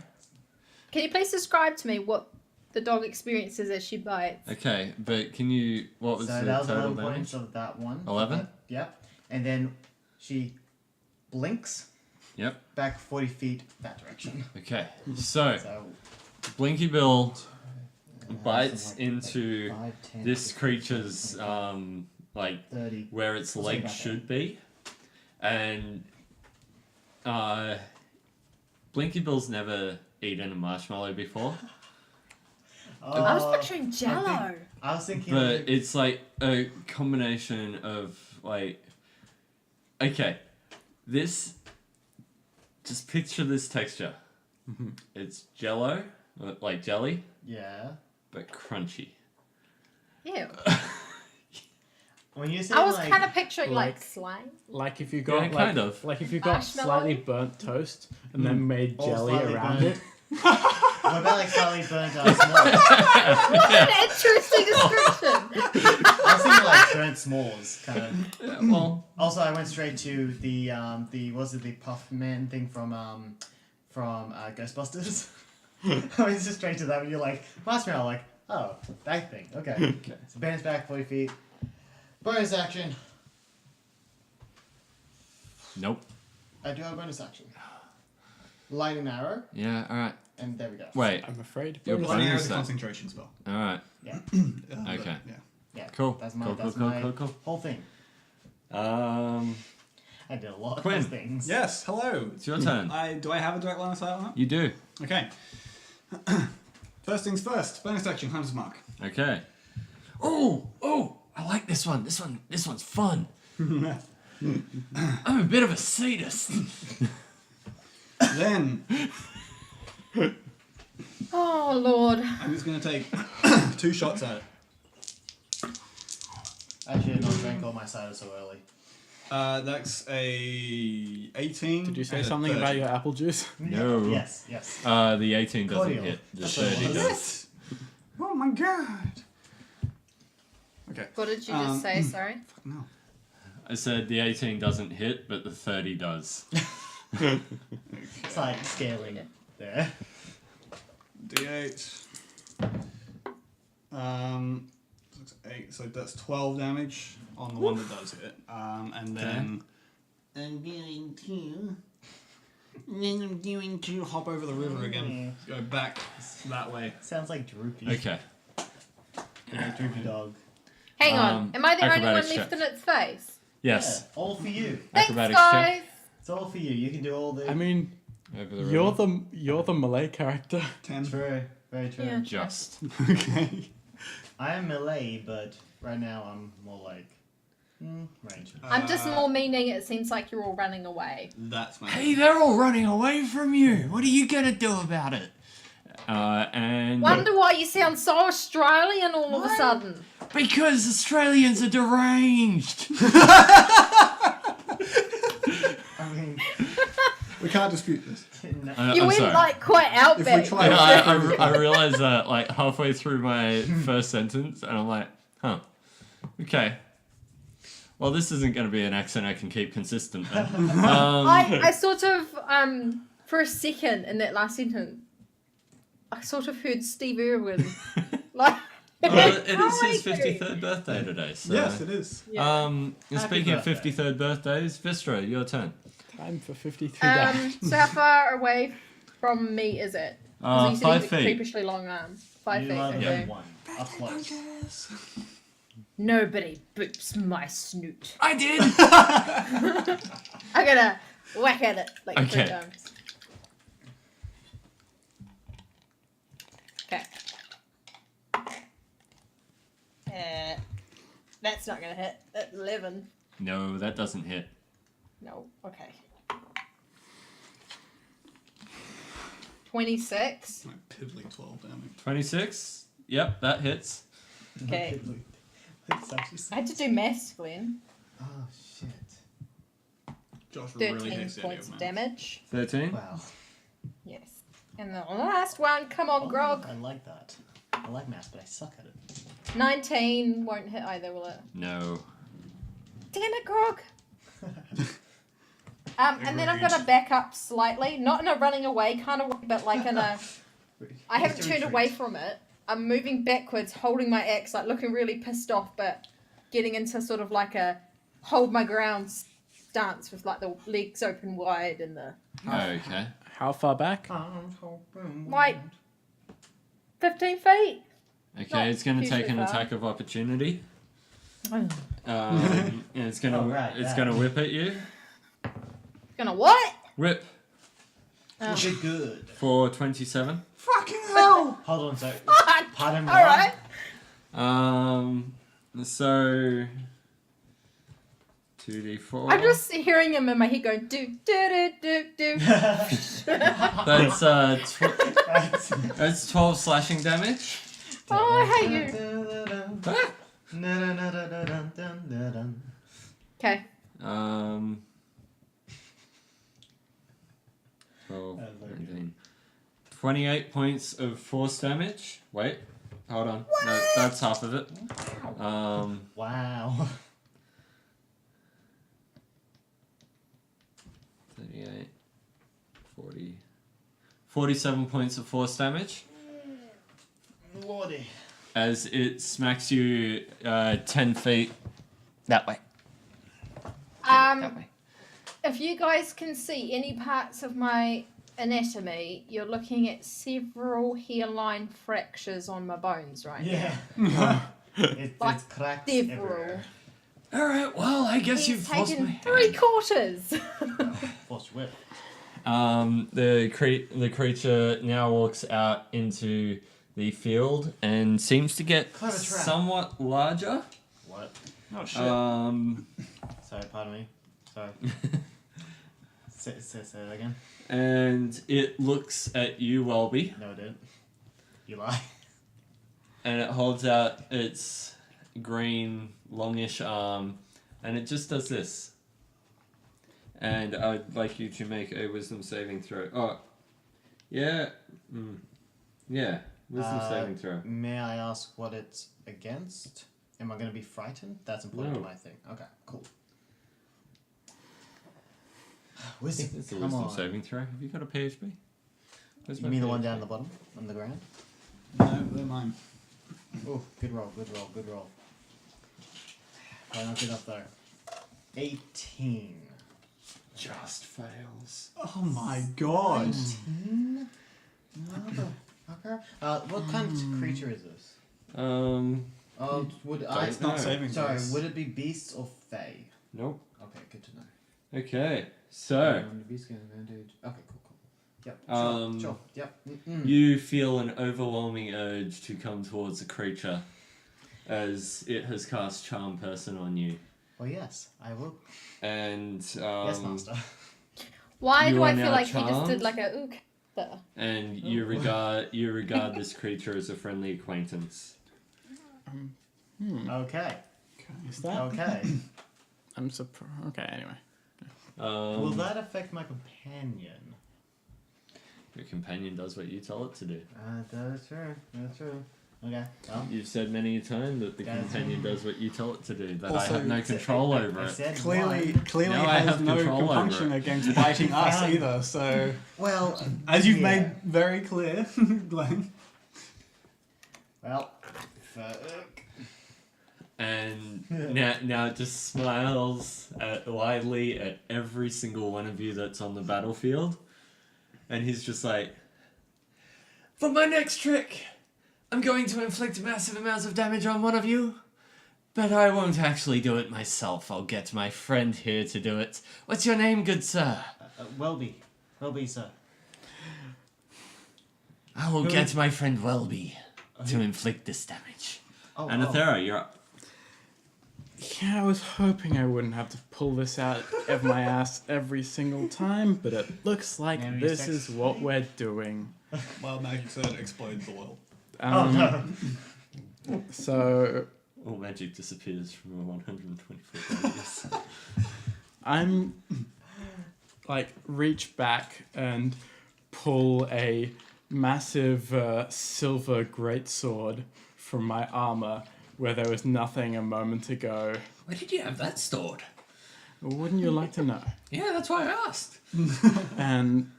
Speaker 4: Can you please describe to me what the dog experiences as she bites?
Speaker 1: Okay, but can you... What was
Speaker 5: So
Speaker 1: the
Speaker 5: that was
Speaker 1: total
Speaker 5: 11
Speaker 1: damage?
Speaker 5: points of that one.
Speaker 1: 11?
Speaker 5: Yep. And then she blinks
Speaker 1: Yep.
Speaker 5: back 40 feet that direction.
Speaker 1: Okay, so
Speaker 5: So
Speaker 1: Blinky Bill bites
Speaker 5: something
Speaker 1: into
Speaker 5: 5, 10,
Speaker 1: this
Speaker 5: 15,
Speaker 1: creature's
Speaker 5: 20,
Speaker 1: like
Speaker 5: 30.
Speaker 1: where its
Speaker 5: We'll say
Speaker 1: legs
Speaker 5: about
Speaker 1: should be, And Blinky Bill's never eaten a marshmallow before,
Speaker 4: I was
Speaker 5: Oh,
Speaker 4: picturing Jello.
Speaker 5: I was thinking.
Speaker 1: but it's like a combination of like. Okay, this. Just picture this texture. It's Jello, like jelly,
Speaker 5: yeah.
Speaker 1: but crunchy.
Speaker 4: Ew.
Speaker 5: When you say
Speaker 4: I was
Speaker 5: like,
Speaker 4: kind of picturing like
Speaker 3: like-
Speaker 4: slime.
Speaker 3: Like if you got
Speaker 1: Yeah, kind of.
Speaker 3: like if you got
Speaker 4: Marshmallow?
Speaker 3: slightly burnt toast and then made
Speaker 5: Or
Speaker 3: jelly
Speaker 5: slightly
Speaker 3: around
Speaker 5: burnt.
Speaker 3: it.
Speaker 5: what about like slightly burnt s'mores?
Speaker 4: What an interesting description.
Speaker 5: I was thinking like burnt s'mores, kind of.
Speaker 1: Yeah, well,
Speaker 5: Also, I went straight to the was it the Puff Man thing from Ghostbusters? I went just straight to that when you're like marshmallow, like oh that thing. Okay.
Speaker 1: okay.
Speaker 5: So Ben's back 40 feet. Bonus action.
Speaker 1: Nope.
Speaker 5: I do have a bonus action. Lightning arrow,
Speaker 1: Yeah. All right.
Speaker 5: and there we go.
Speaker 1: Wait.
Speaker 3: I'm afraid.
Speaker 1: You're
Speaker 3: bonus-
Speaker 2: Lightning arrow is
Speaker 1: bonus
Speaker 2: a
Speaker 1: that.
Speaker 2: concentration spell.
Speaker 1: All right.
Speaker 5: Yeah.
Speaker 1: Okay.
Speaker 2: Yeah.
Speaker 5: Yeah.
Speaker 1: Cool.
Speaker 5: That's my
Speaker 1: Cool,
Speaker 5: that's
Speaker 1: cool,
Speaker 5: my
Speaker 1: cool, cool.
Speaker 5: whole thing. I did a lot
Speaker 1: Quinn.
Speaker 5: of things.
Speaker 2: Yes. Hello.
Speaker 1: It's your turn.
Speaker 2: Do I have a direct line of sight on that?
Speaker 1: You do.
Speaker 2: Okay. First things first. Bonus action. Hunter's mark.
Speaker 1: Okay. Oh! I like this one. This one's fun. I'm a bit of a sadist.
Speaker 2: Then
Speaker 4: Oh Lord.
Speaker 2: I'm just gonna take 2 shots at it.
Speaker 5: I should have not drank all my cider so early.
Speaker 2: That's a 18.
Speaker 3: Did you say
Speaker 2: and a
Speaker 3: something
Speaker 2: 30.
Speaker 3: about your apple juice?
Speaker 1: No.
Speaker 5: Yes. Yes.
Speaker 1: The 18 doesn't
Speaker 5: Cordial.
Speaker 1: hit. The
Speaker 5: That's what it
Speaker 1: 30
Speaker 5: was.
Speaker 1: does.
Speaker 2: Oh my god. Okay.
Speaker 4: What did you just say? Sorry.
Speaker 2: No.
Speaker 1: I said the 18 doesn't hit, but the 30 does.
Speaker 5: It's like scaling there.
Speaker 2: D8. 8, so that's 12 damage on the one that does hit. And then I'm going to hop over the river again. Go back that way.
Speaker 5: Sounds like Droopy.
Speaker 1: Okay.
Speaker 5: Yeah, Droopy dog.
Speaker 4: Hang on. Am I the only one
Speaker 1: acrobatics
Speaker 4: left
Speaker 1: check.
Speaker 4: in its face?
Speaker 1: Yes.
Speaker 5: Yeah, all for you.
Speaker 4: Thanks,
Speaker 1: Acrobatics
Speaker 4: guys.
Speaker 1: check.
Speaker 5: It's all for you. You can do all the.
Speaker 3: I mean,
Speaker 1: Over the
Speaker 3: you're
Speaker 1: river.
Speaker 3: the Malay character.
Speaker 2: 10.
Speaker 5: True. Very true.
Speaker 4: Yeah.
Speaker 1: Just.
Speaker 2: Okay.
Speaker 5: I am melee, but right now I'm more like range.
Speaker 4: I'm just more meaning it seems like you're all running away.
Speaker 2: That's my.
Speaker 1: Hey, they're all running away from you. What are you gonna do about it? And
Speaker 4: Wonder why you sound so Australian all of a sudden.
Speaker 1: because Australians are deranged.
Speaker 5: I mean,
Speaker 2: We can't dispute this.
Speaker 5: no.
Speaker 4: You
Speaker 1: I'm
Speaker 4: went
Speaker 1: sorry.
Speaker 4: like quite
Speaker 2: If we
Speaker 4: outback.
Speaker 2: try-
Speaker 1: Yeah, I realized that like halfway through my first sentence, and I'm like, huh, okay. Well, this isn't going to be an accent I can keep consistent. Then.
Speaker 4: I sort of for a second in that last sentence, I sort of heard Steve Irwin. Like
Speaker 1: Well, it
Speaker 4: how
Speaker 1: is
Speaker 4: are
Speaker 1: his
Speaker 4: you?
Speaker 1: 53rd birthday today. So.
Speaker 2: Yes, it is.
Speaker 4: Yeah.
Speaker 1: And
Speaker 5: Happy
Speaker 1: speaking
Speaker 5: birthday.
Speaker 1: of 53rd birthdays, Vistra, your turn.
Speaker 3: Time for 53 damage.
Speaker 4: So how far away from me is it? 'Cause you said
Speaker 1: 5
Speaker 4: he's a
Speaker 1: feet.
Speaker 4: creepishly long arm. 5
Speaker 5: You
Speaker 4: feet.
Speaker 5: are the
Speaker 4: Okay.
Speaker 5: one up close.
Speaker 4: Nobody boops my snoot.
Speaker 1: I did.
Speaker 4: I'm gonna whack at it like 3
Speaker 1: Okay.
Speaker 4: times. Okay. That's not gonna hit. That's 11.
Speaker 1: No, that doesn't hit.
Speaker 4: No. Okay. 26.
Speaker 2: My piddly 12 damage.
Speaker 1: 26. Yep, that hits.
Speaker 4: Okay.
Speaker 5: It's actually
Speaker 4: I had to do maths, Glenn.
Speaker 5: Oh shit!
Speaker 2: Josh really
Speaker 4: 13
Speaker 2: hates the idea
Speaker 4: points
Speaker 2: of
Speaker 4: of
Speaker 2: maths.
Speaker 4: damage.
Speaker 1: 13.
Speaker 5: Wow.
Speaker 4: Yes. And the last one, come on, Grog.
Speaker 5: I like that. I like maths, but I suck at it.
Speaker 4: 19 won't hit either, will it?
Speaker 1: No.
Speaker 4: Damn it, Grog. And then I'm
Speaker 2: Agreed.
Speaker 4: gonna back up slightly, not in a running away kind of way, but like in a. I haven't turned away from it. I'm moving backwards, holding my axe, like looking really pissed off, but getting into sort of like a hold my ground stance with like the legs open wide and the
Speaker 1: Okay.
Speaker 3: How far back?
Speaker 4: like 15 feet.
Speaker 1: Okay,
Speaker 4: Not
Speaker 1: it's going to take an
Speaker 4: hugely far.
Speaker 1: attack of opportunity. And it's going to
Speaker 5: Oh, right,
Speaker 1: it's
Speaker 5: that.
Speaker 1: going to whip at you.
Speaker 4: Gonna what?
Speaker 1: Rip
Speaker 4: Oh.
Speaker 5: Good.
Speaker 1: for 27.
Speaker 2: Fucking hell!
Speaker 5: Hold on a sec.
Speaker 4: What?
Speaker 5: Pardon me.
Speaker 4: Alright.
Speaker 1: So 2d4.
Speaker 4: I'm just hearing him in my head going do do do do do.
Speaker 1: That's that's 12 slashing damage.
Speaker 4: Oh, I hate you.
Speaker 1: Ah!
Speaker 4: Okay.
Speaker 1: 12, 19, 28 points of force damage. Wait, hold on. No, that's half of it.
Speaker 5: Wow.
Speaker 1: 38, 40, 47 points of force damage
Speaker 5: Lordy.
Speaker 1: as it smacks you 10 feet that way. That way.
Speaker 4: If you guys can see any parts of my anatomy, you're looking at several hairline fractures on my bones right
Speaker 5: Yeah. It's cracked
Speaker 4: Several.
Speaker 5: everywhere.
Speaker 1: All right. Well, I guess
Speaker 4: He's
Speaker 1: you've forced
Speaker 4: taken
Speaker 1: my hand.
Speaker 4: 3/4.
Speaker 5: Force whip.
Speaker 1: The creature now walks out into the field and seems to get
Speaker 5: Clever trap.
Speaker 1: somewhat larger.
Speaker 5: What?
Speaker 2: Oh shit.
Speaker 5: Sorry, pardon me. Sorry. Say that again.
Speaker 1: And it looks at you, Welby,
Speaker 5: No, I didn't. You lie.
Speaker 1: and it holds out its green, longish arm, and it just does this. And I'd like you to make a wisdom saving throw. Oh, yeah. Yeah, wisdom saving throw.
Speaker 5: May I ask what it's against? Am I going to be frightened? That's important to
Speaker 1: No.
Speaker 5: my thing. Okay, cool.
Speaker 1: I
Speaker 5: Wisdom,
Speaker 1: think it's a
Speaker 5: come
Speaker 1: wisdom
Speaker 5: on.
Speaker 1: saving throw. Have you got a PHP? Where's
Speaker 5: You
Speaker 1: my
Speaker 5: mean the one
Speaker 1: PHP?
Speaker 5: down the bottom, on the ground?
Speaker 2: No, they're mine.
Speaker 5: Oh, good roll, good roll, good roll. Probably not good enough though. 18.
Speaker 1: Just fails.
Speaker 2: Oh my god.
Speaker 5: 18? Motherfucker. What kind of creature is this? Would I...
Speaker 1: It's
Speaker 2: not saving
Speaker 5: Sorry,
Speaker 2: throws.
Speaker 5: would it be beast or fae?
Speaker 1: Nope.
Speaker 5: Okay, good to know.
Speaker 1: Okay, so
Speaker 5: Beast can advantage. Okay, cool. Yep, sure, yep.
Speaker 1: you feel an overwhelming urge to come towards the creature as it has cast Charm Person on you.
Speaker 5: Well, yes, I will.
Speaker 1: And
Speaker 5: Yes, master.
Speaker 4: Why
Speaker 1: You
Speaker 4: do I
Speaker 1: are
Speaker 4: feel
Speaker 1: now
Speaker 4: like he just
Speaker 1: charmed?
Speaker 4: did like a ook there?
Speaker 1: and you regard this creature as a friendly acquaintance.
Speaker 5: Okay,
Speaker 3: Is that?
Speaker 5: okay.
Speaker 3: I'm surprised. Okay, anyway.
Speaker 5: Will that affect my companion?
Speaker 1: Your companion does what you tell it to do.
Speaker 5: That's true. That's true. Okay. Well,
Speaker 1: You've said many a time that the
Speaker 5: Guys.
Speaker 1: companion does what you tell it to do. That I
Speaker 2: Also,
Speaker 1: have no control over
Speaker 5: I
Speaker 1: it.
Speaker 5: said
Speaker 2: Clearly
Speaker 5: one.
Speaker 1: Now I
Speaker 2: has
Speaker 1: have
Speaker 2: no
Speaker 1: control over
Speaker 2: compunction
Speaker 1: it.
Speaker 2: against biting us either, so
Speaker 5: Well,
Speaker 2: as you've
Speaker 5: yeah.
Speaker 2: made very clear, Glenn.
Speaker 5: Well, fuck.
Speaker 1: And now it just smiles widely at every single one of you that's on the battlefield. And he's just like, for my next trick, I'm going to inflict massive amounts of damage on one of you. But I won't actually do it myself. I'll get my friend here to do it. What's your name, good sir?
Speaker 5: Welby, sir.
Speaker 1: I will get my friend Welby to inflict this damage.
Speaker 5: Oh,
Speaker 1: Anathera, you're up.
Speaker 3: Yeah, I was hoping I wouldn't have to pull this out of my ass every single time, but it looks like
Speaker 5: Maybe
Speaker 3: this
Speaker 5: sex.
Speaker 3: is what we're doing.
Speaker 2: Wild magic sword explodes the world.
Speaker 3: So
Speaker 1: All magic disappears from a 124 radius.
Speaker 3: I'm like reach back and pull a massive silver greatsword from my armor where there was nothing a moment ago.
Speaker 1: Where did you have that stored?
Speaker 3: Wouldn't you like to know?
Speaker 1: Yeah, that's why I asked.
Speaker 3: And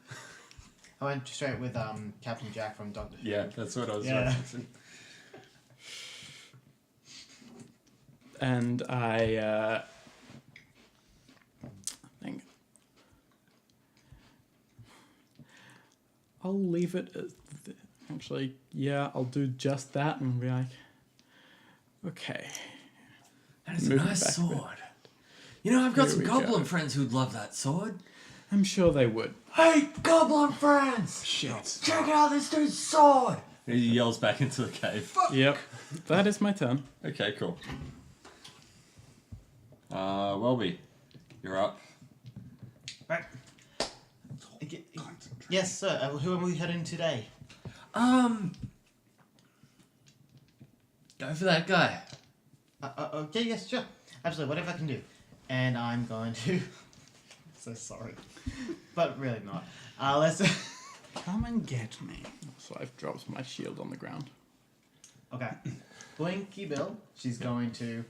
Speaker 5: I went straight with Captain Jack from Doctor Who.
Speaker 1: Yeah, that's what I was
Speaker 5: Yeah.
Speaker 1: referencing.
Speaker 3: and I think I'll leave it as actually, yeah, I'll do just that and be like, okay.
Speaker 1: That is a
Speaker 3: Move it
Speaker 1: nice
Speaker 3: back a bit.
Speaker 1: sword. You know, I've got
Speaker 3: Here
Speaker 1: some
Speaker 3: we
Speaker 1: goblin
Speaker 3: go.
Speaker 1: friends who'd love that sword.
Speaker 3: I'm sure they would.
Speaker 1: Hey, goblin friends!
Speaker 2: Shit.
Speaker 1: Check out this dude's sword! He yells back into the cave.
Speaker 3: Yep. That is my turn.
Speaker 1: Okay, cool. Welby, you're up.
Speaker 5: Right. Yes, sir. Who are we heading today?
Speaker 1: Go for that guy.
Speaker 5: Okay, yes, sure. Absolutely, whatever I can do. And I'm going to... so sorry. But really not. Let's...
Speaker 2: Come and get me.
Speaker 3: So I've dropped my shield on the ground.
Speaker 5: Okay. Blinky Bill, she's going to...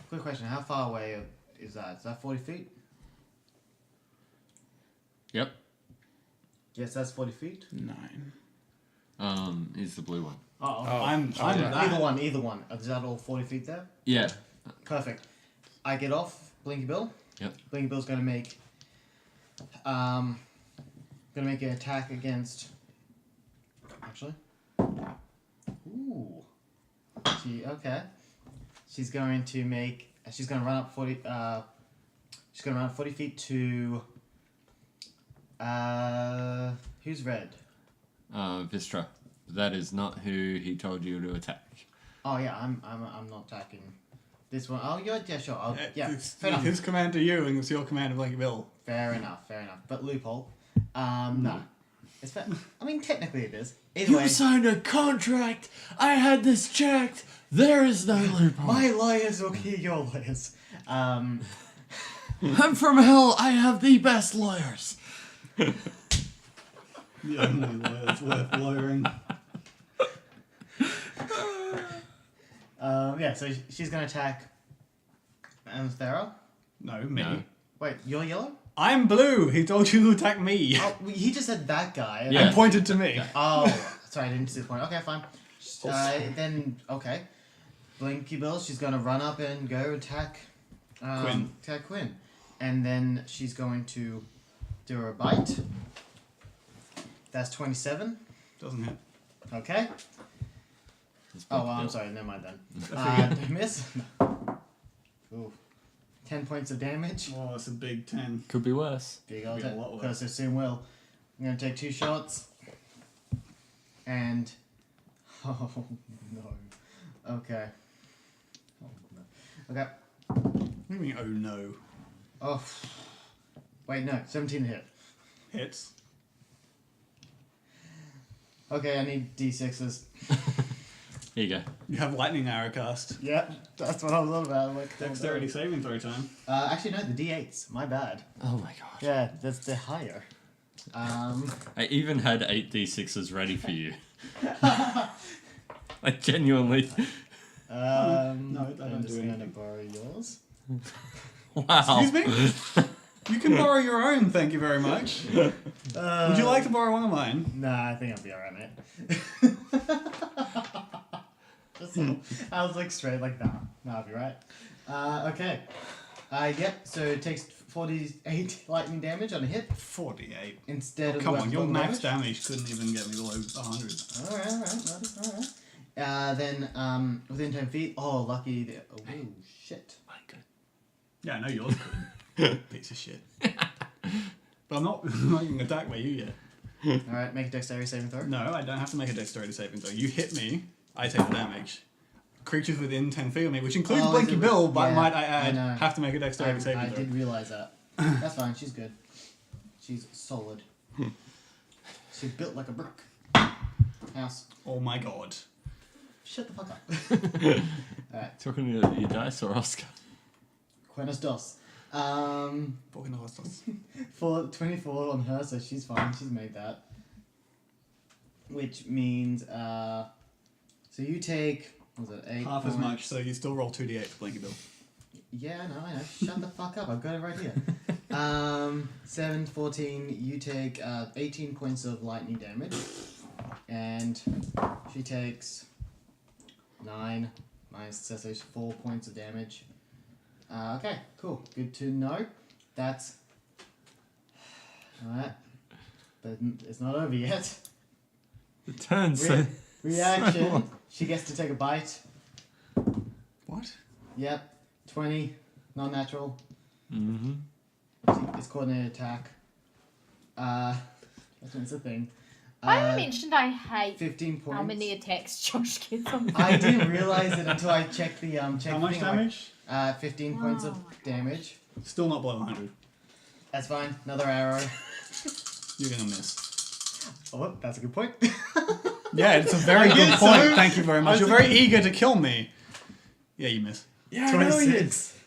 Speaker 5: Quick question, how far away is that? Is that 40 feet?
Speaker 1: Yep.
Speaker 5: Yes, that's 40 feet.
Speaker 3: 9.
Speaker 1: He's the blue one.
Speaker 2: I'm
Speaker 3: yeah.
Speaker 2: that.
Speaker 5: Either one. Is that all 40 feet there?
Speaker 1: Yeah.
Speaker 5: Perfect. I get off Blinky Bill.
Speaker 1: Yep.
Speaker 5: Blinky Bill's going to make... an attack against... Actually. Ooh. Okay. She's going to make... She's going to run up 40... she's going to run up 40 feet to... who's red?
Speaker 1: Vistra. That is not who he told you to attack.
Speaker 5: Oh yeah, I'm not attacking this one. Oh yeah, sure.
Speaker 2: It's
Speaker 5: Fair enough.
Speaker 2: his command to you, and it's your command to Blinky Bill.
Speaker 5: Fair enough. But loophole. No. It's fair. I mean, technically it is. Either way,
Speaker 1: You signed a contract! I had this checked! There is no loophole.
Speaker 5: my lawyers will kill your lawyers.
Speaker 1: I'm from hell, I have the best lawyers!
Speaker 2: The only lawyer's worth lawyering.
Speaker 5: Yeah, so she's gonna attack Anthera.
Speaker 2: No, me.
Speaker 1: No.
Speaker 5: Wait, you're yellow?
Speaker 2: I'm blue. He told you to attack me.
Speaker 5: Oh, he just said that guy.
Speaker 1: Yeah.
Speaker 2: And pointed to me.
Speaker 5: Oh, sorry, I didn't see the point. Okay, fine. Then, okay. Blinky Bill, she's gonna run up and go attack
Speaker 2: Quinn.
Speaker 5: Attack Quinn. And then she's going to do her bite. That's 27.
Speaker 2: Doesn't hit.
Speaker 5: Okay.
Speaker 1: It's
Speaker 5: Oh, well, I'm
Speaker 1: Bill.
Speaker 5: sorry, never mind then. Miss? Ooh. 10 points of damage.
Speaker 2: Oh, it's a big 10.
Speaker 1: Could be worse.
Speaker 5: Big old
Speaker 2: Be a lot worse.
Speaker 5: because it soon will. I'm going to take 2 shots. And... Oh, no. Okay. Oh, no. Okay.
Speaker 2: What do you mean, oh no?
Speaker 5: Oh. Wait, no. 17 to hit.
Speaker 2: Hits.
Speaker 5: Okay, I need D6s.
Speaker 1: Here you go.
Speaker 2: You have lightning arrow cast.
Speaker 5: Yeah, that's what I was on about. Like,
Speaker 2: Dexterity saving throw time.
Speaker 5: Actually, no, the D8s. My bad.
Speaker 1: Oh my god.
Speaker 5: Yeah, they're higher.
Speaker 1: I even had 8 D6s ready for you. Like, genuinely.
Speaker 2: No, I don't
Speaker 5: I'm
Speaker 2: do
Speaker 5: just going to
Speaker 2: anything.
Speaker 5: borrow yours.
Speaker 1: Wow.
Speaker 2: Excuse me? You can borrow your own, thank you very much. Would you like to borrow one of mine?
Speaker 5: Nah, I think I'll be alright, mate. I was like straight like, nah, I'll be right. Okay. Yep, so it takes 48 lightning damage on a hit
Speaker 2: 48.
Speaker 5: instead of...
Speaker 2: Come on, your
Speaker 5: level
Speaker 2: max damage couldn't even get me below 100.
Speaker 5: Alright. Then, within 10 feet... Oh, lucky... Oh, shit.
Speaker 1: My god.
Speaker 2: Yeah, I know yours could. Piece of shit. But I'm not getting attacked by you yet.
Speaker 5: Alright, make a dexterity saving throw.
Speaker 2: No, I don't have to make a dexterity saving throw. You hit me, I take the damage. Creatures within 10 feet of me, which includes
Speaker 5: Oh,
Speaker 2: Blinky
Speaker 5: is it-
Speaker 2: Bill, but
Speaker 5: yeah,
Speaker 2: might I
Speaker 5: I
Speaker 2: add,
Speaker 5: know.
Speaker 2: have to make a dexterity
Speaker 5: I
Speaker 2: saving throw.
Speaker 5: did realise that. That's fine, she's good. She's solid. She's built like a brick. House.
Speaker 2: Oh my god.
Speaker 5: Shut the fuck up. Alright,
Speaker 1: Talking to your dice or Oscar?
Speaker 5: Buenos dos.
Speaker 2: Fucking awesome.
Speaker 5: For 24 on her, so she's fine. She's made that. Which means, so you take, what was it, 8
Speaker 2: Half as
Speaker 5: points?
Speaker 2: much, so you still roll 2d8 for Blinky Bill.
Speaker 5: Yeah, I know. Shut the fuck up. I've got it right here. 7, 14, you take 18 points of lightning damage. And she takes 9 minus, so there's 4 points of damage. Okay, cool. Good to know. That's... Alright. But it's not over yet.
Speaker 1: The turn so...
Speaker 5: Reaction.
Speaker 1: long.
Speaker 5: She gets to take a bite.
Speaker 2: What?
Speaker 5: Yep. 20. Non-natural.
Speaker 1: Mm-hmm.
Speaker 5: It's coordinated attack. That's the thing.
Speaker 4: I haven't mentioned I hate
Speaker 5: 15 points.
Speaker 4: how many attacks Josh gets on
Speaker 5: I didn't realize it until I checked the
Speaker 2: How much damage?
Speaker 5: 15 points of damage.
Speaker 2: Still not below 100.
Speaker 5: That's fine. Another arrow.
Speaker 2: You're gonna miss.
Speaker 5: Oh, that's a good point.
Speaker 2: Yeah, it's a very good
Speaker 5: guess
Speaker 2: point.
Speaker 5: so.
Speaker 2: Thank you very much. You're very eager to kill me. Yeah, you miss.
Speaker 1: Yeah, I know he
Speaker 5: 26.
Speaker 1: is.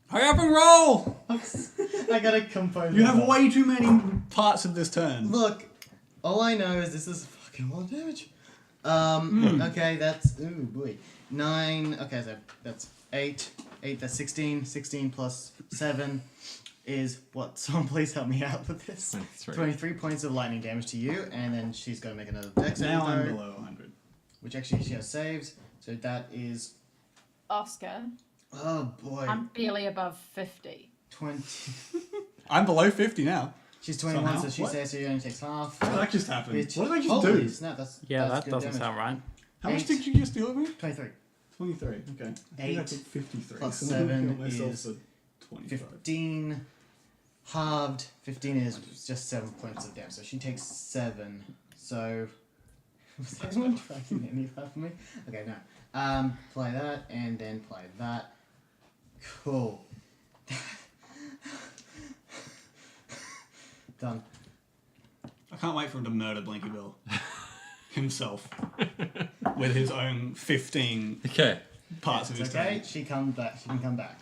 Speaker 2: Hurry up and roll!
Speaker 5: I gotta compose.
Speaker 2: You have
Speaker 5: myself.
Speaker 2: way too many parts of this turn.
Speaker 5: Look, all I know is this is fucking a lot of damage. Okay, that's ooh boy, 9. Okay, so that's 8. 8. That's 16. 16 plus 7 is what? Someone please help me out with this. 23 points of lightning damage to you, and then she's gonna make another dex saving
Speaker 2: Now I'm
Speaker 5: throw,
Speaker 2: below 100.
Speaker 5: which actually she has saves. So that is
Speaker 4: Oscar.
Speaker 5: oh boy,
Speaker 4: I'm barely above 50.
Speaker 5: 20.
Speaker 2: I'm below 50 now.
Speaker 5: She's 21,
Speaker 2: Somehow?
Speaker 5: so she
Speaker 2: What?
Speaker 5: says she only takes half.
Speaker 2: What did that just happen?
Speaker 5: Which,
Speaker 2: What did I just
Speaker 5: holy
Speaker 2: do?
Speaker 5: snap, that's
Speaker 3: Yeah,
Speaker 5: that's
Speaker 3: that
Speaker 5: good
Speaker 3: doesn't
Speaker 5: damage.
Speaker 3: sound right.
Speaker 2: How much
Speaker 5: 8.
Speaker 2: did you just deal with me?
Speaker 5: 23.
Speaker 2: 23. Okay. I think I
Speaker 5: 8
Speaker 2: took 53.
Speaker 5: plus
Speaker 2: so I'm gonna
Speaker 5: 7
Speaker 2: kill myself
Speaker 5: is
Speaker 2: for 25.
Speaker 5: 15 halved. 15 is just 7 points of damage, so she takes 7. So was anyone tracking any of that for me? Okay, no. Play that and then play that. Cool. Done.
Speaker 2: I can't wait for him to murder Blinky Bill himself with his own 15
Speaker 1: Okay.
Speaker 2: parts of
Speaker 5: It's
Speaker 2: his
Speaker 5: okay.
Speaker 2: turn.
Speaker 5: She comes back. She can come back.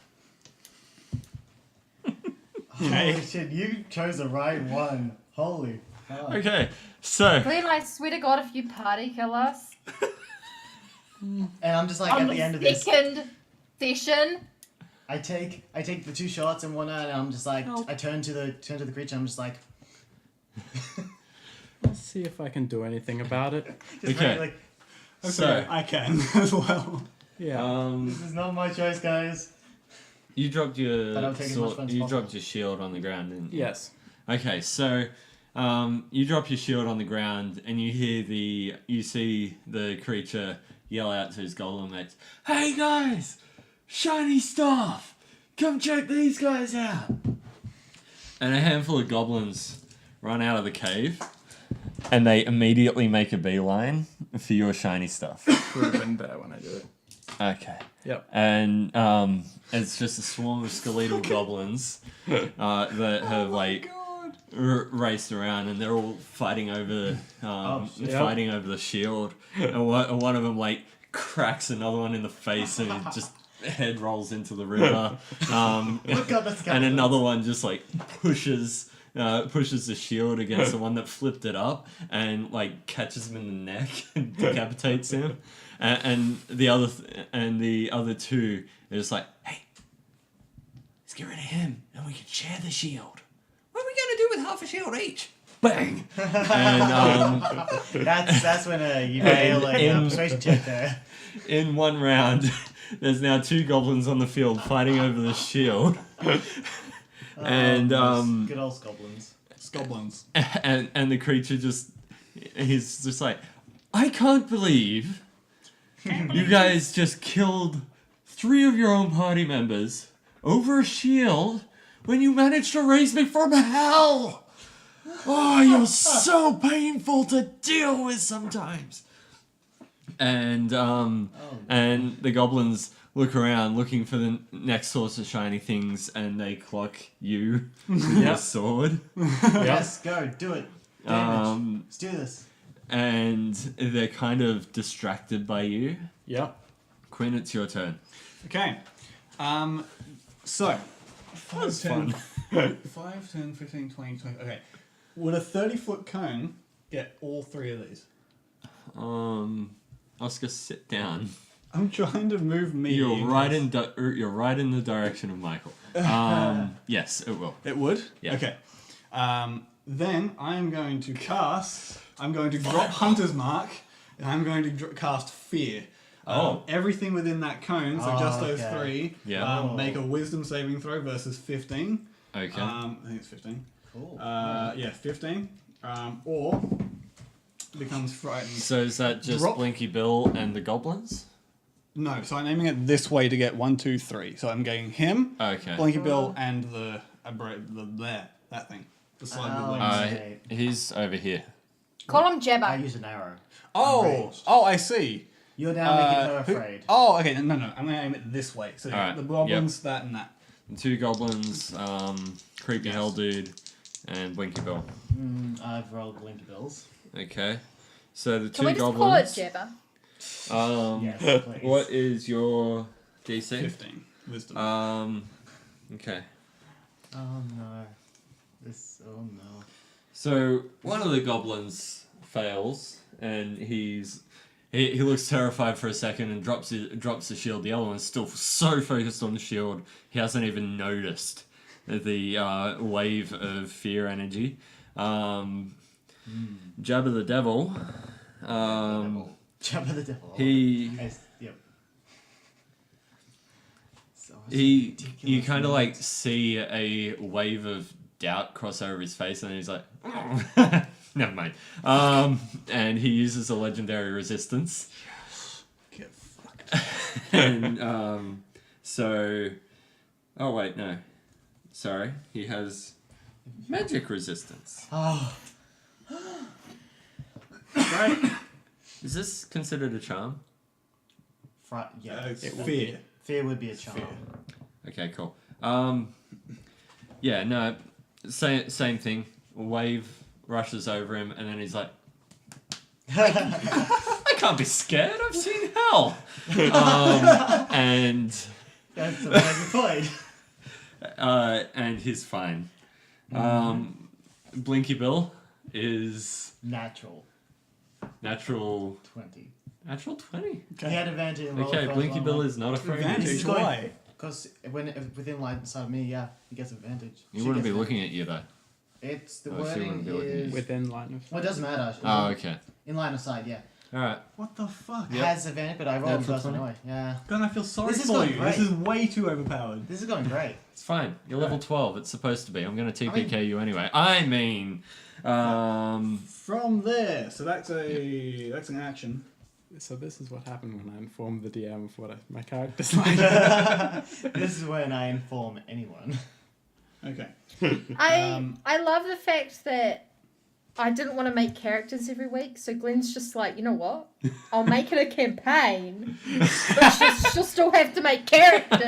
Speaker 2: Okay.
Speaker 5: Holy shit! You chose the right one. Holy. Fuck.
Speaker 1: Okay. So
Speaker 4: Glenn, I swear to God, if you party kill us
Speaker 5: And I'm just like
Speaker 4: on
Speaker 5: at the end of this.
Speaker 4: second session,
Speaker 5: I take the 2 shots and whatnot, and I'm just like
Speaker 3: Help.
Speaker 5: I turn to the creature. I'm just like
Speaker 3: Let's see if I can do anything about it.
Speaker 5: just
Speaker 1: Okay.
Speaker 5: very, like
Speaker 1: So
Speaker 2: I can as well.
Speaker 3: Yeah.
Speaker 5: this is not my choice, guys.
Speaker 1: you dropped
Speaker 5: But
Speaker 1: your
Speaker 5: I'll take as much fun as
Speaker 1: you
Speaker 5: possible.
Speaker 1: dropped your shield on the ground, didn't you?
Speaker 3: Yes.
Speaker 1: Okay, so you drop your shield on the ground and you see the creature yell out to his golem mates, "Hey guys, shiny stuff! Come check these guys out!" And a handful of goblins run out of the cave and they immediately make a beeline for your shiny stuff.
Speaker 3: Would have been better when I did it.
Speaker 1: Okay.
Speaker 3: Yep.
Speaker 1: And it's just a swarm of skeletal goblins that have like raced around, and they're all fighting over
Speaker 5: shit.
Speaker 1: fighting over the shield. And one of them like cracks another one in the face, and it just head rolls into the river.
Speaker 5: Oh god, that's
Speaker 1: And another one just like pushes the shield against the one that flipped it up and like catches him in the neck and decapitates him. And the other two are just like, "Hey, let's get rid of him and we can share the shield. What are we gonna do with half a shield each?" Bang! And
Speaker 5: that's when you fail a
Speaker 1: in-
Speaker 5: persuasion check there.
Speaker 1: in one round, there's now 2 goblins on the field fighting over the shield. And
Speaker 5: Those good old goblins.
Speaker 2: Goblins.
Speaker 1: and the creature he's just like, "I can't believe you guys just killed 3 of your own party members over a shield when you managed to raise me from hell. Oh, you're so painful to deal with sometimes." And and the goblins look around looking for the next source of shiny things, and they clock you with your sword.
Speaker 5: Yes, go do it. Damage. Let's do this.
Speaker 1: And they're kind of distracted by you.
Speaker 3: Yep.
Speaker 1: Quinn, it's your turn.
Speaker 2: Okay. So, 5, 10,
Speaker 1: fun.
Speaker 2: 5, 10, 15, 20, 20. Okay. Would a 30-foot cone get all 3 of these?
Speaker 1: Oscar, sit down.
Speaker 2: I'm trying to move me.
Speaker 1: You're right in the direction of Michael. Yes, it will.
Speaker 2: It would?
Speaker 1: Yeah.
Speaker 2: Okay. Then I am going to cast... I'm going to drop Hunter's Mark, and I'm going to cast Fear. Everything within that cone, so just those
Speaker 5: okay.
Speaker 2: 3,
Speaker 1: Yeah.
Speaker 2: make a Wisdom saving throw versus 15.
Speaker 1: Okay.
Speaker 2: I think it's 15.
Speaker 5: Cool.
Speaker 2: Yeah, 15. Or becomes frightened.
Speaker 1: So is that just
Speaker 2: Drop-
Speaker 1: Blinky Bill and the goblins?
Speaker 2: No, so I'm aiming it this way to get 1, 2, 3. So I'm getting him,
Speaker 1: Okay.
Speaker 2: Blinky Bill, and the that thing. The slide
Speaker 5: Oh,
Speaker 2: with
Speaker 5: I
Speaker 2: wings.
Speaker 5: see.
Speaker 1: He's over here.
Speaker 4: Call him
Speaker 5: I
Speaker 4: Jabba.
Speaker 5: use an arrow.
Speaker 2: Oh, I see.
Speaker 5: You're now making her
Speaker 2: Who-
Speaker 5: afraid.
Speaker 2: Oh, okay. No. I'm gonna aim it this way. So
Speaker 1: Alright,
Speaker 2: the goblins, that and that.
Speaker 1: The 2 goblins, Creepy Hell Dude, and Blinky Bill.
Speaker 5: I've rolled Blinky Bills.
Speaker 1: Okay. So the 2
Speaker 4: Can we just
Speaker 1: goblins.
Speaker 4: call it Jabba?
Speaker 5: Yes, please.
Speaker 1: What is your DC?
Speaker 2: 15 wisdom.
Speaker 1: Okay.
Speaker 5: Oh no. Oh no.
Speaker 1: So one of the goblins fails, and he looks terrified for a second and drops the shield. The other one's still so focused on the shield, he hasn't even noticed the wave of fear energy. Jabba the Devil.
Speaker 5: Jabba the Devil. Yep. So
Speaker 1: You
Speaker 5: ridiculous,
Speaker 1: kind of
Speaker 5: man.
Speaker 1: like see a wave of doubt cross over his face, and he's like, never mind. And he uses a legendary resistance.
Speaker 2: Get fucked.
Speaker 1: And so, oh wait, no, sorry, he has magic resistance.
Speaker 5: Oh.
Speaker 2: Right?
Speaker 1: Is this considered a charm?
Speaker 5: Yeah.
Speaker 2: It's
Speaker 5: it would
Speaker 2: fear.
Speaker 5: be- Fear would be a charm.
Speaker 2: Fear.
Speaker 1: Okay, cool. Yeah, no, same thing. A wave rushes over him, and then he's like, I can't be scared. I've seen hell. And
Speaker 5: That's the way we played.
Speaker 1: and he's fine. Blinky Bill is
Speaker 5: Natural
Speaker 1: natural
Speaker 5: 20.
Speaker 1: 20.
Speaker 5: He had advantage in roll
Speaker 1: Okay,
Speaker 5: for
Speaker 1: Blinky
Speaker 5: one
Speaker 1: Bill
Speaker 5: roll.
Speaker 1: is not afraid.
Speaker 2: Advantage?
Speaker 5: He's going-
Speaker 2: Why?
Speaker 5: Because when within line inside of me, yeah, he gets advantage.
Speaker 1: He
Speaker 5: She
Speaker 1: wouldn't be
Speaker 5: gets
Speaker 1: looking at you though.
Speaker 5: advantage. It's the
Speaker 1: Oh, she
Speaker 5: wording
Speaker 1: wouldn't be looking at
Speaker 5: is.
Speaker 1: you.
Speaker 3: Within line of
Speaker 5: Well, it doesn't matter.
Speaker 1: Oh, okay.
Speaker 5: In line of sight, yeah.
Speaker 1: All right.
Speaker 2: What the fuck?
Speaker 1: Yep.
Speaker 5: Has advantage, but I rolled
Speaker 1: Natural
Speaker 5: first
Speaker 1: 20.
Speaker 5: anyway. Yeah.
Speaker 2: Glenn, I feel sorry
Speaker 5: This is
Speaker 2: for
Speaker 5: going
Speaker 2: you.
Speaker 5: great.
Speaker 2: This is way too overpowered.
Speaker 5: This is going great.
Speaker 1: It's fine. You're level 12. It's supposed to be. I'm going to TPK
Speaker 5: I mean-
Speaker 1: you anyway. I mean,
Speaker 2: From there, so that's an action.
Speaker 3: So this is what happened when I informed the DM of what my character's like.
Speaker 5: This is when I inform anyone.
Speaker 2: Okay.
Speaker 4: I love the fact that I didn't want to make characters every week, so Glenn's just like, you know what? I'll make it a campaign, but she'll still have to make characters.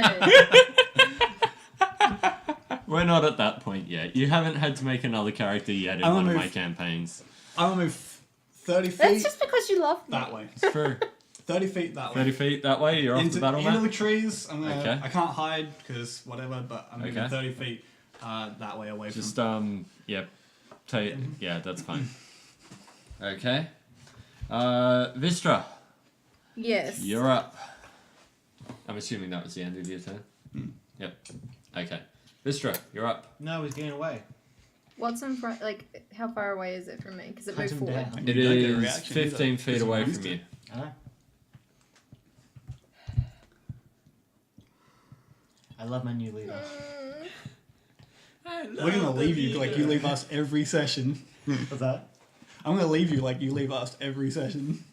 Speaker 1: we're not at that point yet. You haven't had to make another character yet in
Speaker 2: I'm
Speaker 1: one
Speaker 2: gonna
Speaker 1: of my
Speaker 2: move-
Speaker 1: campaigns.
Speaker 2: I'm gonna move 30 feet
Speaker 4: That's just because you love me.
Speaker 2: that way.
Speaker 1: It's true.
Speaker 2: 30 feet that way.
Speaker 1: 30 feet that way. You're off the battle
Speaker 2: into the
Speaker 1: map.
Speaker 2: trees. I'm gonna,
Speaker 1: Okay.
Speaker 2: I can't hide because whatever, but I'm moving
Speaker 1: Okay.
Speaker 2: 30 feet that way away
Speaker 1: Just
Speaker 2: from.
Speaker 1: yep. Yeah, that's fine. Okay. Vistra,
Speaker 4: Yes.
Speaker 1: you're up. I'm assuming that was the end of your turn. Yep. Okay. Vistra, you're up.
Speaker 5: No, he's getting away.
Speaker 4: What's in front? Like, how far away is it from me? Because it
Speaker 5: Hunt
Speaker 4: moved
Speaker 5: him
Speaker 4: forward.
Speaker 5: down.
Speaker 1: It
Speaker 2: You don't get a
Speaker 1: is
Speaker 2: reaction
Speaker 1: 15
Speaker 2: either,
Speaker 1: feet
Speaker 2: 'cause
Speaker 1: away
Speaker 2: we're
Speaker 1: from
Speaker 2: used to
Speaker 1: you.
Speaker 2: it.
Speaker 5: I love my new leader.
Speaker 2: We're gonna leave you like you leave us every session.
Speaker 5: What's that?
Speaker 2: I'm gonna leave you like you leave us every session.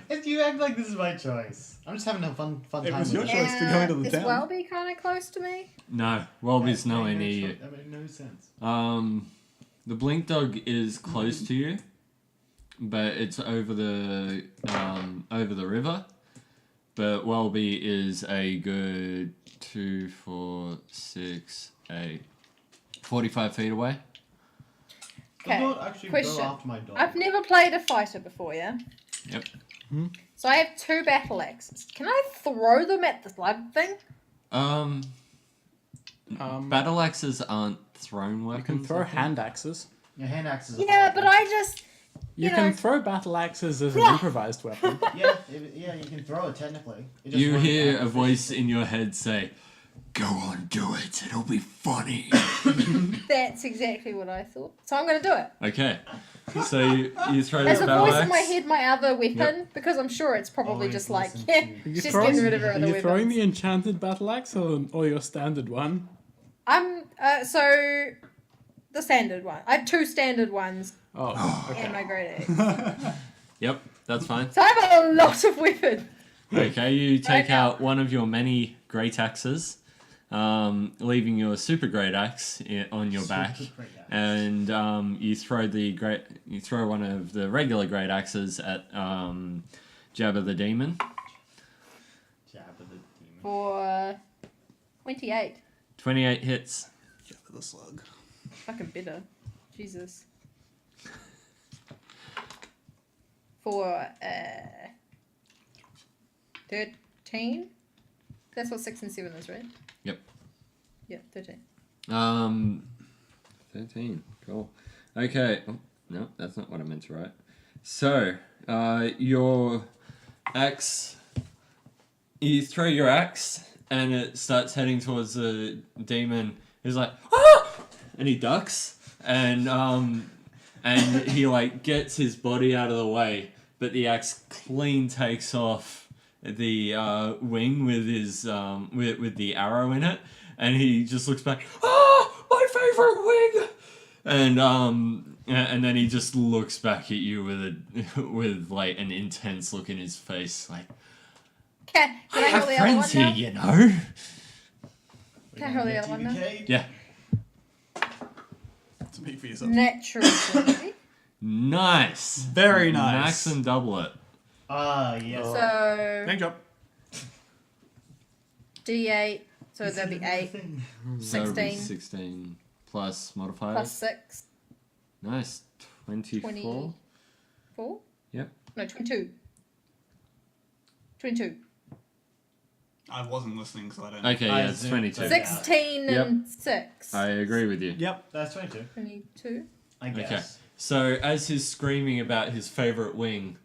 Speaker 5: If you act like this is my choice. I'm just having a fun
Speaker 2: It
Speaker 5: time
Speaker 2: was your
Speaker 5: with
Speaker 2: choice to go into the
Speaker 4: Is
Speaker 2: town.
Speaker 4: Welby kind of close to me?
Speaker 1: No, Welby's
Speaker 5: That
Speaker 1: nowhere
Speaker 5: made
Speaker 1: near
Speaker 5: no
Speaker 1: you.
Speaker 5: That made no sense.
Speaker 1: The blink dog is close to you, but it's over the river. But Welby is a good 2, 4, 6, 8, 45 feet away.
Speaker 5: Does
Speaker 4: Okay.
Speaker 5: not actually
Speaker 4: Question.
Speaker 5: go after my dog.
Speaker 4: I've never played a fighter before, yeah?
Speaker 1: Yep.
Speaker 4: So I have 2 battle axes. Can I throw them at the blood thing?
Speaker 1: Battle axes aren't thrown
Speaker 3: You
Speaker 1: weapons.
Speaker 3: can throw
Speaker 1: I think.
Speaker 3: hand axes.
Speaker 5: Your hand axe is a
Speaker 4: Yeah,
Speaker 5: fire.
Speaker 4: but I just...
Speaker 3: You
Speaker 4: You
Speaker 3: can
Speaker 4: know.
Speaker 3: throw battle axes as an
Speaker 4: Yeah.
Speaker 3: improvised weapon.
Speaker 5: Yeah, you can throw it technically. It just
Speaker 1: You
Speaker 5: won't
Speaker 1: hear
Speaker 5: act
Speaker 1: a voice
Speaker 5: efficiently.
Speaker 1: in your head say, "Go on, do it. It'll be funny."
Speaker 4: That's exactly what I thought. So I'm going to do it.
Speaker 1: Okay. So you throw
Speaker 4: There's
Speaker 1: the
Speaker 4: a
Speaker 1: battle
Speaker 4: voice
Speaker 1: axe.
Speaker 4: in my head, my other weapon, because I'm sure it's probably
Speaker 5: Always
Speaker 4: just like,
Speaker 5: listen
Speaker 4: yeah,
Speaker 5: to-
Speaker 3: Are you
Speaker 4: she's
Speaker 3: throwing-
Speaker 4: getting rid of her
Speaker 3: Are
Speaker 4: other
Speaker 3: you throwing
Speaker 4: weapons.
Speaker 3: the enchanted battle axe or your standard one?
Speaker 4: I'm, so, the standard one. I have 2 standard ones
Speaker 3: Oh,
Speaker 4: and
Speaker 3: okay.
Speaker 4: my great axe.
Speaker 1: Yep, that's fine.
Speaker 4: So I have a lot of weapons.
Speaker 1: Okay, you take
Speaker 4: Right now.
Speaker 1: out one of your many great axes, leaving your super great axe on your back,
Speaker 5: Super great axe.
Speaker 1: and you throw one of the regular great axes at Jabba the Demon.
Speaker 5: Jabba the demon.
Speaker 4: For 28.
Speaker 1: 28 hits.
Speaker 2: Yeah, for the slug.
Speaker 4: Fucking bitter. Jesus. For 13. That's what 6 and 7 is, right?
Speaker 1: Yep.
Speaker 4: Yeah, 13.
Speaker 1: 13. Cool. Okay. Oh, no, that's not what I meant to write. So, your axe. You throw your axe, and it starts heading towards the demon. He's like, ah! And he ducks, and he like gets his body out of the way, but the axe clean takes off the wing with his with the arrow in it, and he just looks back. Ah, my favorite wing! And then he just looks back at you with like an intense look in his face, like,
Speaker 4: Can
Speaker 1: I
Speaker 4: I
Speaker 1: have
Speaker 4: roll the other one
Speaker 1: friends here,
Speaker 4: now?
Speaker 1: you know.
Speaker 4: Can I roll the other one now?
Speaker 1: Yeah.
Speaker 2: Speak for yourself.
Speaker 4: Natural 20.
Speaker 1: Nice.
Speaker 2: Very nice.
Speaker 1: Max and double it.
Speaker 5: Ah, yes.
Speaker 4: So,
Speaker 2: Thank you.
Speaker 4: D8. So that'd be 8
Speaker 1: So
Speaker 4: 16.
Speaker 1: 16 plus modifier.
Speaker 4: plus 6.
Speaker 1: Nice. 24.
Speaker 4: 24?
Speaker 1: Yep.
Speaker 4: No, 22. 22.
Speaker 2: I wasn't listening, so I don't.
Speaker 1: Okay,
Speaker 5: I
Speaker 1: yeah, it's
Speaker 5: zoomed
Speaker 1: 22.
Speaker 5: those.
Speaker 4: 16 and 6.
Speaker 1: I agree with you.
Speaker 2: Yep.
Speaker 5: That's 22.
Speaker 4: 22.
Speaker 5: I guess.
Speaker 1: Okay. So as he's screaming about his favorite wing,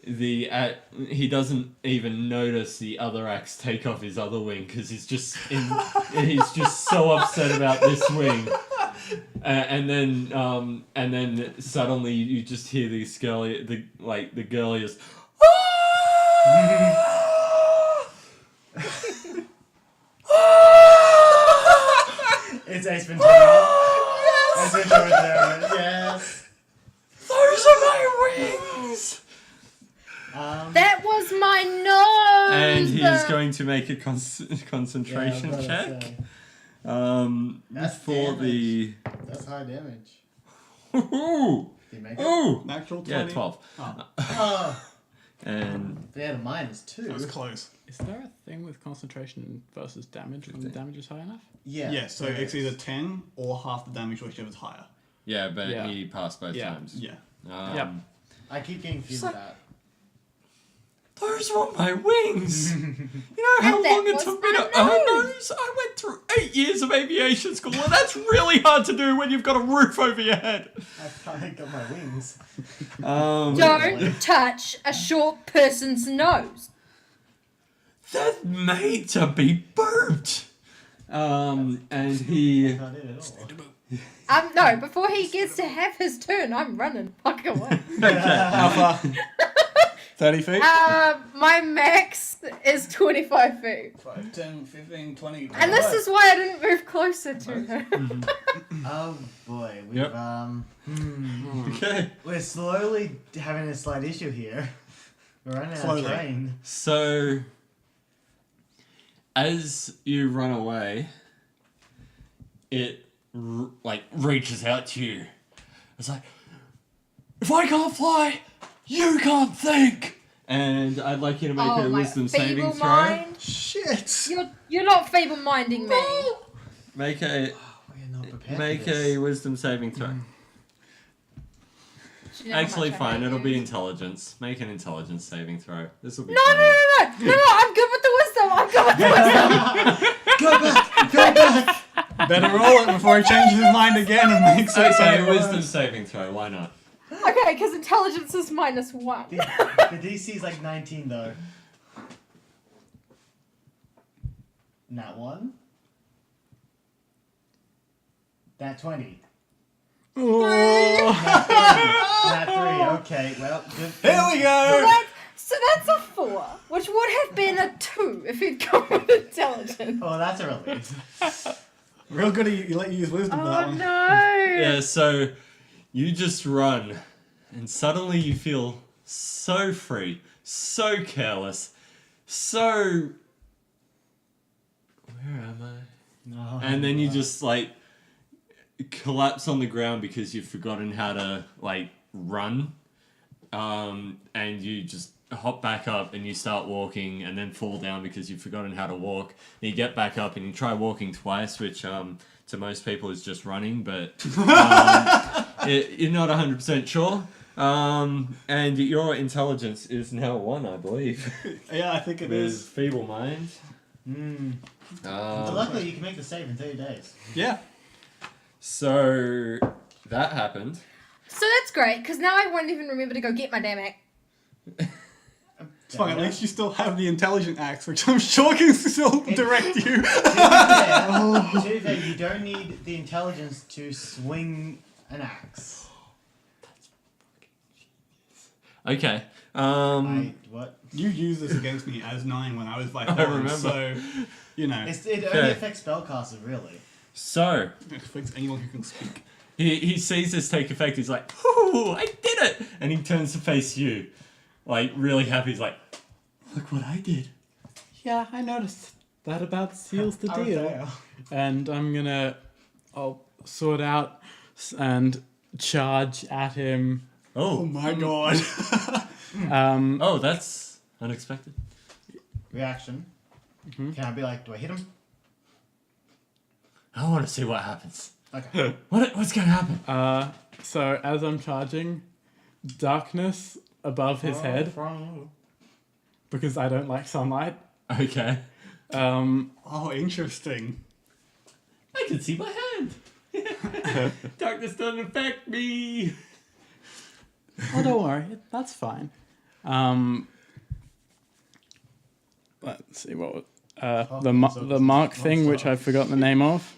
Speaker 1: he doesn't even notice the other axe take off his other wing because he's just so upset about this wing. And then suddenly you just hear the girliest.
Speaker 5: It's Ace Ventura. Yes! Ace Ventura there. Yes.
Speaker 1: Those are my wings!
Speaker 4: That was my nose!
Speaker 1: And he's going to make a concentration
Speaker 5: Yeah,
Speaker 1: check.
Speaker 5: That's
Speaker 1: For the.
Speaker 5: That's high damage.
Speaker 1: Ooh!
Speaker 5: Did you make it?
Speaker 1: Ooh!
Speaker 2: Natural 20.
Speaker 1: Yeah, 12.
Speaker 2: Oh,
Speaker 5: Oh,
Speaker 1: And
Speaker 5: they had a minus 2.
Speaker 2: that was close.
Speaker 3: Is there a thing with concentration versus damage when the damage is high enough?
Speaker 5: Yeah.
Speaker 2: Yeah, so
Speaker 5: there
Speaker 2: it's
Speaker 5: is.
Speaker 2: either 10 or half the damage, whichever's higher.
Speaker 1: yeah, but
Speaker 3: Yeah.
Speaker 1: he passed both
Speaker 3: Yeah.
Speaker 1: times.
Speaker 2: Yeah.
Speaker 3: Yep.
Speaker 5: I keep getting confused with that.
Speaker 1: Those were my wings! You know how
Speaker 4: And that
Speaker 1: long it
Speaker 4: was
Speaker 1: took me to
Speaker 4: my
Speaker 1: earn those? I went through 8 years of aviation school, and that's really hard to do when you've got a roof over your head.
Speaker 5: I finally got my wings.
Speaker 4: Don't touch a short person's nose.
Speaker 1: They're made to be burped! And he.
Speaker 5: Not it at all.
Speaker 4: No, before he gets to have his turn, I'm running. Fuck away.
Speaker 2: How far? 30 feet?
Speaker 4: My max is 25 feet.
Speaker 2: 5, 10, 15, 20.
Speaker 4: And this is why I didn't move closer to her.
Speaker 5: Oh boy, we've
Speaker 1: Yep. Okay.
Speaker 5: we're slowly having a slight issue here. We're running out
Speaker 2: Slowly.
Speaker 5: of train.
Speaker 1: So, as you run away, it reaches out to you. It's like, if I can't fly, you can't think. And I'd like you to make
Speaker 4: Oh
Speaker 1: a
Speaker 4: my
Speaker 1: wisdom saving
Speaker 4: feeble
Speaker 1: throw.
Speaker 4: mind.
Speaker 2: Shit!
Speaker 4: You're not feeble-minding me.
Speaker 1: Make a
Speaker 5: We're not prepared
Speaker 1: make
Speaker 5: for this.
Speaker 1: a wisdom saving throw.
Speaker 4: Do you know how
Speaker 1: Actually,
Speaker 4: much I
Speaker 1: fine.
Speaker 4: hate
Speaker 1: It'll
Speaker 4: you?
Speaker 1: be intelligence. Make an intelligence saving throw. This will be
Speaker 4: No,
Speaker 1: funny.
Speaker 4: no, I'm good with the wisdom. I'm good with the wisdom.
Speaker 5: Go back! Go back!
Speaker 2: Better roll it before he changes his mind again and makes it
Speaker 1: Okay,
Speaker 2: something
Speaker 1: wisdom
Speaker 2: worse.
Speaker 1: saving throw. Why not?
Speaker 4: Okay, because intelligence is -1.
Speaker 5: The DC is like 19 though. Nat 1. Nat 20.
Speaker 2: Oh.
Speaker 5: Nat 3. Okay, well, good.
Speaker 2: Here we go!
Speaker 4: So that's a 4, which would have been a 2 if he'd gone with intelligence.
Speaker 5: Oh, that's a relief.
Speaker 2: Real good he let you use wisdom for that
Speaker 4: Oh
Speaker 2: one.
Speaker 4: no!
Speaker 1: Yeah, so you just run, and suddenly you feel so free, so careless, so. Where am
Speaker 5: Oh,
Speaker 1: and then you
Speaker 5: God.
Speaker 1: just like collapse on the ground because you've forgotten how to like run, and you just hop back up and you start walking and then fall down because you've forgotten how to walk. And you get back up and you try walking twice, which to most people is just running, but you're not 100% sure. And your intelligence is now 1, I believe.
Speaker 2: Yeah, I think it
Speaker 1: With
Speaker 2: is.
Speaker 1: feeble mind.
Speaker 5: But luckily, you can make the save in 30 days.
Speaker 2: Yeah.
Speaker 1: So that happened.
Speaker 4: So that's great, because now I won't even remember to go get my damn axe.
Speaker 2: It's fine, at least you still have the intelligent axe, which I'm sure can still direct you.
Speaker 5: To be fair, you don't need the intelligence to swing an axe.
Speaker 1: Okay.
Speaker 5: What?
Speaker 2: You used this against me as 9 when I was by
Speaker 1: I
Speaker 2: 5,
Speaker 1: remember.
Speaker 2: so, you know.
Speaker 5: It
Speaker 1: Okay.
Speaker 5: only affects spellcasters, really.
Speaker 1: So
Speaker 2: It affects anyone who can speak.
Speaker 1: he sees this take effect. He's like, "Ooh, I did it!" And he turns to face you, like really happy. He's like, "Look what I did."
Speaker 3: Yeah, I noticed that about seals the
Speaker 5: I was
Speaker 3: deal.
Speaker 5: there.
Speaker 3: And I'll sort out and charge at him.
Speaker 2: Oh
Speaker 1: Oh,
Speaker 2: my god.
Speaker 1: oh, that's unexpected.
Speaker 5: Reaction.
Speaker 3: Mm-hmm.
Speaker 5: Can I be like, do I hit him?
Speaker 1: I want to see what happens.
Speaker 5: Okay.
Speaker 1: What's going to happen?
Speaker 3: So as I'm charging, darkness above his head, because I don't like sunlight.
Speaker 1: Okay.
Speaker 2: Oh, interesting.
Speaker 1: I can see my hand. Darkness doesn't affect me.
Speaker 3: Oh, don't worry, that's fine. Let's see what the mark thing, which I've forgotten the name of,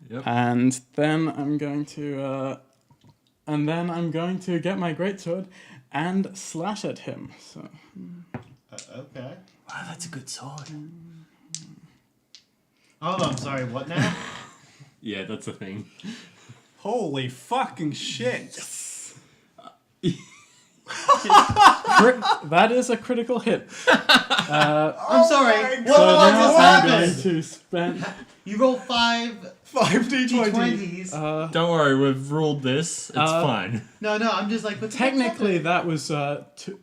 Speaker 1: Yep.
Speaker 3: and then I'm going to get my greatsword and slash at him. So
Speaker 5: Okay.
Speaker 1: Wow, that's a good sword.
Speaker 5: Hold on, sorry, what now?
Speaker 1: Yeah, that's a thing.
Speaker 2: Holy fucking shit.
Speaker 3: that is a critical hit.
Speaker 5: I'm sorry, what
Speaker 3: So
Speaker 5: the fuck
Speaker 3: now
Speaker 5: just
Speaker 3: I'm going
Speaker 5: happened?
Speaker 3: to spend.
Speaker 5: You roll 5
Speaker 2: 5 D20s.
Speaker 5: D20s.
Speaker 1: Don't worry, we've ruled this. It's fine.
Speaker 5: No, I'm just like, what the fuck's
Speaker 3: Technically,
Speaker 5: happening?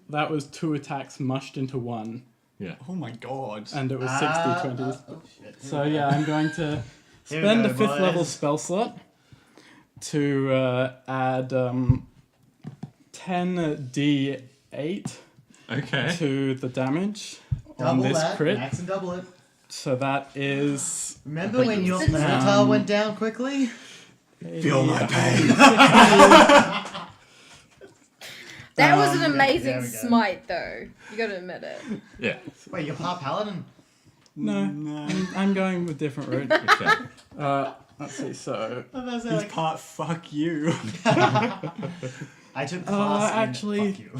Speaker 3: that was 2 attacks mushed into 1,
Speaker 1: Yeah.
Speaker 2: Oh my god.
Speaker 3: and it was 6 D20s.
Speaker 5: Oh shit.
Speaker 3: So yeah, I'm going to
Speaker 5: Here we
Speaker 3: spend
Speaker 5: go,
Speaker 3: a 5th level
Speaker 5: boys.
Speaker 3: spell slot to add 10d8
Speaker 1: Okay.
Speaker 3: to the damage on
Speaker 5: Double
Speaker 3: this
Speaker 5: that,
Speaker 3: crit.
Speaker 5: max and double it.
Speaker 3: So that is
Speaker 5: Remember
Speaker 4: Wait,
Speaker 5: when your
Speaker 4: this is-
Speaker 5: percentile went down quickly?
Speaker 2: Feel my pain.
Speaker 4: That was an
Speaker 5: there
Speaker 4: amazing
Speaker 5: we go.
Speaker 4: smite, though. You gotta admit it.
Speaker 1: Yeah.
Speaker 5: Wait, you're part paladin?
Speaker 3: no. I'm going with different route.
Speaker 1: Okay.
Speaker 3: Let's see. So
Speaker 5: I was
Speaker 2: He's
Speaker 5: like,
Speaker 2: part fuck you.
Speaker 5: I took class in
Speaker 3: actually-
Speaker 5: fuck you.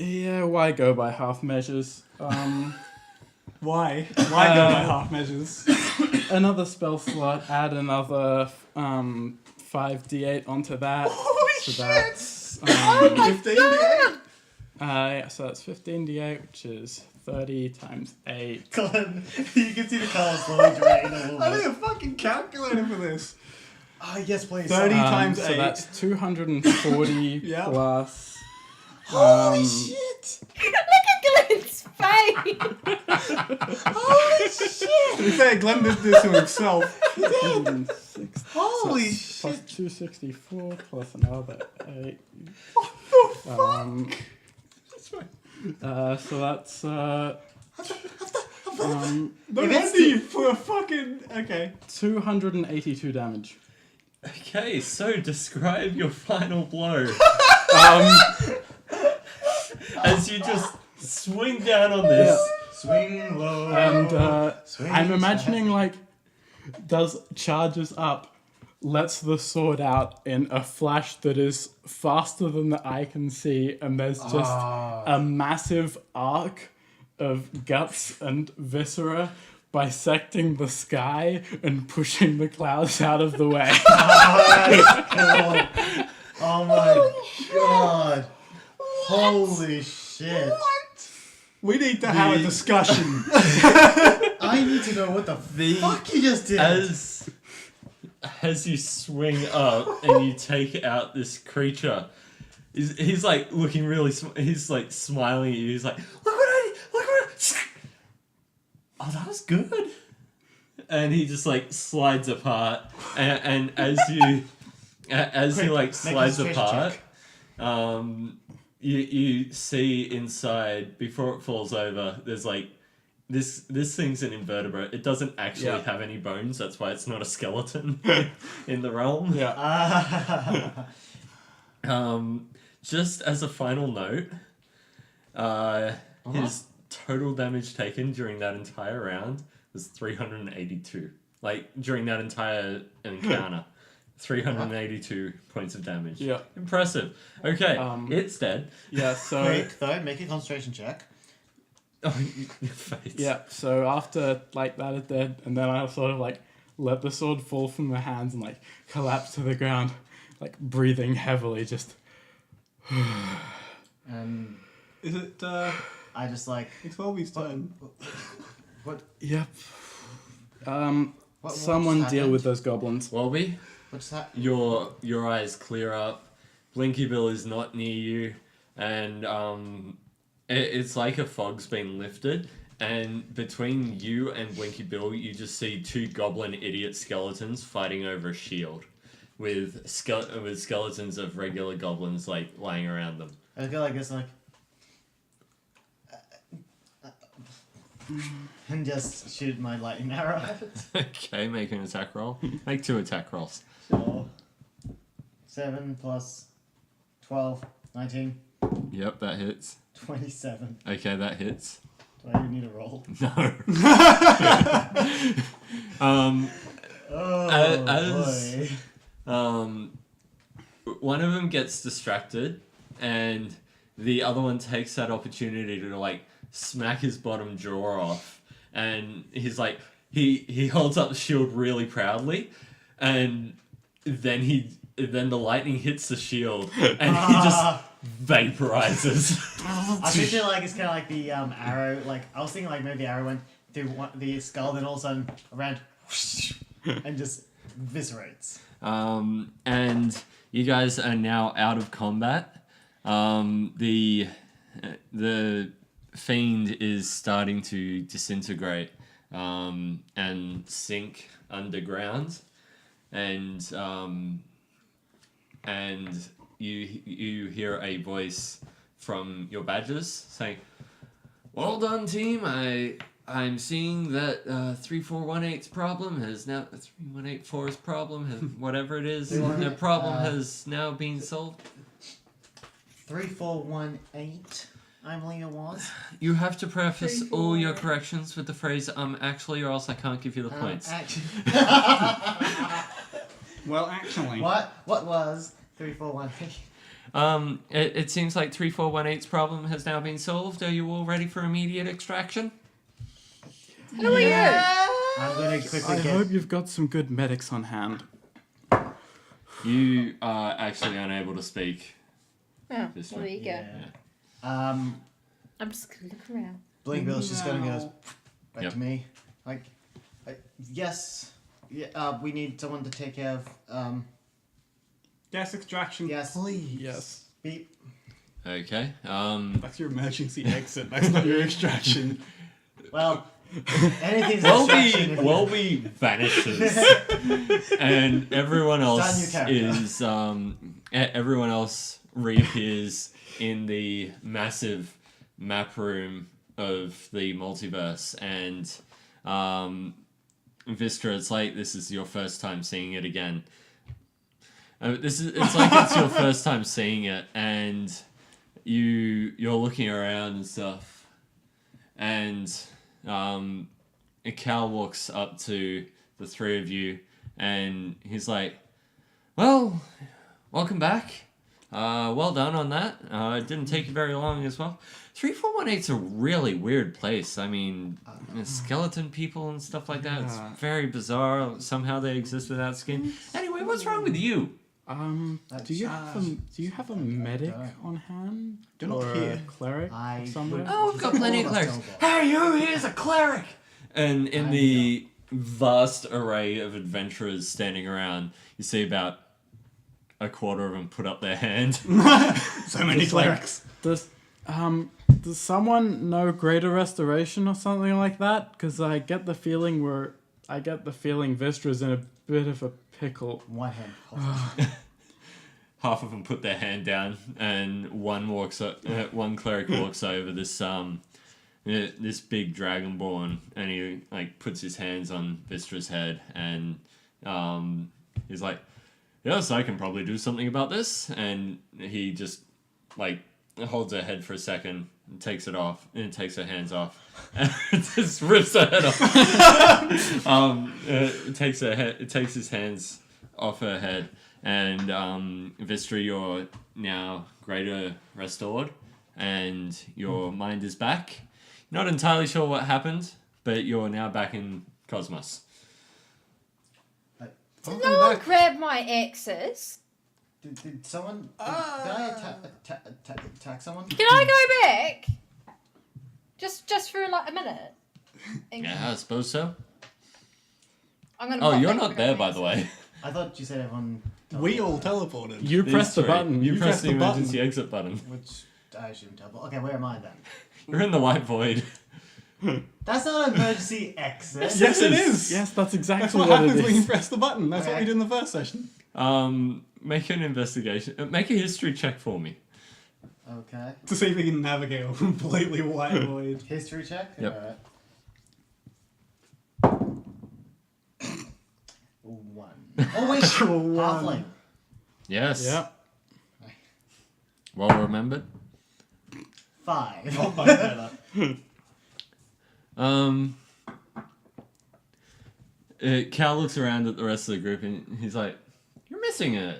Speaker 3: yeah, why go by half measures?
Speaker 2: Why? Why go by half measures?
Speaker 3: Another spell slot. Add another 5d8 onto that.
Speaker 2: Holy
Speaker 3: So
Speaker 2: shit!
Speaker 3: that's
Speaker 2: 15 D8.
Speaker 3: yeah, so that's 15d8, which is 30 times 8.
Speaker 5: Colin, you can see the colours slowly drain a little
Speaker 2: I need
Speaker 5: bit.
Speaker 2: a fucking calculator for this.
Speaker 5: Oh, yes, please.
Speaker 2: 30 times
Speaker 3: So
Speaker 2: 8.
Speaker 3: that's 240
Speaker 2: Yeah.
Speaker 3: plus.
Speaker 5: Holy shit!
Speaker 4: Look at Glenn's face!
Speaker 5: Holy shit!
Speaker 2: To be fair, Glenn did this to himself.
Speaker 3: 160,
Speaker 5: Holy
Speaker 3: plus
Speaker 5: shit!
Speaker 3: 264 plus another 8.
Speaker 2: What the fuck?
Speaker 3: So that's
Speaker 2: No
Speaker 5: If it's
Speaker 2: wonder you put a fucking... Okay.
Speaker 3: 282 damage.
Speaker 1: Okay, so describe your final blow. As you just swing down on this.
Speaker 5: Swing low.
Speaker 3: And
Speaker 5: swing
Speaker 3: I'm imagining like does charges up, lets the sword out in a flash that is faster than the eye can see, and there's just a massive arc of guts and viscera bisecting the sky and pushing the clouds out of the way.
Speaker 5: Oh my god. Holy shit.
Speaker 2: We need to have a discussion.
Speaker 5: I need to know what the fuck you just did.
Speaker 1: As as you swing up and you take out this creature, he's like looking really, he's like smiling at you. He's like, look what oh, that was good. And he just like slides apart, and as you, as he like slides apart, you see inside before it falls over. There's like this thing's an invertebrate. It doesn't actually have any bones. That's why it's not a skeleton in the realm.
Speaker 3: Yeah.
Speaker 1: Just as a final note, his total damage taken during that entire round was 382. Like, during that entire encounter. 382 points of damage.
Speaker 3: Yeah.
Speaker 1: Impressive. Okay, it's dead.
Speaker 3: Yeah, so...
Speaker 5: Quick, though, make a concentration check.
Speaker 1: Oh, your face.
Speaker 3: Yeah, so after, like, that is dead, and then I sort of, like, let the sword fall from my hands and, like, collapse to the ground, like, breathing heavily, just...
Speaker 5: And
Speaker 2: Is it,
Speaker 5: I just like...
Speaker 2: it's Volby's turn.
Speaker 5: What?
Speaker 3: Yep.
Speaker 5: What
Speaker 3: Someone
Speaker 5: just
Speaker 3: deal
Speaker 5: happened?
Speaker 3: with those goblins.
Speaker 1: Welby,
Speaker 5: What's that?
Speaker 1: your eyes clear up. Blinky Bill is not near you, and it's like a fog's been lifted, and between you and Blinky Bill, you just see two goblin idiot skeletons fighting over a shield, with skeletons of regular goblins like lying around them.
Speaker 5: I go like this, like... and just shoot my lightning arrow at it.
Speaker 1: Okay, make an attack roll. Make 2 attack rolls.
Speaker 5: So, 7 plus 12, 19,
Speaker 1: Yep, that hits.
Speaker 5: 27.
Speaker 1: Okay, that hits.
Speaker 5: Do I even need a roll?
Speaker 1: No.
Speaker 5: Oh,
Speaker 1: as-
Speaker 5: boy.
Speaker 1: One of them gets distracted, and the other one takes that opportunity to like smack his bottom jaw off, and he's like he holds up the shield really proudly, and then the lightning hits the shield, and he just vaporizes.
Speaker 5: I feel like it's kind of like the arrow. Like I was thinking, like maybe the arrow went through the skull, then all of a sudden around, and just eviscerates.
Speaker 1: And you guys are now out of combat. The fiend is starting to disintegrate and sink underground, and you hear a voice from your badges saying, "Well done, team. I'm seeing that 3418's problem has now 3184's problem has, whatever it is, the problem has now been solved."
Speaker 5: 3418. I believe it was.
Speaker 1: You have to preface all your corrections with the phrase actually, or else I can't give you the points.
Speaker 5: Actually.
Speaker 2: Well, actually.
Speaker 5: What was 3418?
Speaker 1: It seems like 3418's problem has now been solved. Are you all ready for immediate extraction?
Speaker 4: Who are you?
Speaker 5: I'm gonna quickly
Speaker 3: I
Speaker 5: get.
Speaker 3: hope you've got some good medics on hand.
Speaker 1: You are actually unable to speak.
Speaker 4: Oh,
Speaker 1: This
Speaker 4: well,
Speaker 1: one.
Speaker 4: there you go.
Speaker 5: Yeah.
Speaker 4: I'm just gonna look around.
Speaker 5: Blink Bill's just gonna go
Speaker 2: No.
Speaker 5: back
Speaker 1: Yep.
Speaker 5: to me. Like, yes. Yeah. We need someone to take care of.
Speaker 2: Gas extraction,
Speaker 5: Yes.
Speaker 2: please.
Speaker 3: Yes.
Speaker 5: Beep.
Speaker 1: Okay.
Speaker 2: That's your emergency exit. That's not your extraction.
Speaker 5: Well, anything's extraction.
Speaker 1: Welby vanishes, and everyone else
Speaker 5: Start new character.
Speaker 1: is everyone else reappears in the massive map room of the multiverse, and Vistra, it's like this is your first time seeing it again. It's like it's your first time seeing it, and you're looking around and stuff, and Cal walks up to the three of you, and he's like, "Well, welcome back. Well done on that. It didn't take you very long as well. 3418's a really weird place. I mean, skeleton people and stuff like that.
Speaker 3: Yeah.
Speaker 1: It's very bizarre. Somehow they exist without skin. Anyway, what's wrong with you?"
Speaker 3: Do you have a medic on hand?
Speaker 2: They're not
Speaker 3: or
Speaker 2: here.
Speaker 3: a cleric
Speaker 5: I
Speaker 3: somewhere?
Speaker 1: Oh, we've got plenty of clerics. Hey, who here's a cleric? And in the vast array of adventurers standing around. You see about a quarter of them put up their hand.
Speaker 2: So many
Speaker 3: Just like-
Speaker 2: clerics.
Speaker 3: Does someone know Greater Restoration or something like that? Because I get the feeling Vistra's in a bit of a pickle.
Speaker 5: One hand.
Speaker 1: Half of them put their hand down, and one cleric walks over this big dragonborn, and he like puts his hands on Vistra's head, and he's like, "Yes, I can probably do something about this." And he just like holds her head for a second, and takes it off, and takes her hands off, and just rips her head off. It takes his hands off her head, and Vistra, you're now greater restored, and your mind is back. Not entirely sure what happened, but you're now back in C.O.S.M.O.S.
Speaker 4: Did no one grab my axes?
Speaker 5: Did someone? Did I attack someone?
Speaker 4: Can I go back? Just for like a minute.
Speaker 1: Yeah, I suppose so.
Speaker 4: I'm gonna.
Speaker 1: Oh,
Speaker 4: pop
Speaker 1: you're
Speaker 4: back
Speaker 1: not
Speaker 4: and
Speaker 1: there,
Speaker 4: grab my
Speaker 1: by the way.
Speaker 5: I thought you said everyone.
Speaker 2: We all teleported.
Speaker 3: You press the button.
Speaker 1: You press the
Speaker 2: the button.
Speaker 1: emergency exit button.
Speaker 5: Which I assume teleport. Okay, where am I then?
Speaker 1: You're in the white void.
Speaker 5: That's not an emergency exit.
Speaker 2: Yes, it is.
Speaker 3: Yes, that's exactly
Speaker 2: That's what
Speaker 3: what
Speaker 2: happens
Speaker 3: it
Speaker 2: when you
Speaker 3: is.
Speaker 2: press the button. That's what
Speaker 5: Okay.
Speaker 2: we did in the first session.
Speaker 1: Make an investigation. Make a history check for me.
Speaker 5: Okay.
Speaker 2: To see if we can navigate a completely white void.
Speaker 5: History check.
Speaker 1: Yep.
Speaker 5: Alright. 1. Oh wait, halfling.
Speaker 1: Yes.
Speaker 3: Yep.
Speaker 1: Well remembered.
Speaker 5: 5.
Speaker 2: Not much better.
Speaker 1: Cal looks around at the rest of the group and he's like, You're missing a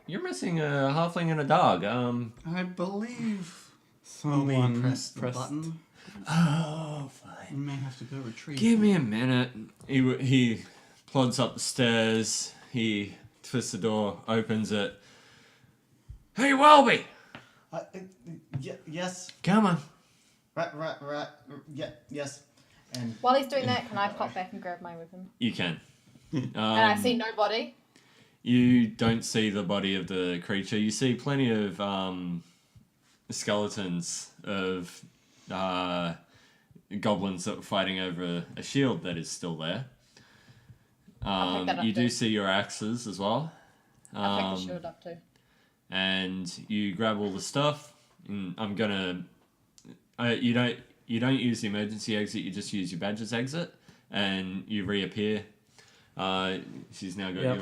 Speaker 1: halfling and a dog.
Speaker 2: I believe
Speaker 3: Someone
Speaker 2: pressed the button.
Speaker 1: Oh,
Speaker 2: We may have to go retrieve.
Speaker 1: give me a minute. He plods up the stairs. He twists the door, opens it. Hey, Welby!
Speaker 5: Yes.
Speaker 1: Come on.
Speaker 5: Right. Yeah. Yes. And
Speaker 4: While he's doing that, can I pop back and grab my weapon?
Speaker 1: You can.
Speaker 4: And I see nobody.
Speaker 1: You don't see the body of the creature. You see plenty of skeletons of goblins that were fighting over a shield that is still there.
Speaker 4: I'll pick that up
Speaker 1: You do
Speaker 4: too.
Speaker 1: see your axes as well.
Speaker 4: I'll pick the shield up too.
Speaker 1: And you grab all the stuff. And I'm gonna. You don't use the emergency exit. You just use your badge's exit, and you reappear. She's now got
Speaker 3: Yep.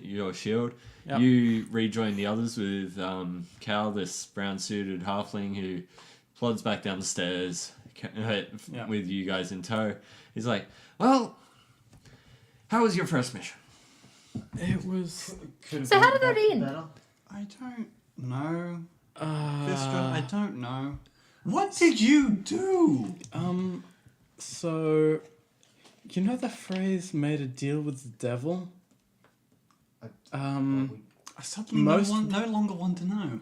Speaker 1: your shield.
Speaker 3: Yep.
Speaker 1: You rejoin the others with Cal, this brown suited halfling who plods back down the stairs
Speaker 3: Yep.
Speaker 1: with you guys in tow. He's like, "Well, how was your first mission?"
Speaker 3: It was.
Speaker 4: So how did that end?
Speaker 5: better?
Speaker 2: I don't know.
Speaker 3: Uh,
Speaker 2: Vistra, I don't know. What did you do?
Speaker 3: So, you know the phrase "made a deal with the devil"?
Speaker 2: I suddenly
Speaker 3: Most-
Speaker 2: no longer want to know.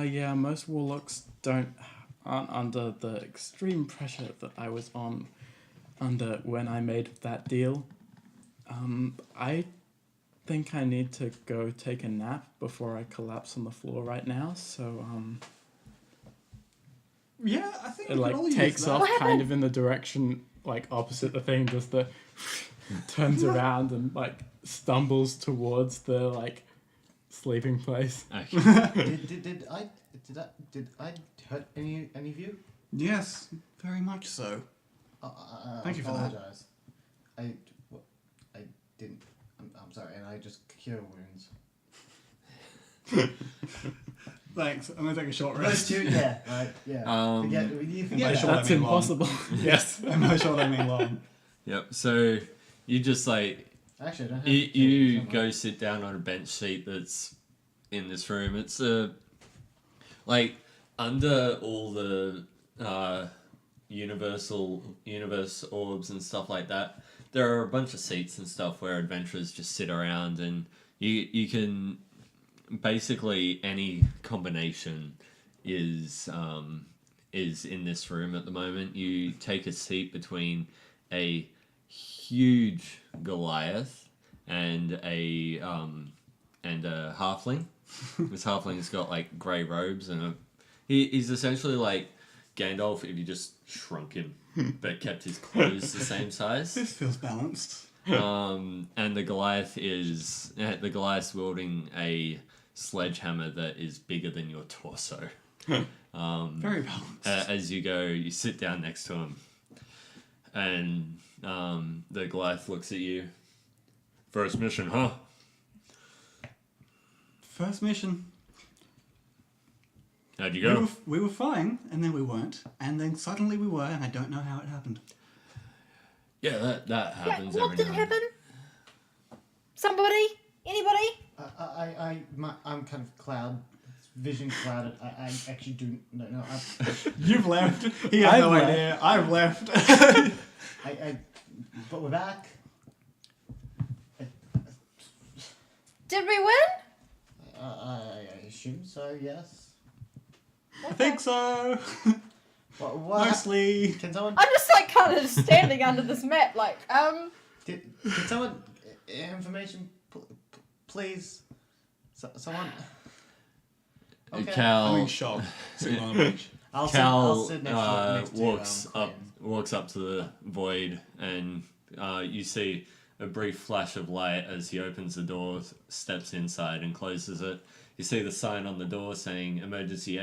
Speaker 3: Yeah, most warlocks aren't under the extreme pressure that I was under when I made that deal. I think I need to go take a nap before I collapse on the floor right now, so
Speaker 2: Yeah, I think
Speaker 3: it
Speaker 2: we
Speaker 3: like
Speaker 2: can all use
Speaker 3: takes
Speaker 2: that.
Speaker 3: off
Speaker 4: What
Speaker 3: kind
Speaker 4: happened?
Speaker 3: of in the direction like opposite the thing, just the turns around and like stumbles towards the like sleeping place.
Speaker 1: Okay.
Speaker 5: Did I hurt any of you?
Speaker 2: Yes, very much so. Thank you for that.
Speaker 5: apologize. I didn't. I'm sorry, and I just cure wounds.
Speaker 2: Thanks. I'm gonna take a short
Speaker 5: Those
Speaker 2: rest.
Speaker 5: two, yeah, right, yeah. You forget.
Speaker 2: Sure,
Speaker 3: That's
Speaker 2: I mean long.
Speaker 3: impossible.
Speaker 2: Yes, I'm not sure I mean long.
Speaker 1: Yep. So you just like
Speaker 5: Actually, I don't have.
Speaker 1: you
Speaker 5: somewhere.
Speaker 1: go sit down on a bench seat that's in this room. It's like under all the universe orbs and stuff like that. There are a bunch of seats and stuff where adventurers just sit around, and you can basically any combination is in this room at the moment. You take a seat between a huge Goliath and a halfling. This halfling's got like grey robes and he's essentially like Gandalf if you just shrunk him but kept his clothes the same size.
Speaker 2: This feels balanced.
Speaker 1: And the Goliath's wielding a sledgehammer that is bigger than your torso.
Speaker 2: Very balanced.
Speaker 1: As you go, you sit down next to him, and the Goliath looks at you. First mission, huh?
Speaker 2: First mission.
Speaker 1: How'd you go?
Speaker 2: We were fine, and then we weren't, and then suddenly we were, and I don't know how it happened.
Speaker 1: Yeah, that happens
Speaker 4: What
Speaker 1: every
Speaker 4: did
Speaker 1: now and
Speaker 4: happen? Somebody? Anybody?
Speaker 5: I'm kind of vision clouded. I actually do no.
Speaker 2: You've left. He has
Speaker 3: I've
Speaker 2: no
Speaker 3: left.
Speaker 2: idea. I've left.
Speaker 5: But we're back.
Speaker 4: Did we win?
Speaker 5: I assume so. Yes.
Speaker 2: I think so.
Speaker 5: What?
Speaker 2: Mostly.
Speaker 5: Can someone?
Speaker 4: I'm just like kind of standing under this map, like,
Speaker 5: Can someone information, please? Someone. Okay.
Speaker 2: I'm in
Speaker 1: Cal,
Speaker 2: shock. Sitting on the beach.
Speaker 5: I'll
Speaker 1: Cal
Speaker 5: sit next to
Speaker 1: walks up to the void, and you see a brief flash of light as he opens the door, steps inside, and closes it. You see the sign on the door saying "Emergency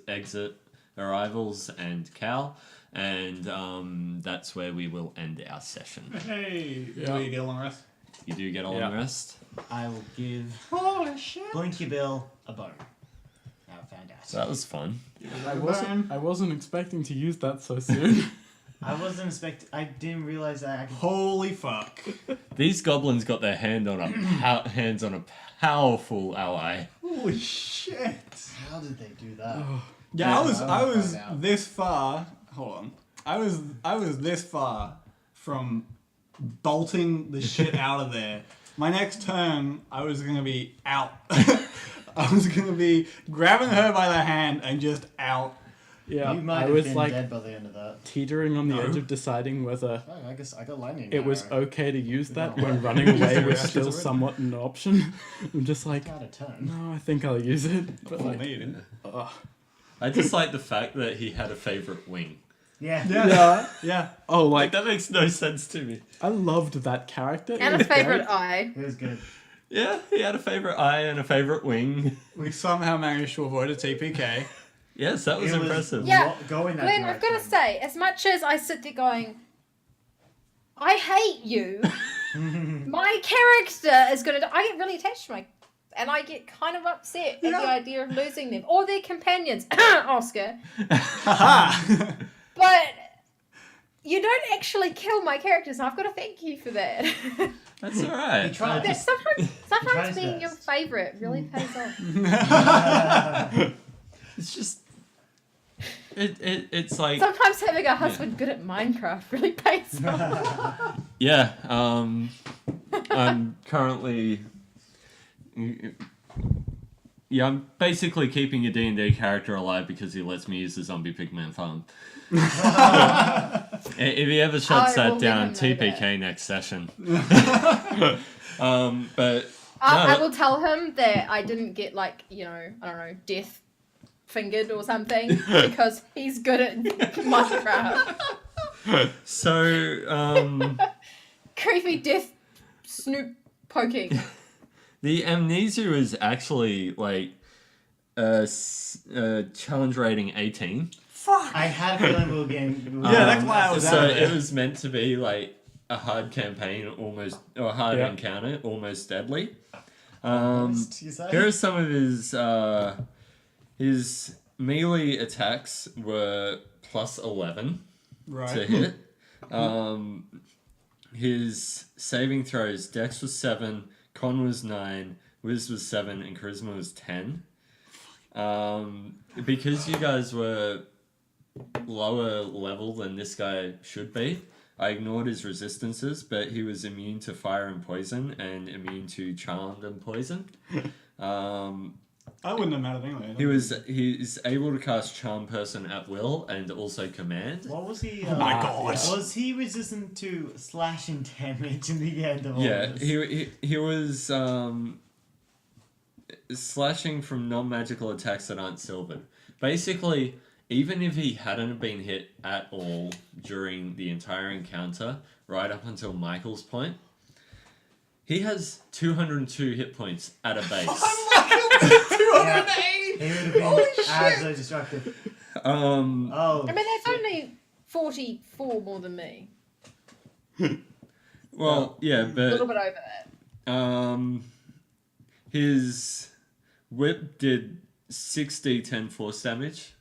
Speaker 1: exit arrivals" and Cal, and that's where we will end our session.
Speaker 2: Hey.
Speaker 3: Yeah.
Speaker 2: Do we get a long rest?
Speaker 1: You do get all
Speaker 3: Yeah.
Speaker 1: the rest.
Speaker 5: I will give
Speaker 2: Holy shit.
Speaker 5: Blinky Bill a bone. How fantastic!
Speaker 1: So that was fun.
Speaker 3: I wasn't expecting to use that so soon.
Speaker 5: I wasn't expecting. I didn't realize that I could.
Speaker 2: Holy fuck.
Speaker 1: These goblins got their hands on a powerful ally.
Speaker 2: Holy shit.
Speaker 5: How did they do that?
Speaker 2: Yeah, I was
Speaker 5: find out.
Speaker 2: this far. Hold on. I was this far from bolting the shit out of there. My next turn, I was gonna be out. I was gonna be grabbing her by the hand and just out.
Speaker 3: Yeah,
Speaker 5: You might
Speaker 3: I
Speaker 5: have
Speaker 3: was
Speaker 5: been
Speaker 3: like
Speaker 5: dead by the end of that.
Speaker 3: teetering on the
Speaker 2: No.
Speaker 3: edge of deciding whether
Speaker 5: Oh, I guess I got lightning.
Speaker 3: it was
Speaker 5: arrow.
Speaker 3: okay to use that
Speaker 5: No.
Speaker 3: when running away
Speaker 2: the
Speaker 3: was
Speaker 2: reactions
Speaker 3: still
Speaker 2: already.
Speaker 3: somewhat an option. I'm just like,
Speaker 5: Out of turn.
Speaker 3: no, I think I'll use it. But
Speaker 2: For
Speaker 3: like,
Speaker 2: me, you didn't.
Speaker 3: ugh.
Speaker 1: I just like the fact that he had a favorite wing.
Speaker 5: Yeah.
Speaker 2: Yeah. Yeah.
Speaker 3: Oh,
Speaker 1: Like
Speaker 3: like
Speaker 1: that makes no sense to me.
Speaker 3: I loved that character. It
Speaker 4: and a
Speaker 3: was
Speaker 4: favorite
Speaker 3: great.
Speaker 4: eye.
Speaker 5: It was good.
Speaker 1: Yeah, he had a favorite eye and a favorite wing.
Speaker 2: We somehow managed to avoid a TPK.
Speaker 1: Yes, that was
Speaker 5: It was-
Speaker 1: impressive.
Speaker 4: Yeah.
Speaker 5: Going that
Speaker 4: Glenn, I've got to
Speaker 5: direction.
Speaker 4: say, as much as I sit there going, I hate you, my character is going to. I get really attached to and I get kind of upset at the
Speaker 2: Yeah.
Speaker 4: idea of losing them or their companions, Oscar.
Speaker 2: Haha.
Speaker 4: But you don't actually kill my characters, and I've got to thank you for that.
Speaker 1: That's alright.
Speaker 5: He tried.
Speaker 4: That sometimes
Speaker 5: tries
Speaker 4: being your
Speaker 5: best.
Speaker 4: favourite really pays off.
Speaker 1: It's just it's like
Speaker 4: Sometimes having a husband good at Minecraft really pays off.
Speaker 1: yeah, I'm currently I'm basically keeping a D&D character alive because he lets me use the zombie pigman farm. If he ever shuts
Speaker 4: I will
Speaker 1: that down,
Speaker 4: let him know
Speaker 1: TPK next session. But
Speaker 4: I will tell him that I didn't get death fingered or something because he's good at Minecraft.
Speaker 1: so
Speaker 4: Creepy death snoop poking.
Speaker 1: the amnesia is actually like a challenge rating 18.
Speaker 5: I had a feeling we were getting.
Speaker 2: Yeah, that's why I was
Speaker 1: So
Speaker 2: out of there.
Speaker 1: it was meant to be like a hard campaign, or a hard
Speaker 3: Yeah.
Speaker 1: encounter, almost deadly.
Speaker 5: You say?
Speaker 1: Here are some of his melee attacks were plus 11 to
Speaker 2: Right.
Speaker 1: hit. His saving throws, Dex was 7, Con was 9, Wiz was 7, and Charisma was 10. Because you guys were lower level than this guy should be, I ignored his resistances, but he was immune to fire and poison and immune to charmed and poison.
Speaker 2: I wouldn't have mattered anyway.
Speaker 1: He's able to cast Charm Person at will and also Command.
Speaker 5: What was he?
Speaker 2: Oh my god.
Speaker 5: Was he resistant to slashing damage in the end of all
Speaker 1: Yeah,
Speaker 5: this?
Speaker 1: he was slashing from non-magical attacks that aren't silvered. Basically, even if he hadn't been hit at all during the entire encounter, right up until Michael's point, he has 202 hit points at a base.
Speaker 5: Yeah, he would have been absolutely destructive. Oh.
Speaker 4: I mean, that's only 44 more than me.
Speaker 1: Well, yeah,
Speaker 4: A little bit over that.
Speaker 1: His whip did 6d10 force damage,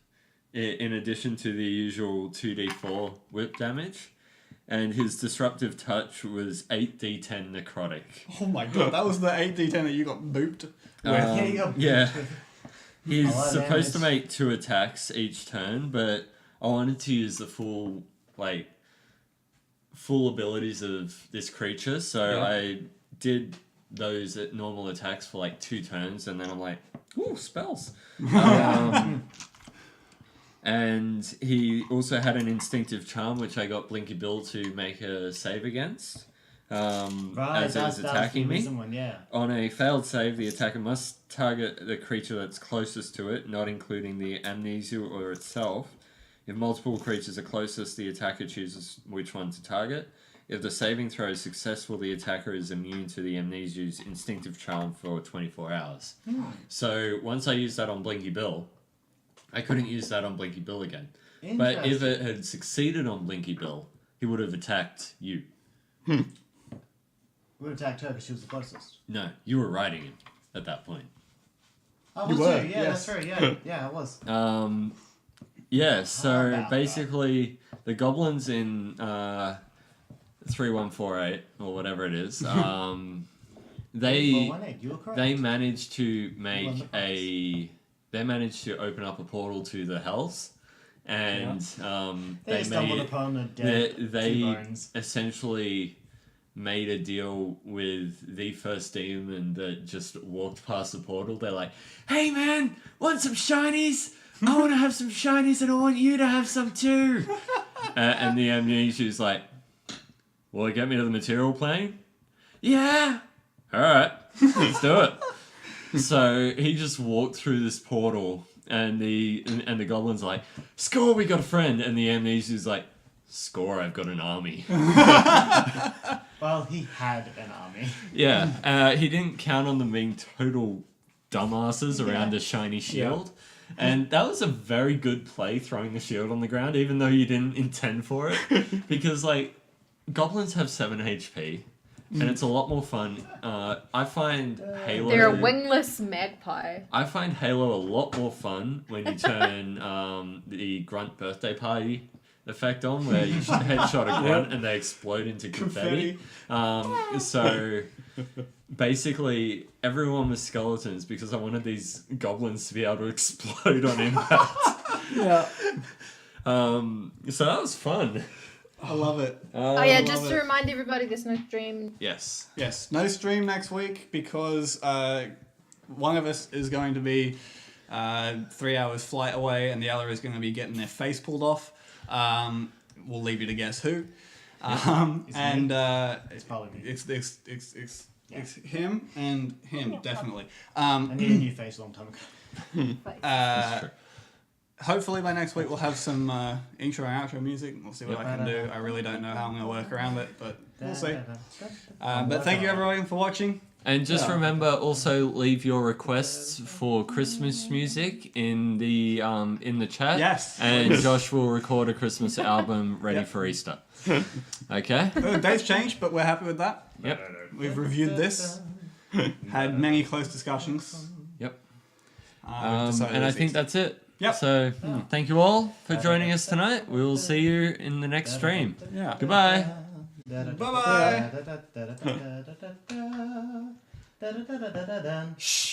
Speaker 1: in addition to the usual 2d4 whip damage, and his disruptive touch was 8d10 necrotic.
Speaker 2: Oh my god, that was the 8d10 that you got booped with.
Speaker 5: Yeah, you got
Speaker 1: Yeah. He's
Speaker 5: A lot of
Speaker 1: supposed to
Speaker 5: damage.
Speaker 1: make 2 attacks each turn, but I wanted to use the full abilities of this creature, so
Speaker 2: Yeah.
Speaker 1: I did those at normal attacks for 2 turns, and then I'm like, ooh, spells. And he also had an instinctive charm, which I got Blinky Bill to make a save against.
Speaker 5: Right,
Speaker 1: as it was
Speaker 5: that was
Speaker 1: attacking
Speaker 5: the
Speaker 1: me.
Speaker 5: reason one, yeah.
Speaker 1: On a failed save, the attacker must target the creature that's closest to it, not including the amnesia or itself. If multiple creatures are closest, the attacker chooses which one to target. If the saving throw is successful, the attacker is immune to the amnesia's instinctive charm for 24 hours. So once I used that on Blinky Bill, I couldn't use that on Blinky Bill again. But if it had succeeded on Blinky Bill, he would have attacked you.
Speaker 5: We would attack her because she was the closest.
Speaker 1: No, you were riding him at that point.
Speaker 5: Oh,
Speaker 2: You
Speaker 5: was
Speaker 2: were,
Speaker 5: you? Yeah,
Speaker 2: yes.
Speaker 5: that's right. Yeah, yeah, I was.
Speaker 1: Yeah, so
Speaker 5: about
Speaker 1: basically the goblins in 3148 or whatever it is, they
Speaker 5: 418, you were correct.
Speaker 1: they managed to make
Speaker 5: won the
Speaker 1: they managed to open up a portal to the hells, and
Speaker 5: They stumbled
Speaker 1: made
Speaker 5: upon a dead
Speaker 1: they
Speaker 5: two bones.
Speaker 1: essentially made a deal with the first demon that just walked past the portal. They're like, "Hey man, want some shinies? I want to have some shinies, and I want you to have some too." And the amnesia's like, "Will it get me to the material plane?" "Yeah." "All right, let's do it." So he just walked through this portal, and the goblin's like, "Score, we got a friend," and the amnesia's like, "Score, I've got an army."
Speaker 5: Well, he had an army.
Speaker 1: Yeah, he didn't count on them being total dumbasses around a shiny shield. And that was a very good play, throwing the shield on the ground, even though you didn't intend for it. Because, goblins have 7 HP, and it's a lot more fun. I find Halo...
Speaker 4: They're a wingless magpie.
Speaker 1: I find Halo a lot more fun when you turn the Grunt Birthday Party effect on, where you headshot a grunt and they explode into confetti. So basically everyone was skeletons because I wanted these goblins to be able to explode on impact.
Speaker 2: Yeah.
Speaker 1: So that was fun.
Speaker 2: I love it.
Speaker 4: Oh yeah, just
Speaker 2: love
Speaker 4: to
Speaker 2: it.
Speaker 4: remind everybody, there's no stream.
Speaker 1: Yes.
Speaker 2: Yes, no stream next week because one of us is going to be 3 hours flight away and the other is going to be getting their face pulled off. We'll leave you to guess who. And
Speaker 5: It's probably me.
Speaker 2: it's him and him, definitely.
Speaker 5: I need a new face a long time ago.
Speaker 2: Hopefully by next week we'll have some intro and outro music. We'll see what I can do. I really don't know how I'm going to work around it, but we'll see. But thank you everyone for watching.
Speaker 1: And just
Speaker 2: Yeah.
Speaker 1: remember, also leave your requests for Christmas music in the chat.
Speaker 2: Yes.
Speaker 1: And Josh will record a Christmas album ready for Easter. Okay.
Speaker 2: The date's changed, but we're happy with that.
Speaker 1: Yep.
Speaker 2: We've reviewed this, had many close discussions.
Speaker 1: Yep.
Speaker 2: We've decided
Speaker 1: And I
Speaker 2: it's
Speaker 1: think
Speaker 2: Easter.
Speaker 1: that's it.
Speaker 2: Yep.
Speaker 1: So thank you all for joining us tonight. We will see you in the next stream.
Speaker 2: Yeah.
Speaker 1: Goodbye.
Speaker 2: Bye-bye.
Speaker 5: Shh.